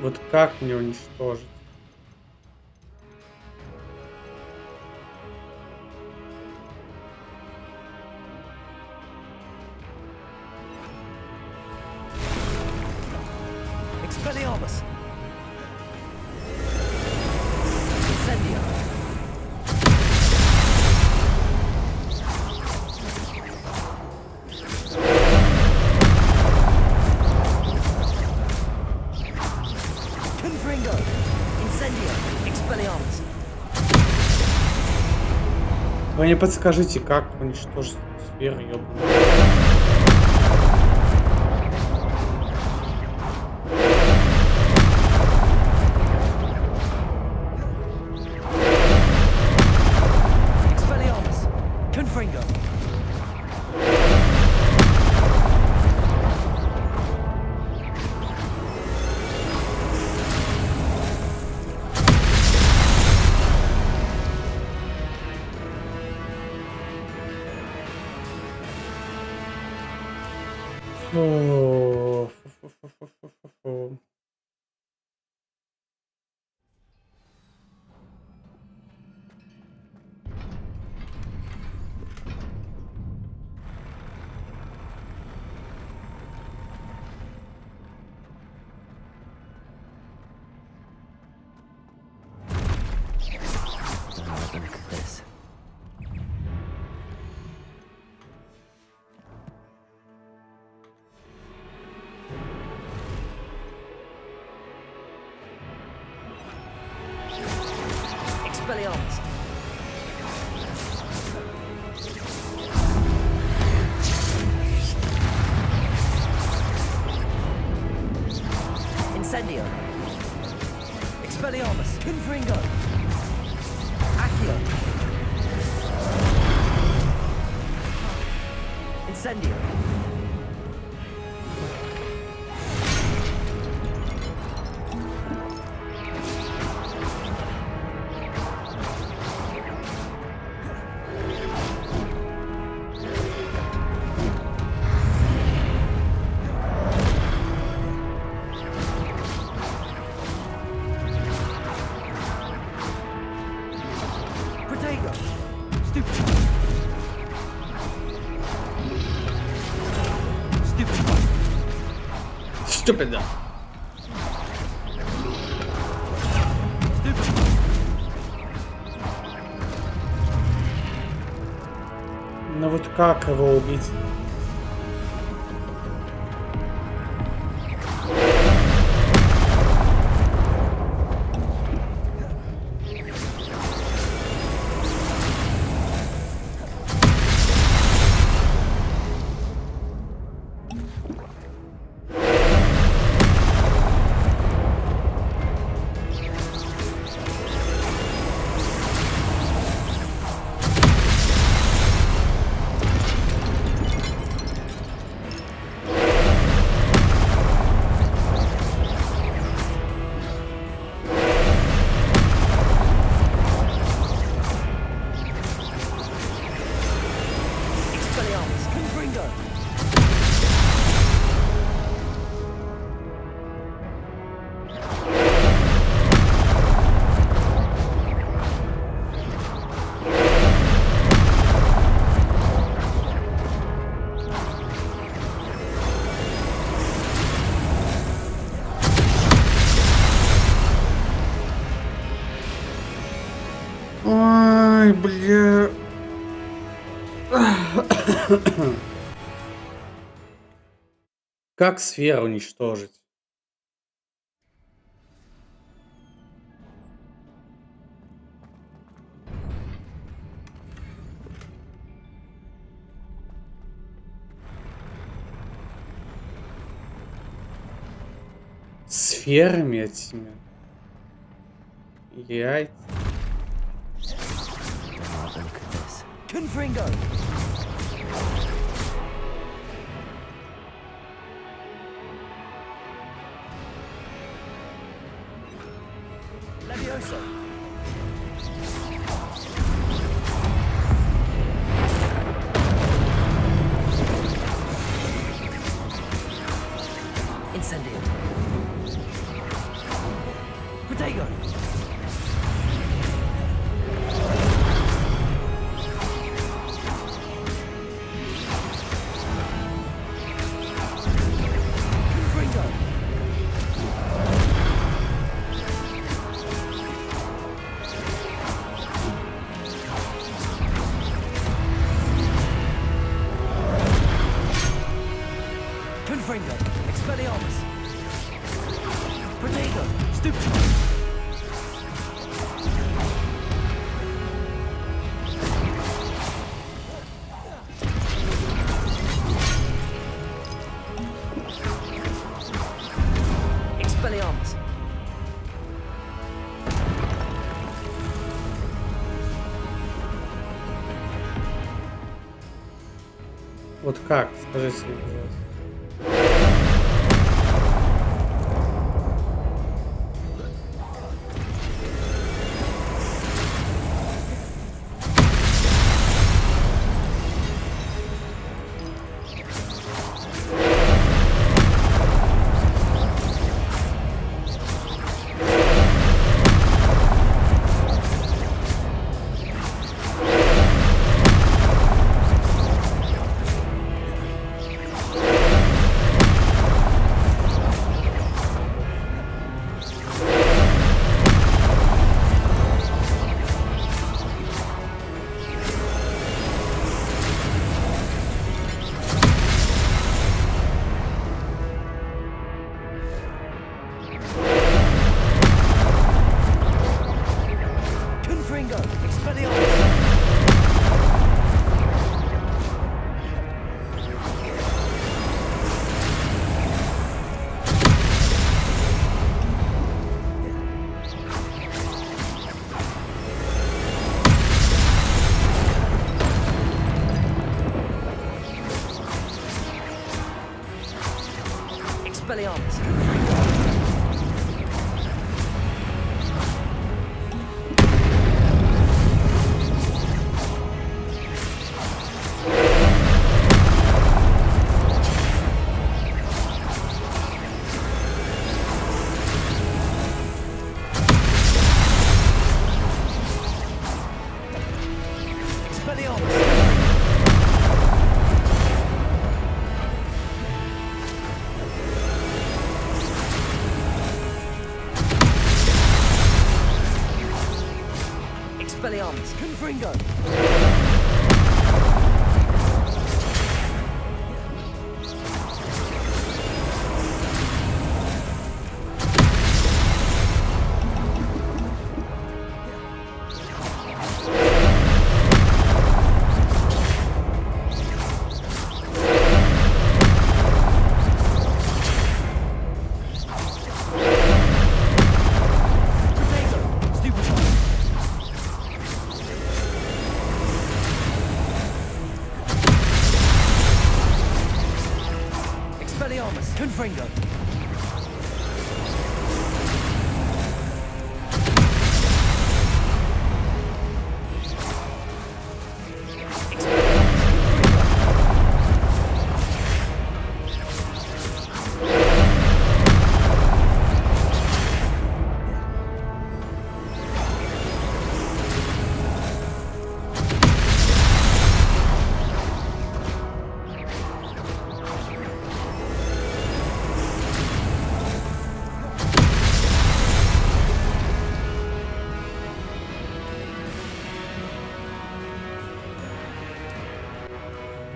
Вот как мне уничтожить? Expelliarmus. Incendio. Confringo. Incendio. Expelliarmus. Вы мне подскажите, как уничтожить сферу, ёбаную. Expelliarmus. Confringo. Фу. Look at this. Expelliarmus. Incendio. Expelliarmus. Confringo. Accio. Incendio. Protego. Stupid. Stupid. Stupid, да. Ну вот как его убить? Expelliarmus. Confringo. Ой, бля. Как сферу уничтожить? Сферами этими. Яйца. Confringo. Levioso. Protego! Confringo! Confringo! Expelliarmus! Protego! Stupefy! Expelliarmus! Вот как? Скажите мне, пожалуйста. Confringo! Expelliarmus! Expelliarmus! Expelliarmus! Confringo! Expelliarmus! Confringo!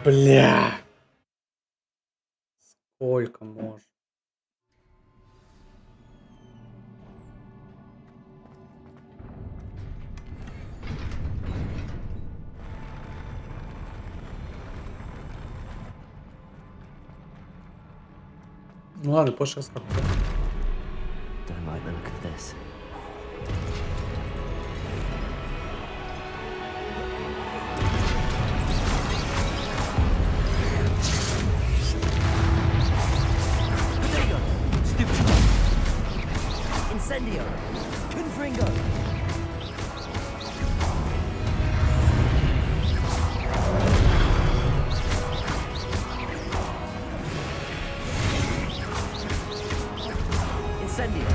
Бля. Сколько можно? Ну ладно, позже расскажу. Don't like the look of this. Protego! Stupid! Incendio! Confringo! Incendio!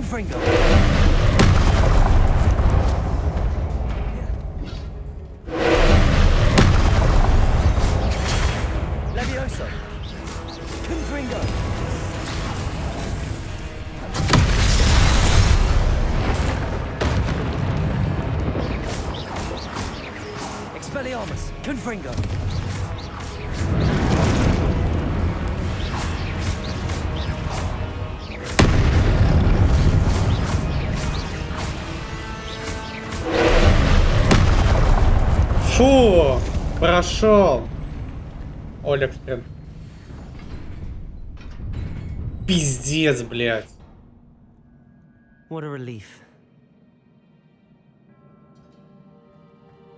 Confringo. Leviosa. Confringo. Expelliarmus. Confringo. Фу! Прошел! Олектрин. Пиздец, блядь. What a relief.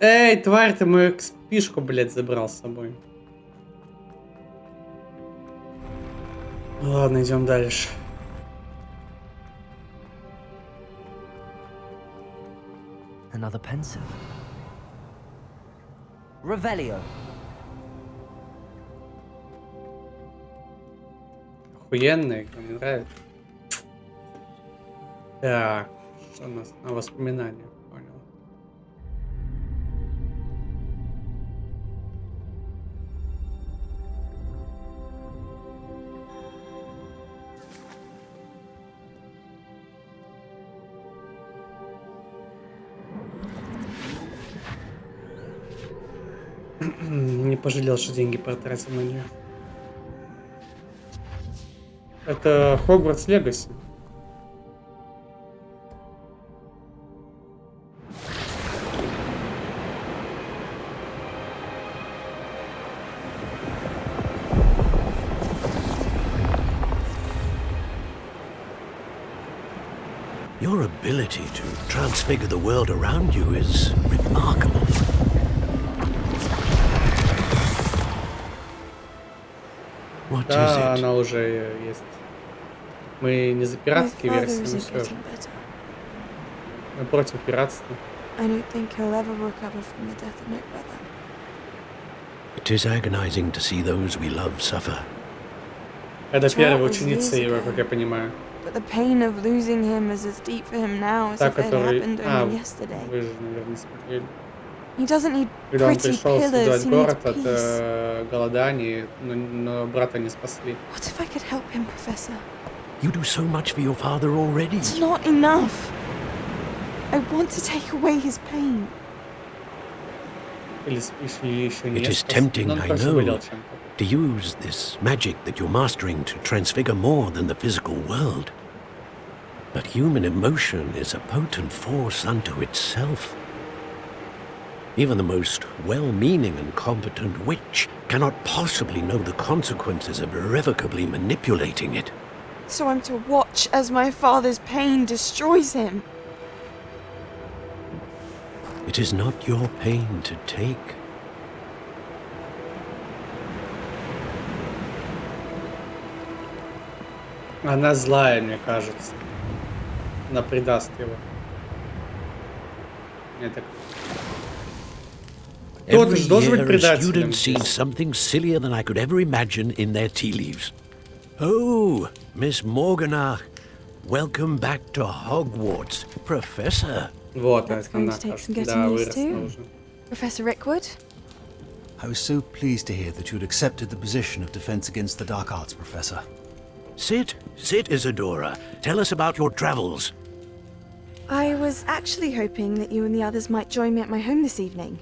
Эй, тварь, ты мою экспишку, блядь, забрал с собой. Ладно, идем дальше. Another pensive. Revelio. Охуенный, мне нравится. Так, что у нас на воспоминания, понял. Не пожалел, что деньги потратил на нее. Это Hogwarts Legacy. Your ability to transfigure the world around you is remarkable. What is Да, it? она уже есть. Мы не за пиратские версии, но все же. Мы против пиратства. I don't think he'll ever recover from the death of my brother. It is agonizing to see those we love suffer. Это первая ученица его, как я понимаю. But the pain of losing him is as deep for him now as Та, if it который... happened only yesterday. Вы же, наверное, не смотрели. He doesn't need Когда он pretty пришел pillars, создавать he needs город от peace. голодания, но брата не спасли. What if I could help him, Professor? You do so much for your father already. It's not enough. I want to take away his pain. Или еще не It is tempting, I know, to use this magic that you're mastering to transfigure more than the physical world. But human emotion is a potent force unto itself. Even the most well-meaning and competent witch cannot possibly know the consequences of irrevocably manipulating it. So I'm to watch as my father's pain destroys him. It is not your pain to take. Она злая, мне кажется. Она предаст его. Мне так... Кто-то Every же должен быть year a предателем. student sees something sillier than I could ever imagine in their tea leaves. Oh, Miss Morganach, welcome back to Hogwarts, Professor. Вот, That's это going она, to take some кажется. getting Да, used выросла to. уже. Professor Rickwood? I was so pleased to hear that you had accepted the position of Defense Against the Dark Arts, Professor. Sit, Isadora. Tell us about your travels. I was actually hoping that you and the others might join me at my home this evening.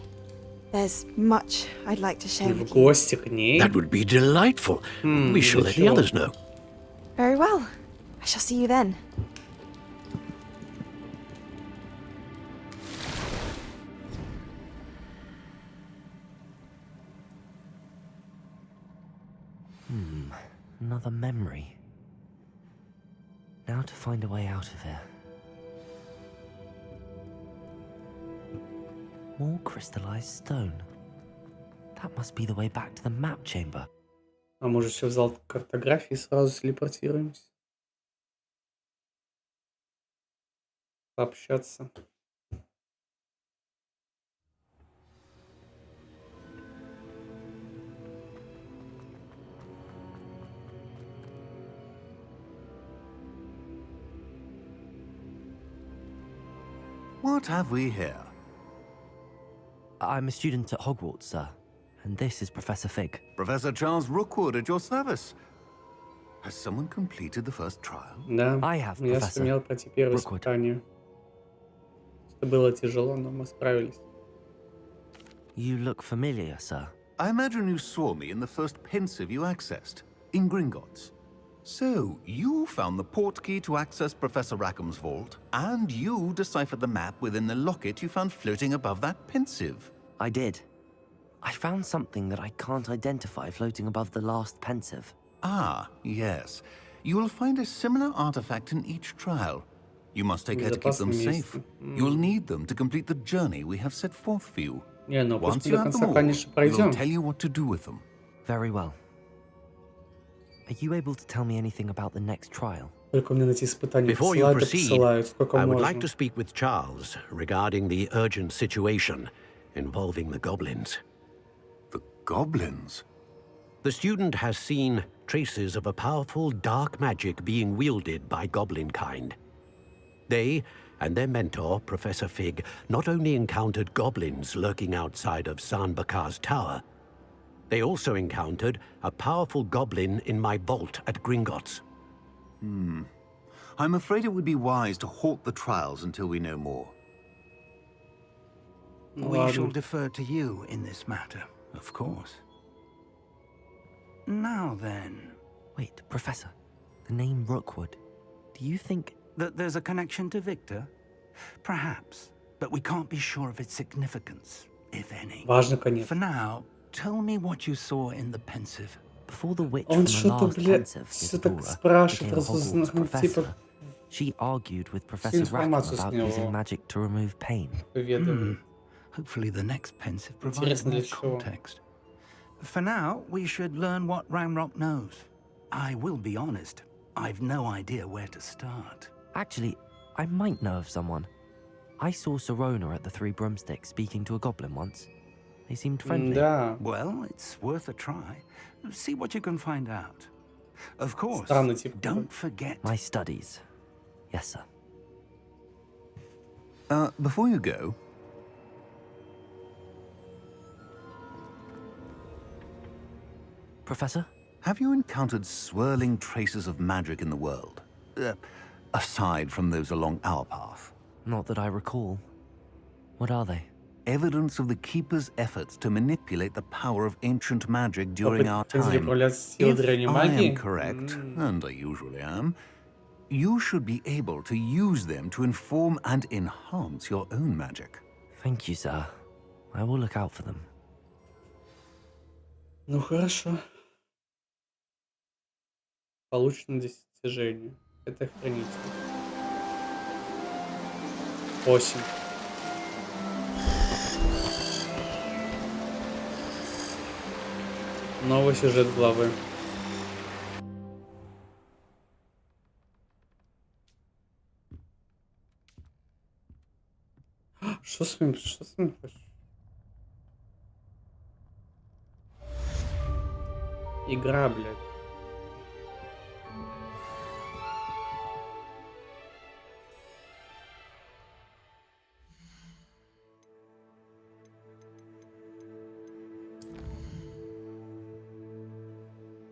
There's much I'd like to share В with you. гости к ней? That would be delightful. We shall let the others know. Very well. I shall see you then. Another memory. Now to find a way out of here. More crystallized stone. That must be the way back to the map chamber. А может, все в зал картографии и сразу телепортируемся? Пообщаться. What have we here? I'm a student at Hogwarts, sir. And this is Professor Fig. Professor Charles Rookwood at your service. Has someone completed the first trial? Да, I have, я Professor сумел пройти первое Rookwood. испытание. Это было тяжело, но мы справились. You look familiar, sir. I imagine you saw me in the first pensive you accessed, in Gringotts. So, you found the portkey to access Professor Rackham's vault, and you deciphered the map within the locket you found floating above that pensive. I did. I found something that I can't identify floating above the last pensive. Ah, yes. You will find a similar artifact in each trial. You must take care to keep them safe. You will need them to complete the journey we have set forth for you. Не, ну пусть Once мы you до have them конца, all, конечно, we'll пройдем. tell you what to do with them. Very well. Are you able to tell me anything about the next trial? Только мне найти испытания Before you посылают, да proceed, посылают, сколько I would можно. like to speak with Charles regarding the urgent situation involving the goblins. The goblins? The student has seen traces of a powerful dark magic being wielded by goblin kind. They and their mentor, Professor Fig, not only encountered goblins lurking outside of Sanbakar's tower, they also encountered a powerful goblin in my vault at Gringotts. I'm afraid it would be wise to halt the trials until we know more. We shall defer to you in this matter, of course. Now then... Wait, Professor. The name Rookwood. Do you think... that there's a connection to Victor? Perhaps, but we can't be sure of its significance, if any. Важно, конечно. For now, tell me what you saw in the pensive. Before the witch Он from the что-то, last блядь, pensive, все так Isadora, спрашивает, became a Hogwarts типа, professor. She argued with Professor Rackham информацию с about него using magic to remove pain. выведывает. Hopefully the next pensive provides Интересно, more для чего? context. For now, we should learn what Ranrock knows. I will be honest, I've no idea where to start. Actually, I might know of someone. I saw Sirona at the Three Broomsticks speaking to a goblin once. They seemed friendly. Да. Well, it's worth a try. See what you can find out. Of course, Странный тип. don't forget... My studies. Yes, sir. Before you go, Professor? have you encountered swirling traces of magic in the world? Aside from those along our path? Not that I recall. What are they? Evidence of the Keeper's efforts to manipulate the power of ancient magic during our time. If I am correct, and I usually am, you should be able to use them to inform and enhance your own magic. Thank you, sir. I will look out for them. Ну хорошо. Получено достижение. Это хранитель. 8. Новый сюжет главы. Что с ним? Что с ним? Игра, блядь.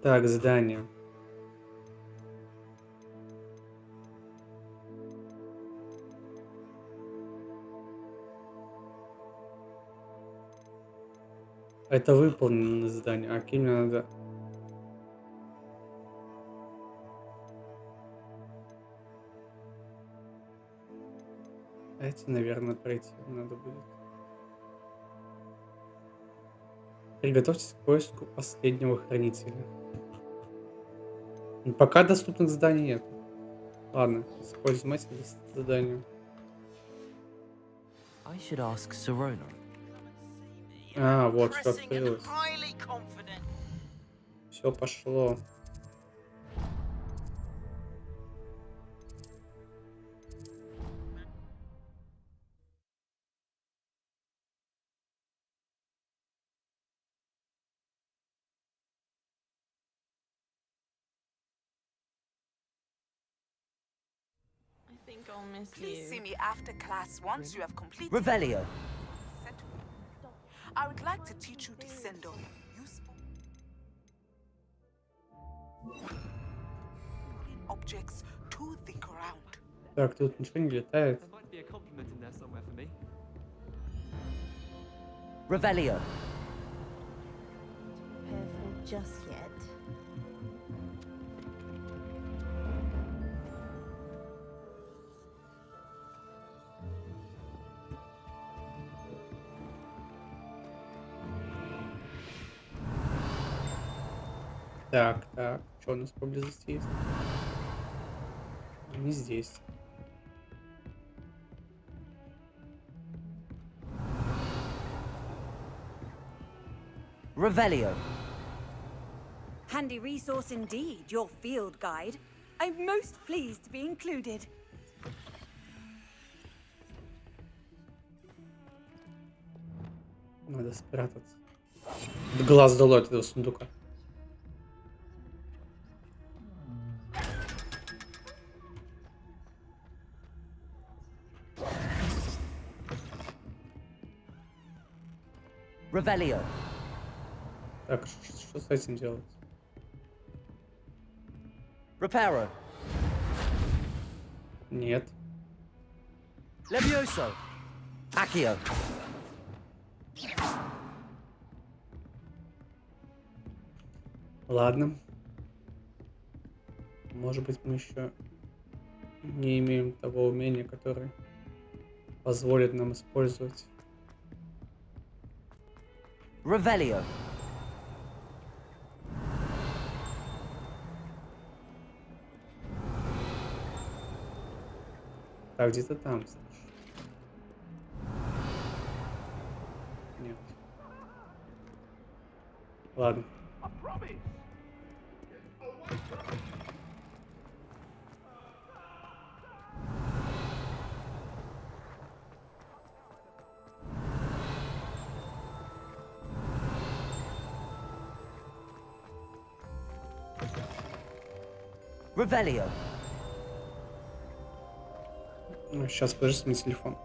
Так, задание. Это выполнено задание. А какие мне надо? Эти, наверное, пройти надо будет. Приготовьтесь к поиску последнего хранителя. Пока доступных заданий нет. Ладно, используем эти задания. I should ask Sirona. А, вот, все открылось. Все пошло. think I'll miss Please you. see me after class once you have completed. Revelio. I would like to teach you Descendo. Useful objects to the ground. Так, тут ничего не летает. There might be a compliment in there somewhere for me. Revelio. Prepare for just yet. Так, что у нас поблизости есть? Не здесь. Revelio. Handy resource indeed, your field guide. I'm most pleased to be included. Надо спрятаться. Глаз долой от этого сундука. Revelio. Так, что с этим делать? Reparo. Нет. Levioso. Accio. Ладно. Может быть, мы еще не имеем того умения, которое позволит нам использовать. Revelio. Так, где-то там, слышь. Нет. Ладно. Revelio. Сейчас, подожди, мне телефон.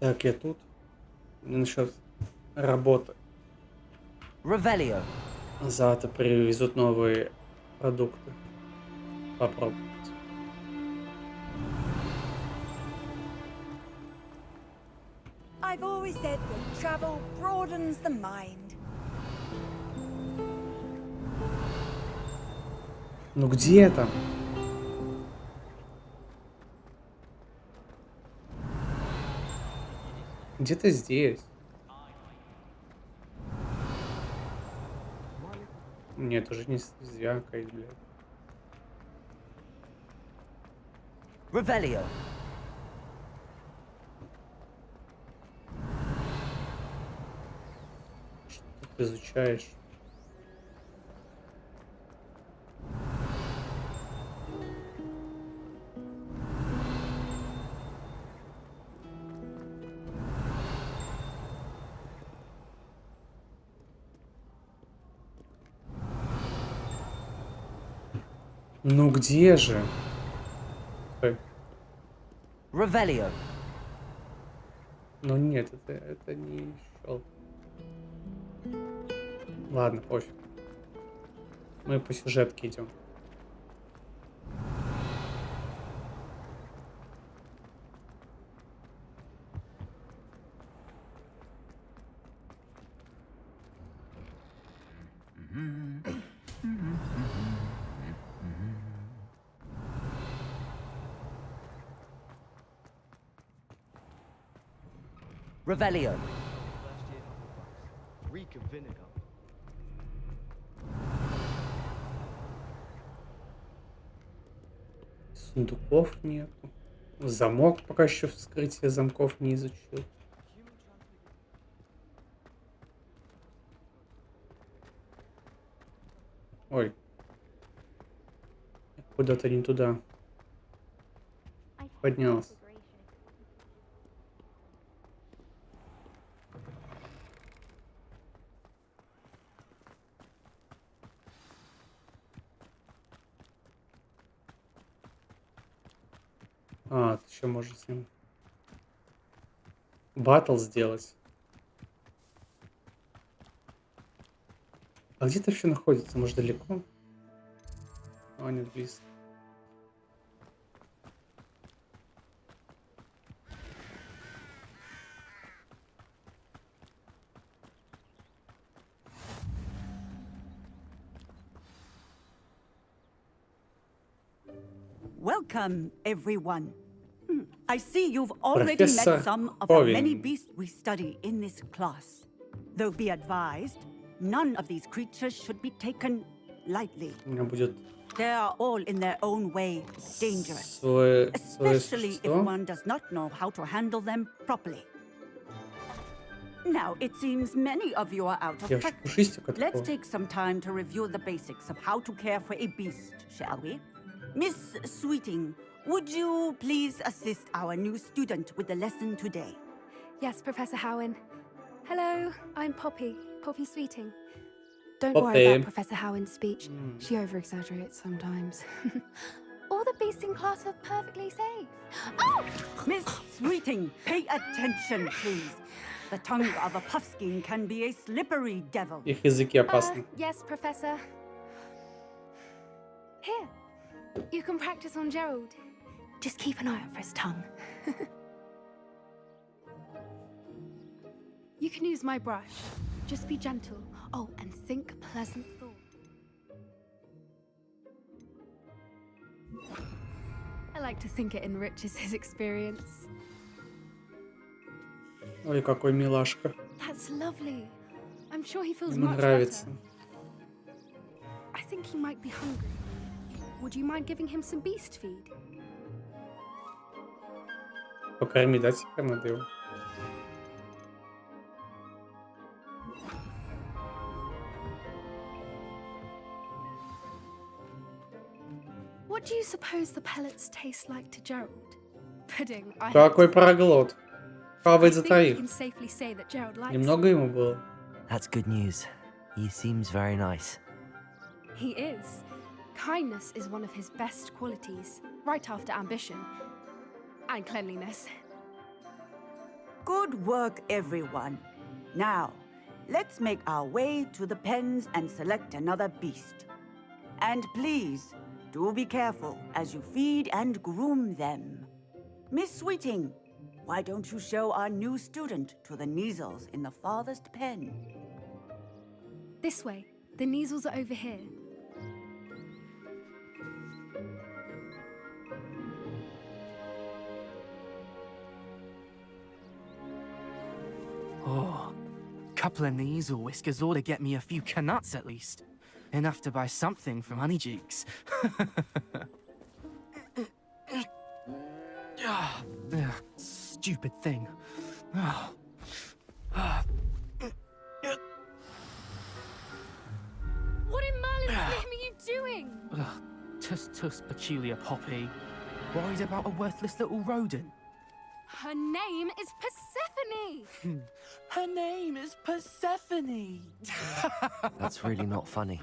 Так, я тут. Насчет работы. Revelio. Завтра привезут новые продукты. Попробовать. I've always said that travel broadens the mind. Ну где там? Где-то здесь. Нет, уже не звякает, блядь. Revelio. Что ты изучаешь? Ну где же? Стой. Revelio. Ну нет, это не щелк. Ладно, пофиг. Мы по сюжетке идем. Revelio. Reek of vinegar. Сундуков нету. Замок пока еще вскрытие замков не изучил. Ой. Куда-то не туда. Поднялся. А, ты еще можешь с ним баттл сделать. А где ты вообще находится? Может, далеко? А, нет, близко. Welcome, everyone. I see you've already met some of the many beasts we study in this class. Though be advised, none of these creatures should be taken lightly. They are all in their own way dangerous, especially if one does not know how to handle them properly. Now, it seems many of you are out of practice. Let's take some time to review the basics of how to care for a beast, shall we? Miss Sweeting, would you please assist our new student with the lesson today? Yes, Professor Howen. Hello, I'm Poppy Sweeting. Don't Poppy. worry about Professor Howen's speech. She over-exaggerates sometimes. All the beasts in class are perfectly safe. Oh! Miss Sweeting, pay attention, please. The tongue of a puffskein can be a slippery devil. Их языки опасны. Yes, Professor. Here. You can practice on Gerald. Just keep an eye out for his tongue. You can use my brush. Just be gentle. Oh, and think pleasant thoughts. I like to think it enriches his experience. Ой, какой милашка. That's lovely. I'm sure he feels Ему much нравится. better. I think he might be hungry. Would you mind giving him some beast feed? Покорми, да, теперь надо его? What do you suppose the pellets taste like to Gerald? Pudding. Какой проглот. Хавает за We троих. can safely say that Gerald likes Немного ему было. That's good news. He seems very nice. He is. Kindness is one of his best qualities, right after ambition and cleanliness. Good work, everyone. Now, let's make our way to the pens and select another beast. And please, do be careful as you feed and groom them. Miss Sweeting, why don't you show our new student to the Neasels in the farthest pen? This way. The Neasels are over here. Oh, couple of Neasel whiskers ought to get me a few canuts at least. Enough to buy something from Honeyjeeks. Stupid thing. What in Merlin's name are you doing? Tuss, peculiar Poppy. Worried about a worthless little rodent. Her name is Persephone! Her name is Persephone! That's really not funny.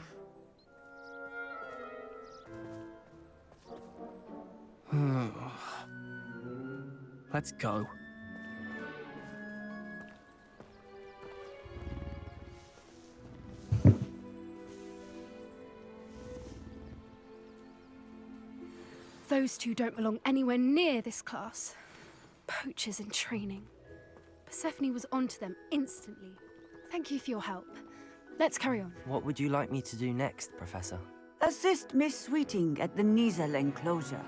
Let's go. Those two don't belong anywhere near this class. Poachers in training. Persephone was onto them instantly. Thank you for your help. Let's carry on. What would you like me to do next, Professor? Assist Miss Sweeting at the Nizel enclosure.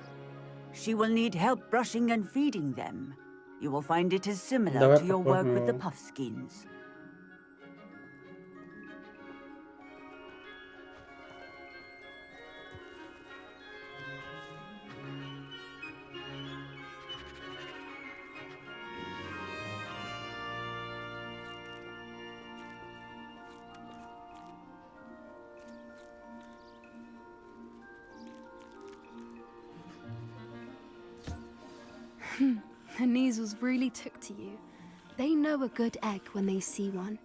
She will need help brushing and feeding them. You will find it is similar to your work with the puffskins. The Niezels really took to you. They know a good egg when they see one.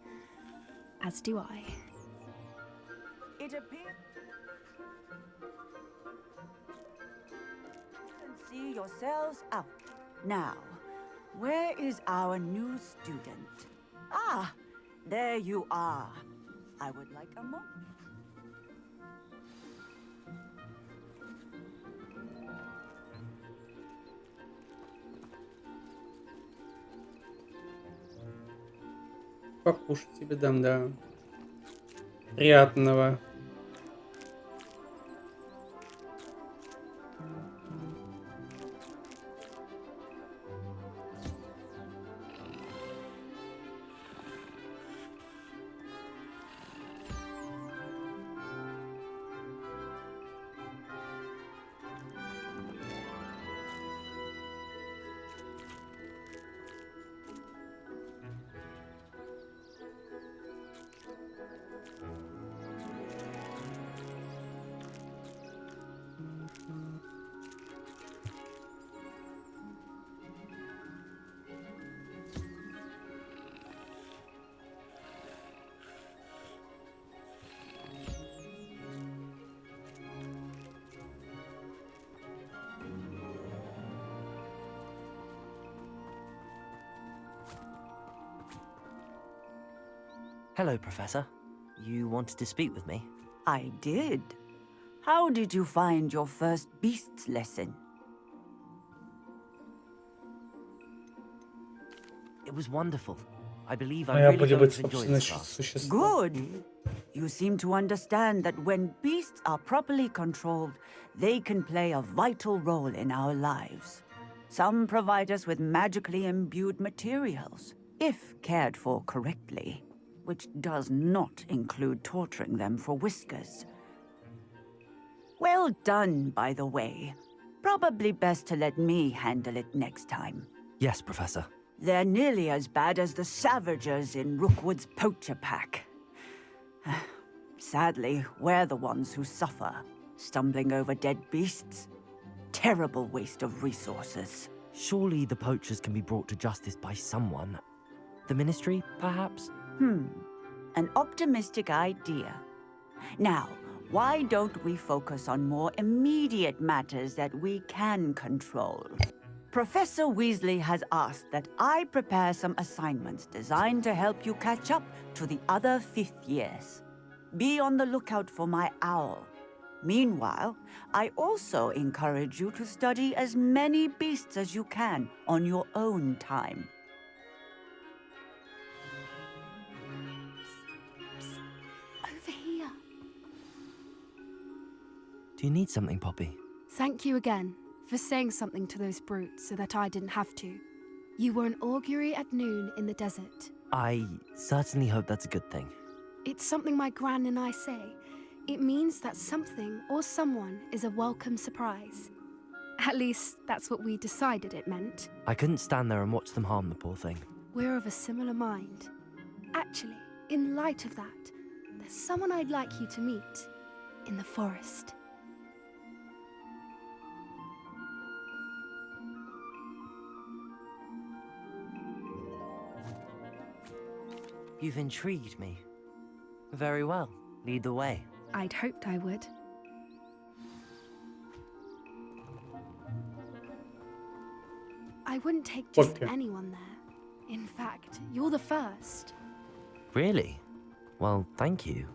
As do I. It appears... And see yourselves out. Now, where is our new student? Ah, there you are. I would like a moment. Покушать тебе дам, да. Приятного. Hello, Professor. You wanted to speak with me? I did. How did you find your first beasts lesson? It was wonderful. I believe I'm really going to enjoy this class. Good. You seem to understand that when beasts are properly controlled, they can play a vital role in our lives. Some provide us with magically imbued materials, if cared for correctly, which does not include torturing them for whiskers. Well done, by the way. Probably best to let me handle it next time. Yes, Professor. They're nearly as bad as the Savagers in Rookwood's poacher pack. Sadly, we're the ones who suffer, stumbling over dead beasts. Terrible waste of resources. Surely the poachers can be brought to justice by someone. The Ministry, perhaps? An optimistic idea. Now, why don't we focus on more immediate matters that we can control? Professor Weasley has asked that I prepare some assignments designed to help you catch up to the other 5th years. Be on the lookout for my owl. Meanwhile, I also encourage you to study as many beasts as you can on your own time. Over here. Do you need something, Poppy? Thank you again for saying something to those brutes so that I didn't have to. You were an augury at noon in the desert. I certainly hope that's a good thing. It's something my gran and I say. It means that something or someone is a welcome surprise. At least, that's what we decided it meant. I couldn't stand there and watch them harm the poor thing. We're of a similar mind. Actually, in light of that, there's someone I'd like you to meet in the forest. You've intrigued me. Very well. Lead the way. I'd hoped I would. I wouldn't take just anyone there. In fact, you're the first. Really? Well, thank you,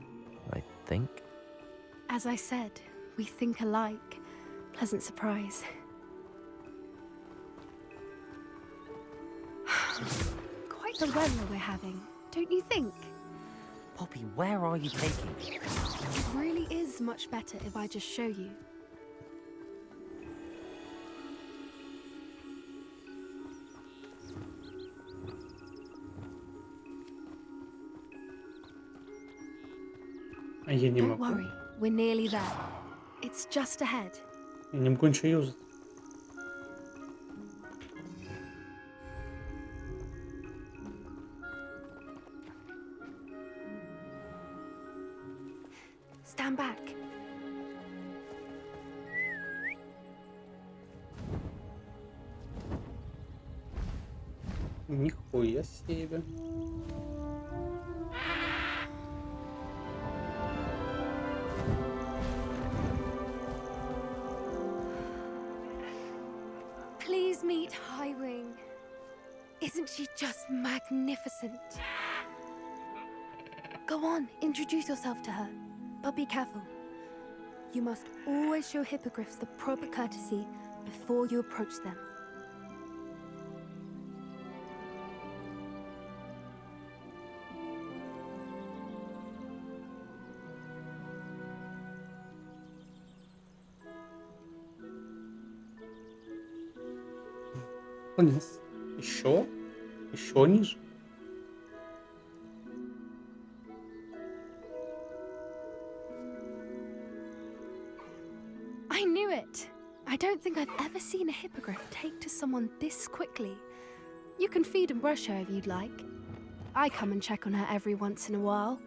I think. As I said, we think alike. pleasant surprise. Quite the weather we're having, don't you think? Poppy, where are you taking me? It really is much better if I just show you. Я не Don't могу. worry, we're nearly there. It's just ahead. Я не могу ничего юзать. Stand back. Нихуя себе. Please meet Highwing. Isn't she just magnificent? Go on, introduce yourself to her. But be careful. You must always show hippogriffs the proper courtesy before you approach them. Вниз. Еще? Еще ниже? I knew it. I don't think I've ever seen a hippogriff take to someone this quickly. You can feed and brush her if you'd like. I come and check on her every once in a while.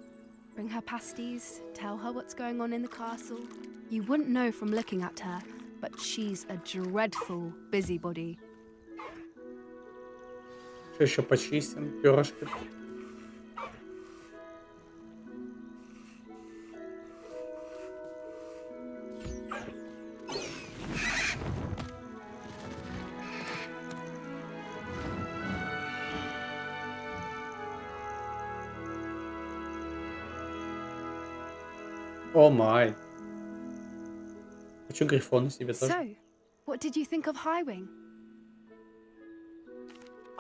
Bring her pasties, tell her what's going on in the castle. You wouldn't know from looking at her, but she's a dreadful busybody. Что еще почистим? Перышки. О май. Хочу грифона себе тоже. So, what did you think of Highwing?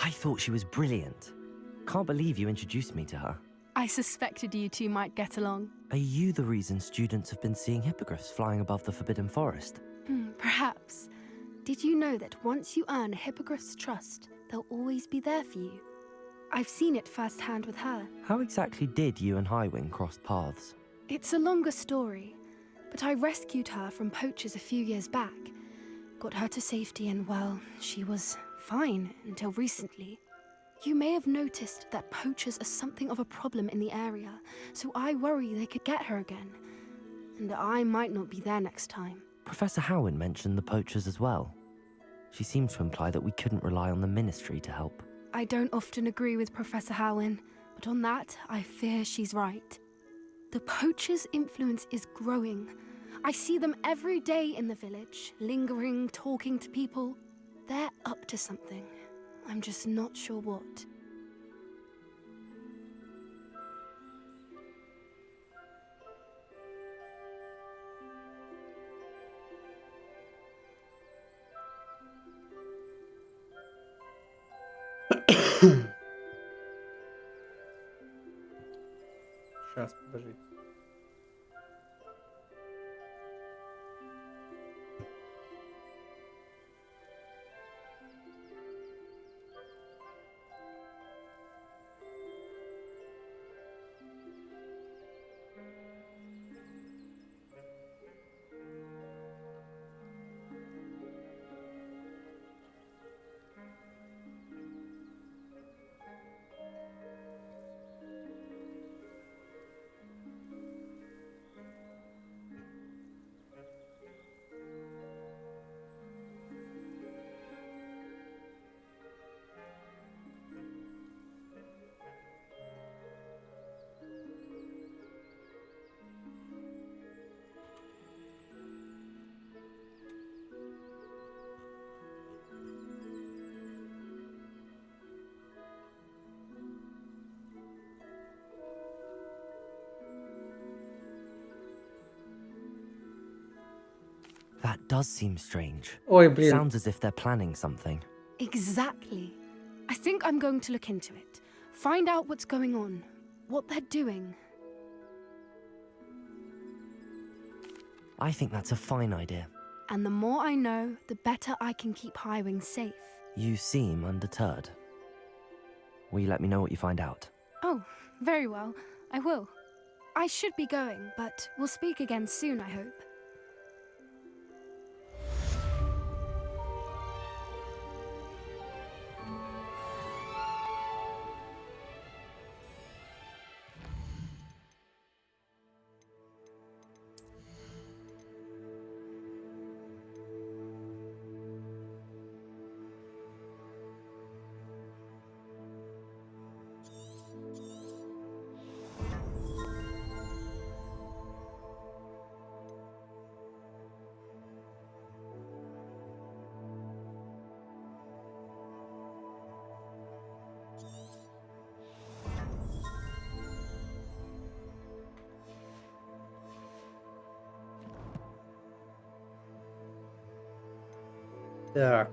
I thought she was brilliant. Can't believe you introduced me to her. I suspected you two might get along. Are you the reason students have been seeing hippogriffs flying above the Forbidden Forest? Perhaps. Did you know that once you earn a hippogriff's trust, they'll always be there for you? I've seen it firsthand with her. How exactly did you and Highwing cross paths? It's a longer story, but I rescued her from poachers a few years back. Got her to safety and, well, she was fine until recently. You may have noticed that poachers are something of a problem in the area, so I worry they could get her again. And I might not be there next time. Professor Howin mentioned the poachers as well. She seemed to imply that we couldn't rely on the ministry to help. I don't often agree with Professor Howin, but on that, I fear she's right. The poachers' influence is growing. I see them every day in the village, lingering, talking to people. They're up to something. I'm just not sure what. Сейчас, подождите. does seem strange. Ой, блин. Sounds as if they're planning something. Exactly. I think I'm going to look into it. Find out what's going on, what they're doing. I think that's a fine idea. And the more I know, the better I can keep Highwing safe. You seem undeterred. Will you let me know what you find out? Oh, very well. I will. I should be going, but we'll speak again soon, I hope. Так.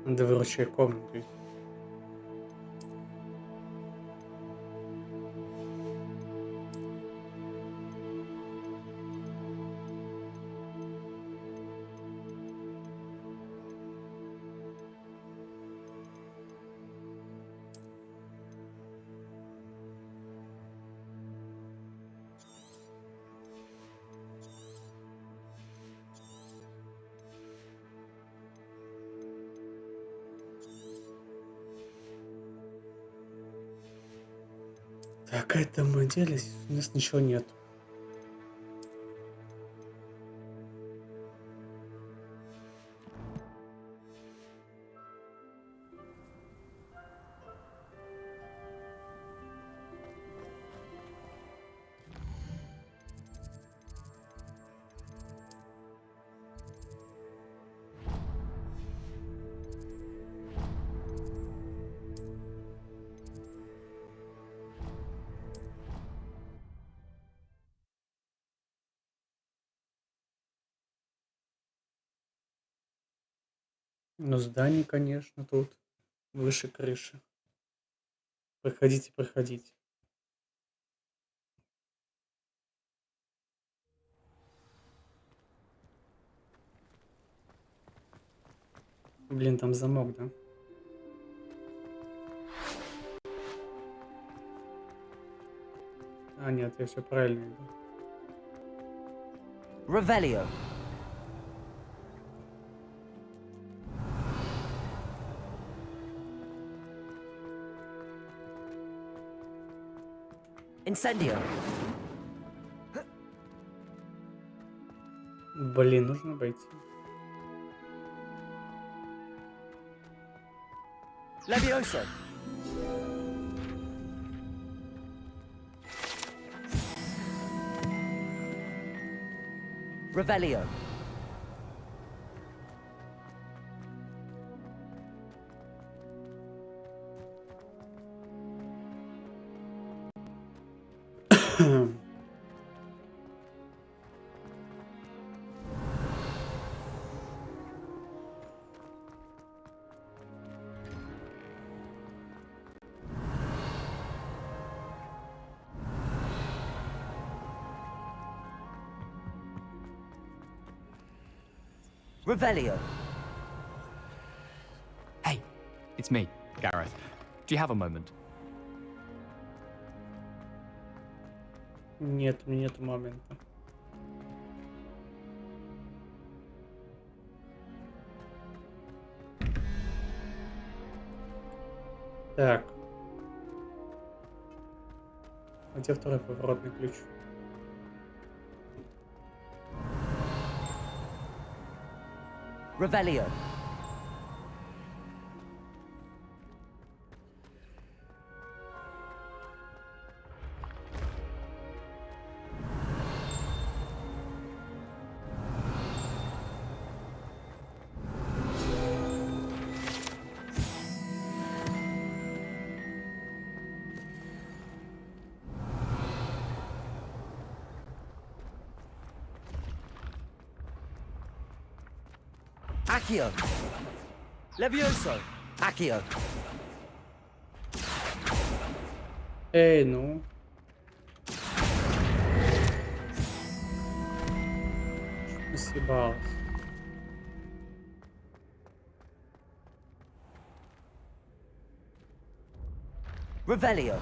Надо выручать комнату. Так, это мы делись, у нас ничего нет. Ну, здание, конечно, тут выше крыши. Проходите, проходите. Блин, там замок, да? А, нет, я все правильно иду. Revelio. Incendio. Блин, нужно обойти. Levioso. Revelio. Revelio. Hey, it's me, Gareth. Do you have a moment? Нет, у меня нету момента. Так. где второй поворотный ключ? Revelio. Accio. Levioso. Accio. Эй, ну. Чуть не съебалась. Revelio.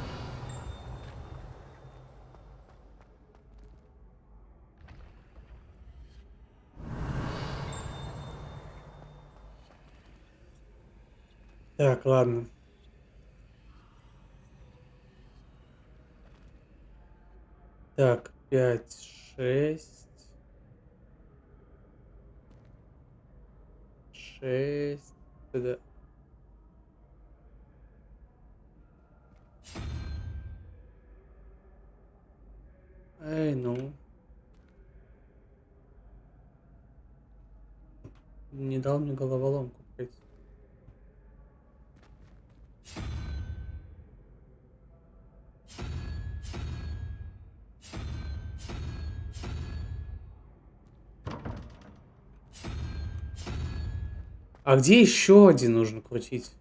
Так, ладно. Так, 5, 6. 6. Да. Эй, ну. Не дал мне головоломку пройти. А где еще один нужно крутить?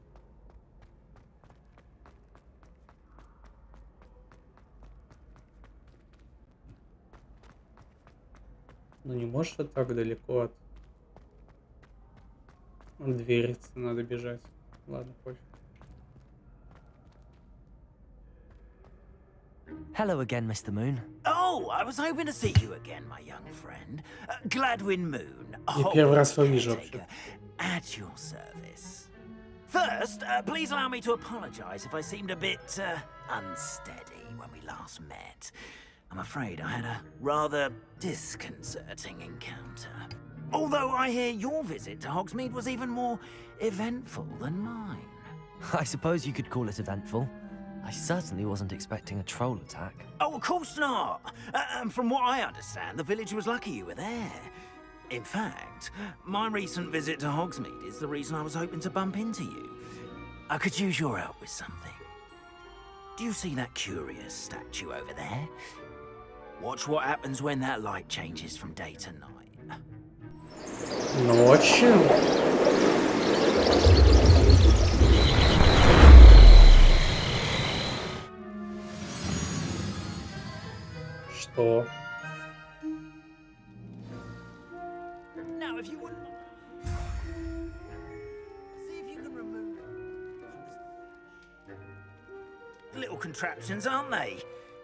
Ну не можешь так далеко от двери надо бежать. Ладно, пофиг. Hello again, Mr. Moon. Oh, I was hoping to see you again, my young friend. Gladwin Moon, Я первый раз его вижу вообще. at your service. First, please allow me to apologize if I seemed a bit unsteady when we last met. I'm afraid I had a rather disconcerting encounter. Although I hear your visit to Hogsmeade was even more eventful than mine. I suppose you could call it eventful. I certainly wasn't expecting a troll attack. Oh, of course not. And from what I understand, the village was lucky you were there. In fact, my recent visit to Hogsmeade is the reason I was hoping to bump into you. I could use your help with something. Do you see that curious statue over there? Watch what happens when that light changes from day to night. Ночью? Что? Now, if you wouldn't see if you can remove little contraptions, aren't they?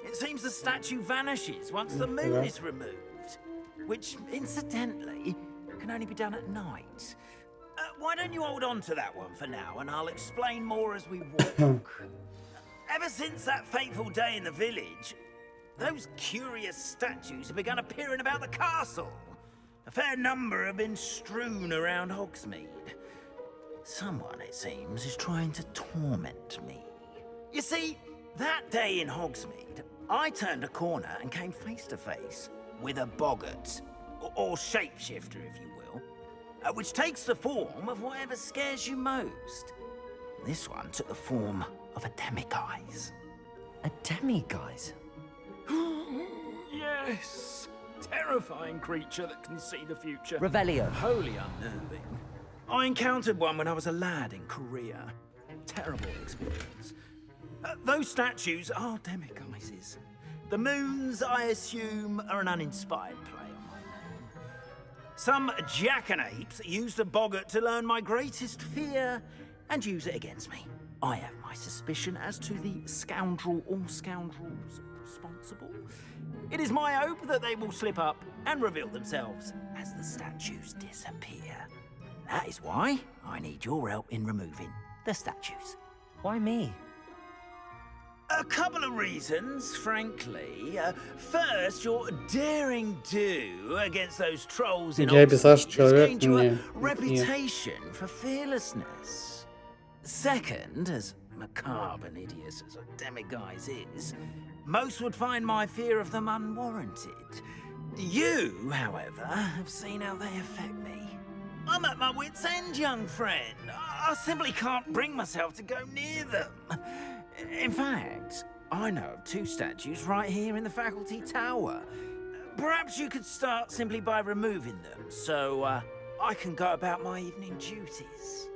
It seems the statue vanishes once the moon is removed, which, incidentally, can only be done at night. Why don't you hold on to that one for now, and I'll explain more as we walk. Ever since that fateful day in the village, those curious statues have begun appearing about the castle. A fair number have been strewn around Hogsmeade. Someone, it seems, is trying to torment me. You see, that day in Hogsmeade, I turned a corner and came face to face with a boggart, or shapeshifter, if you will, which takes the form of whatever scares you most. This one took the form of a demiguise. A demiguise? Yes. Terrifying creature that can see the future. Revelio. Wholly unnerving. I encountered one when I was a lad in Korea. Terrible experience. Those statues are demiguises. The moons, I assume, are an uninspired play on my name. Some jackanapes used a boggart to learn my greatest fear and use it against me. I have my suspicion as to the scoundrel or scoundrels responsible. It is my hope that they will slip up and reveal themselves as the statues disappear. That is why I need your help in removing the statues. Why me? A couple of reasons, frankly. First, your daring do against those trolls in Oxford has gained you a reputation for fearlessness. Second, as macabre and hideous as a demiguise is, most would find my fear of them unwarranted. You, however, have seen how they affect me. I'm at my wit's end, young friend. I simply can't bring myself to go near them. In fact, I know of 2 statues right here in the faculty tower. Perhaps you could start simply by removing them, so I can go about my evening duties.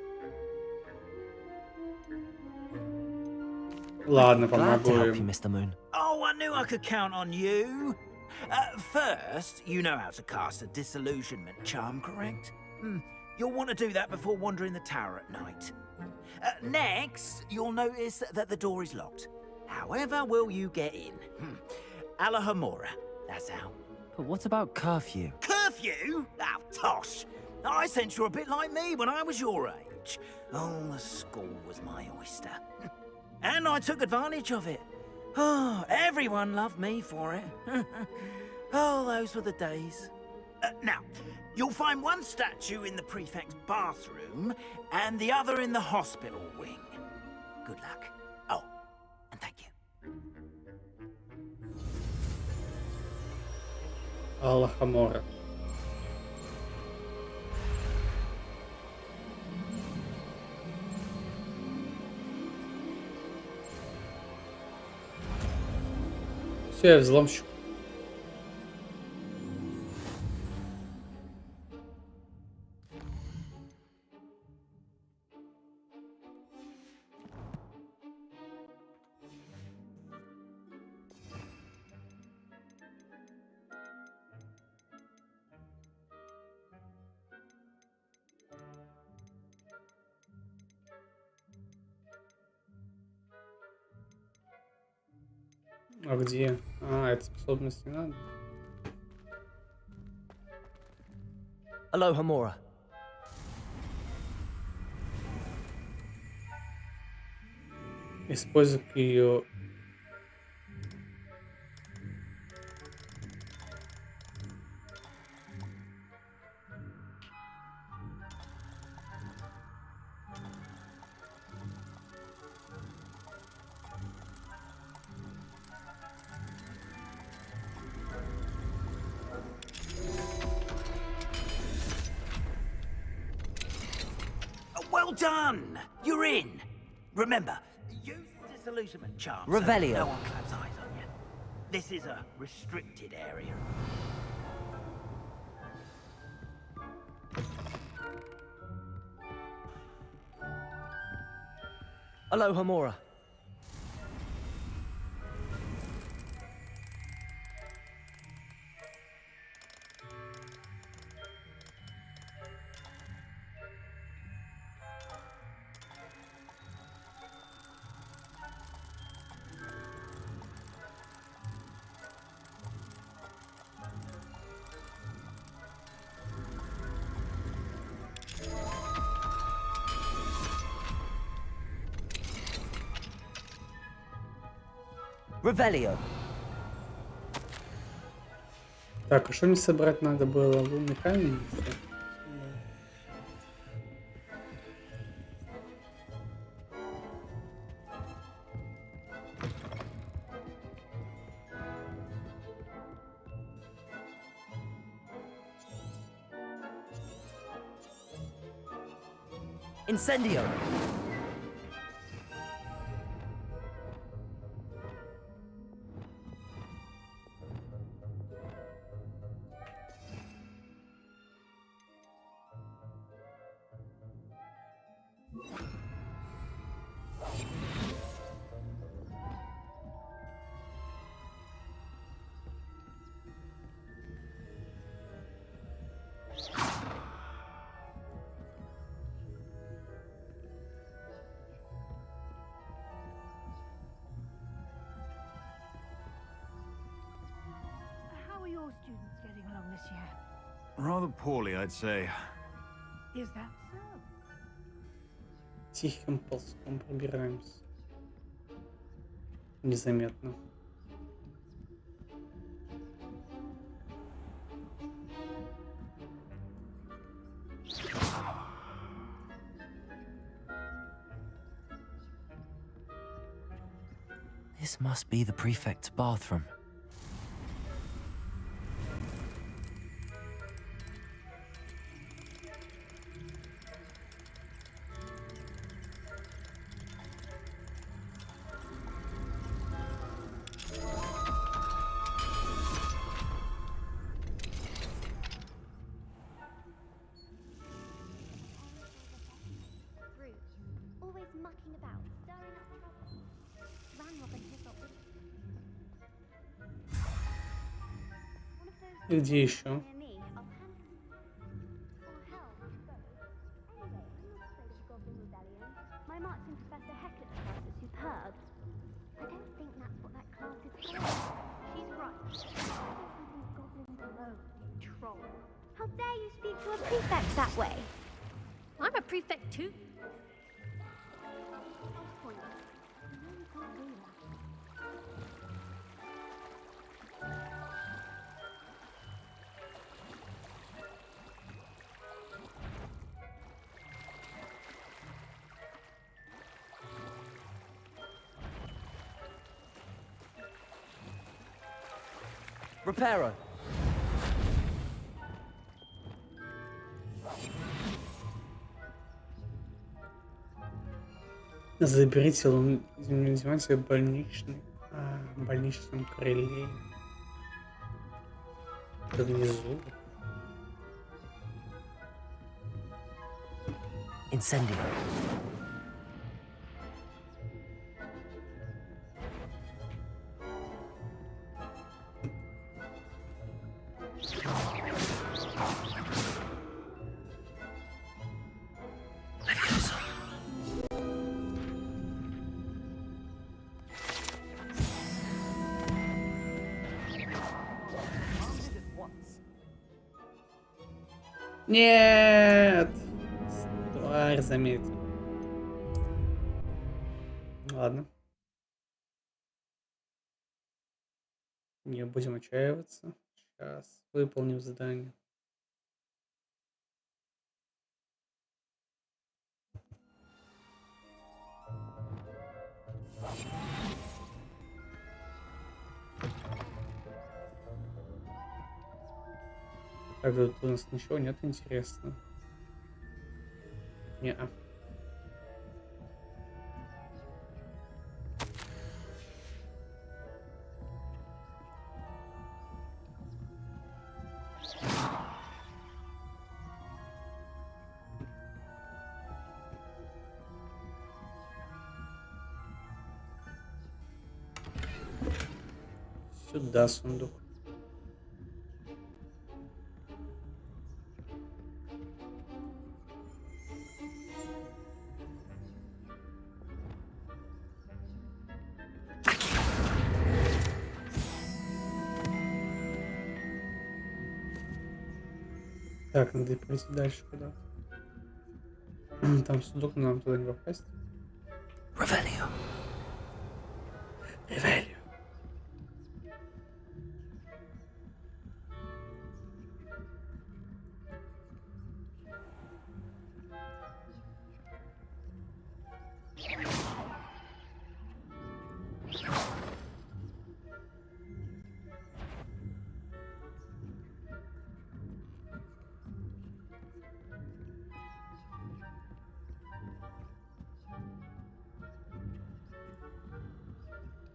Ладно, Glad to help помогу you, им. Mr. Moon. Oh, I knew I could count on you. First, you know how to cast a disillusionment charm, correct? You'll want to do that before wandering the tower at night. Next, you'll notice that the door is locked. However will you get in? Alahomora, that's how. But what about curfew? Curfew? Oh, tosh. I sense you're a bit like me when I was your age. Oh, the school was my oyster. And I took advantage of it. Oh, everyone loved me for it. Oh, those were the days. Now, you'll find one statue in the prefect's bathroom and the other in the hospital wing. Good luck. Oh, and thank you. Алахамора. Все, я взломщик. А где? А, это способность не надо. Alohomora. Используй ее. Well done! You're in. Remember, use the disillusionment charm. Revelio. So no one claps eyes on you. This is a restricted area. Alohomora. Revelio. Так, а что мне собрать надо было? Лунный камень? Что? Incendio. How are your students getting along this year? Rather poorly, I'd say. Is that so? Тихим ползком пробираемся. незаметно. This must be the prefect's bathroom. Always mucking about, stirring up trouble. Ranrock and his lot. One of those И где еще? near me, I'll hand or hell, both. Anyway, I'm not afraid of the Goblin Rebellion. My marching Professor Hector's class is superb. I don't think that's what that class is for. She's right. Something goblins alone, troll. How dare you speak to a prefect that way? I'm a prefect too. Reparo. Заберите занимайте в больничном крыле. Это внизу. Incendio. Нет! Тварь заметил. Ладно. Не будем отчаиваться. Сейчас выполним задание. Так, тут у нас ничего нет интересного. Не-а. Сюда сундук. Так, надо пойти дальше куда-то. Там сундук, но нам туда не попасть. Revelio. Revelio.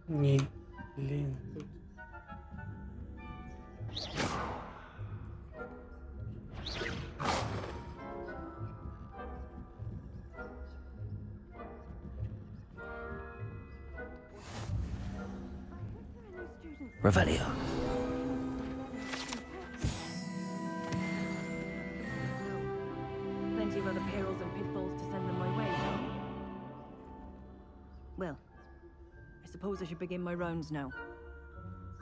Не лень тут. Revelio. Plenty of other perils and pitfalls to send them my way, though. Well, I suppose I should begin my rounds now.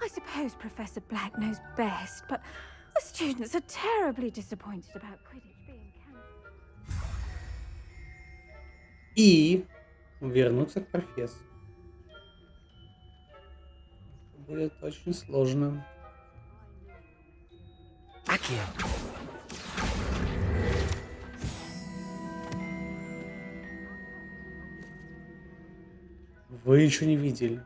I suppose Professor Black knows best, but the students are terribly disappointed about Quidditch being cancelled. И вернуться к профессору. Будет очень сложно. Вы еще не видели.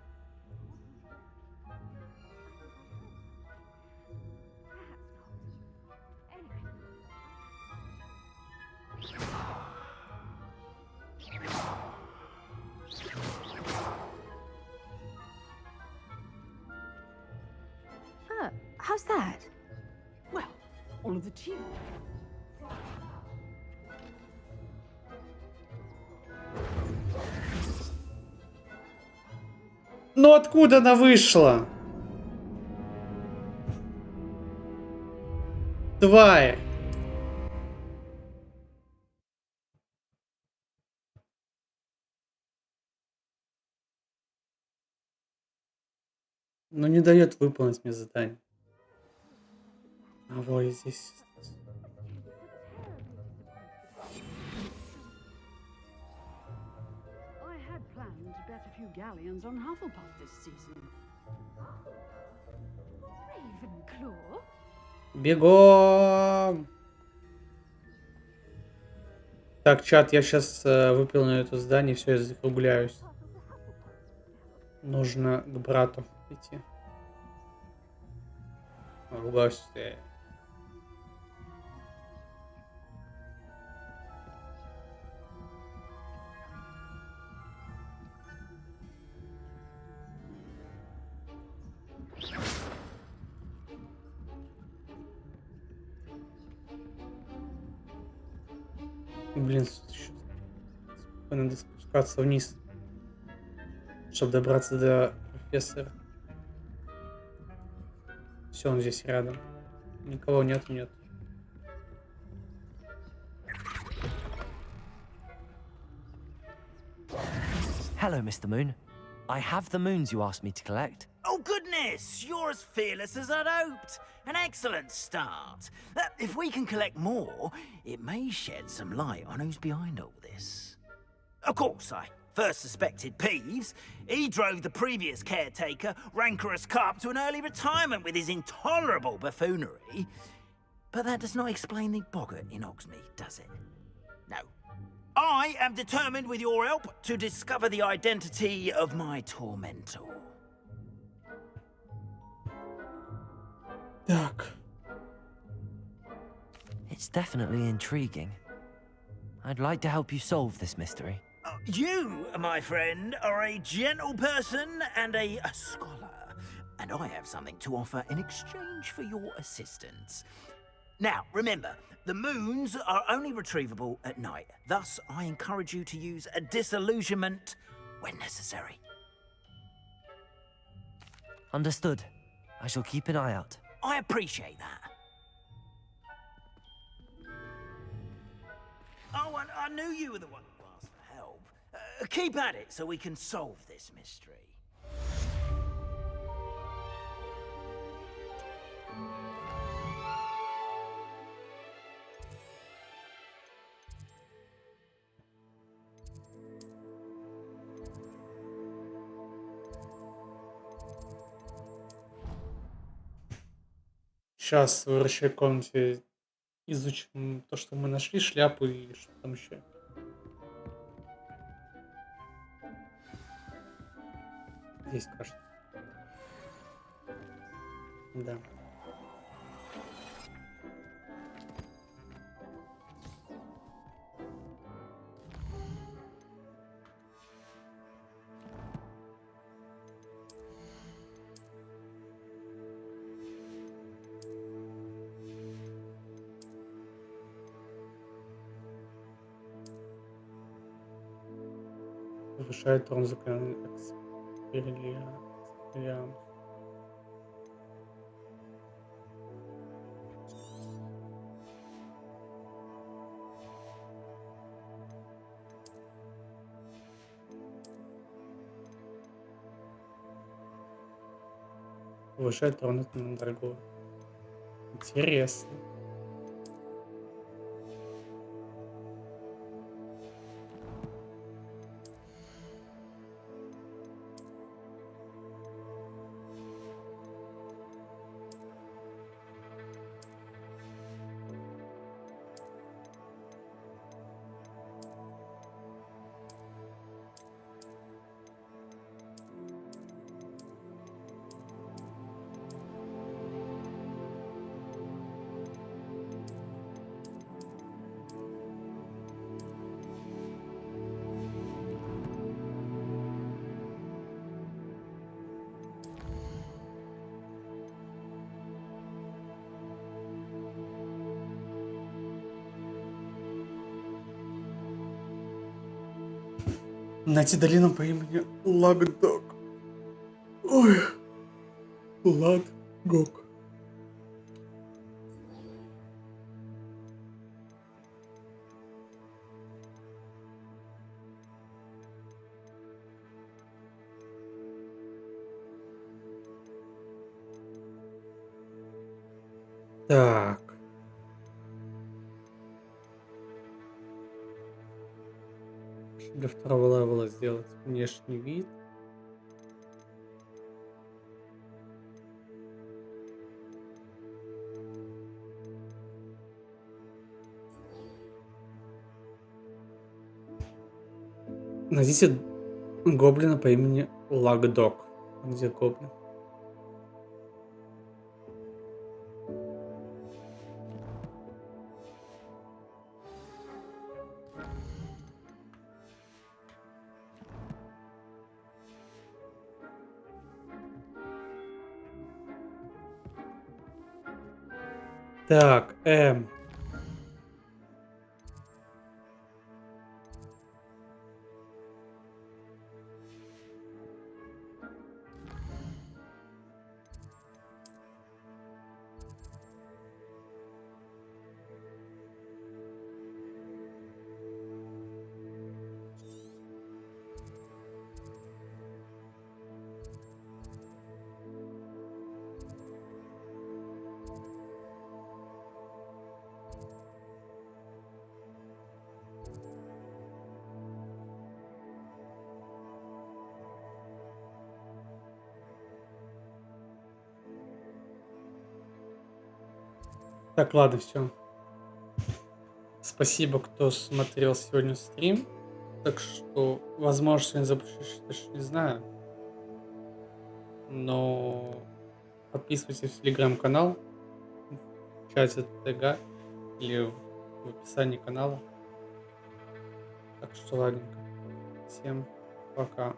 How's that? Well, all of the team. Ну откуда она вышла? Тварь! Ну не дает выполнить мне задание. А вот здесь. I had planned to bet a few galleons on Hufflepuff this season. Ravenclaw? Бегом! Так, чат, я сейчас выполню это здание, все, я закругляюсь. Нужно к брату идти. Ругаюсь. Блин, надо спускаться вниз, чтобы добраться до профессора. Все, он здесь рядом. Никого нет. Hello, Mr. Moon. I have the moons you asked me to collect. Oh, goodness! You're as fearless as I'd hoped. An excellent start. If we can collect more, it may shed some light on who's behind all this. Of course, I first suspected Peeves. He drove the previous caretaker, Rancorous Carp, to an early retirement with his intolerable buffoonery. But that does not explain the boggart in Hogsmeade, does it? No. I am determined, with your help, to discover the identity of my tormentor. Так. It's definitely intriguing. I'd like to help you solve this mystery. You, my friend, are a gentle person and a scholar, and I have something to offer in exchange for your assistance. Now, remember, the moons are only retrievable at night. Thus, I encourage you to use a disillusionment when necessary. Understood. I shall keep an eye out. I appreciate that. Oh, I knew you were the one who asked for help. Keep at it so we can solve this mystery. Сейчас в врачебной комнате изучим то, что мы нашли, шляпу и что там еще. Здесь, кажется. Да. Повышает урон экспеллиармус. Повышает урон от мандрагоры. Интересно. Найти долину по имени Лагдог. Ой. Лагдог. Так. Для второго левела сделать внешний вид. Найдите гоблина по имени Лагдог. Где гоблин? Так, Так, ладно, все. Спасибо, кто смотрел сегодня стрим. Так что, возможно, сегодня запущу, что не знаю. Но подписывайтесь в телеграм-канал, в чате ТГ или в описании канала. Так что ладненько. Всем пока.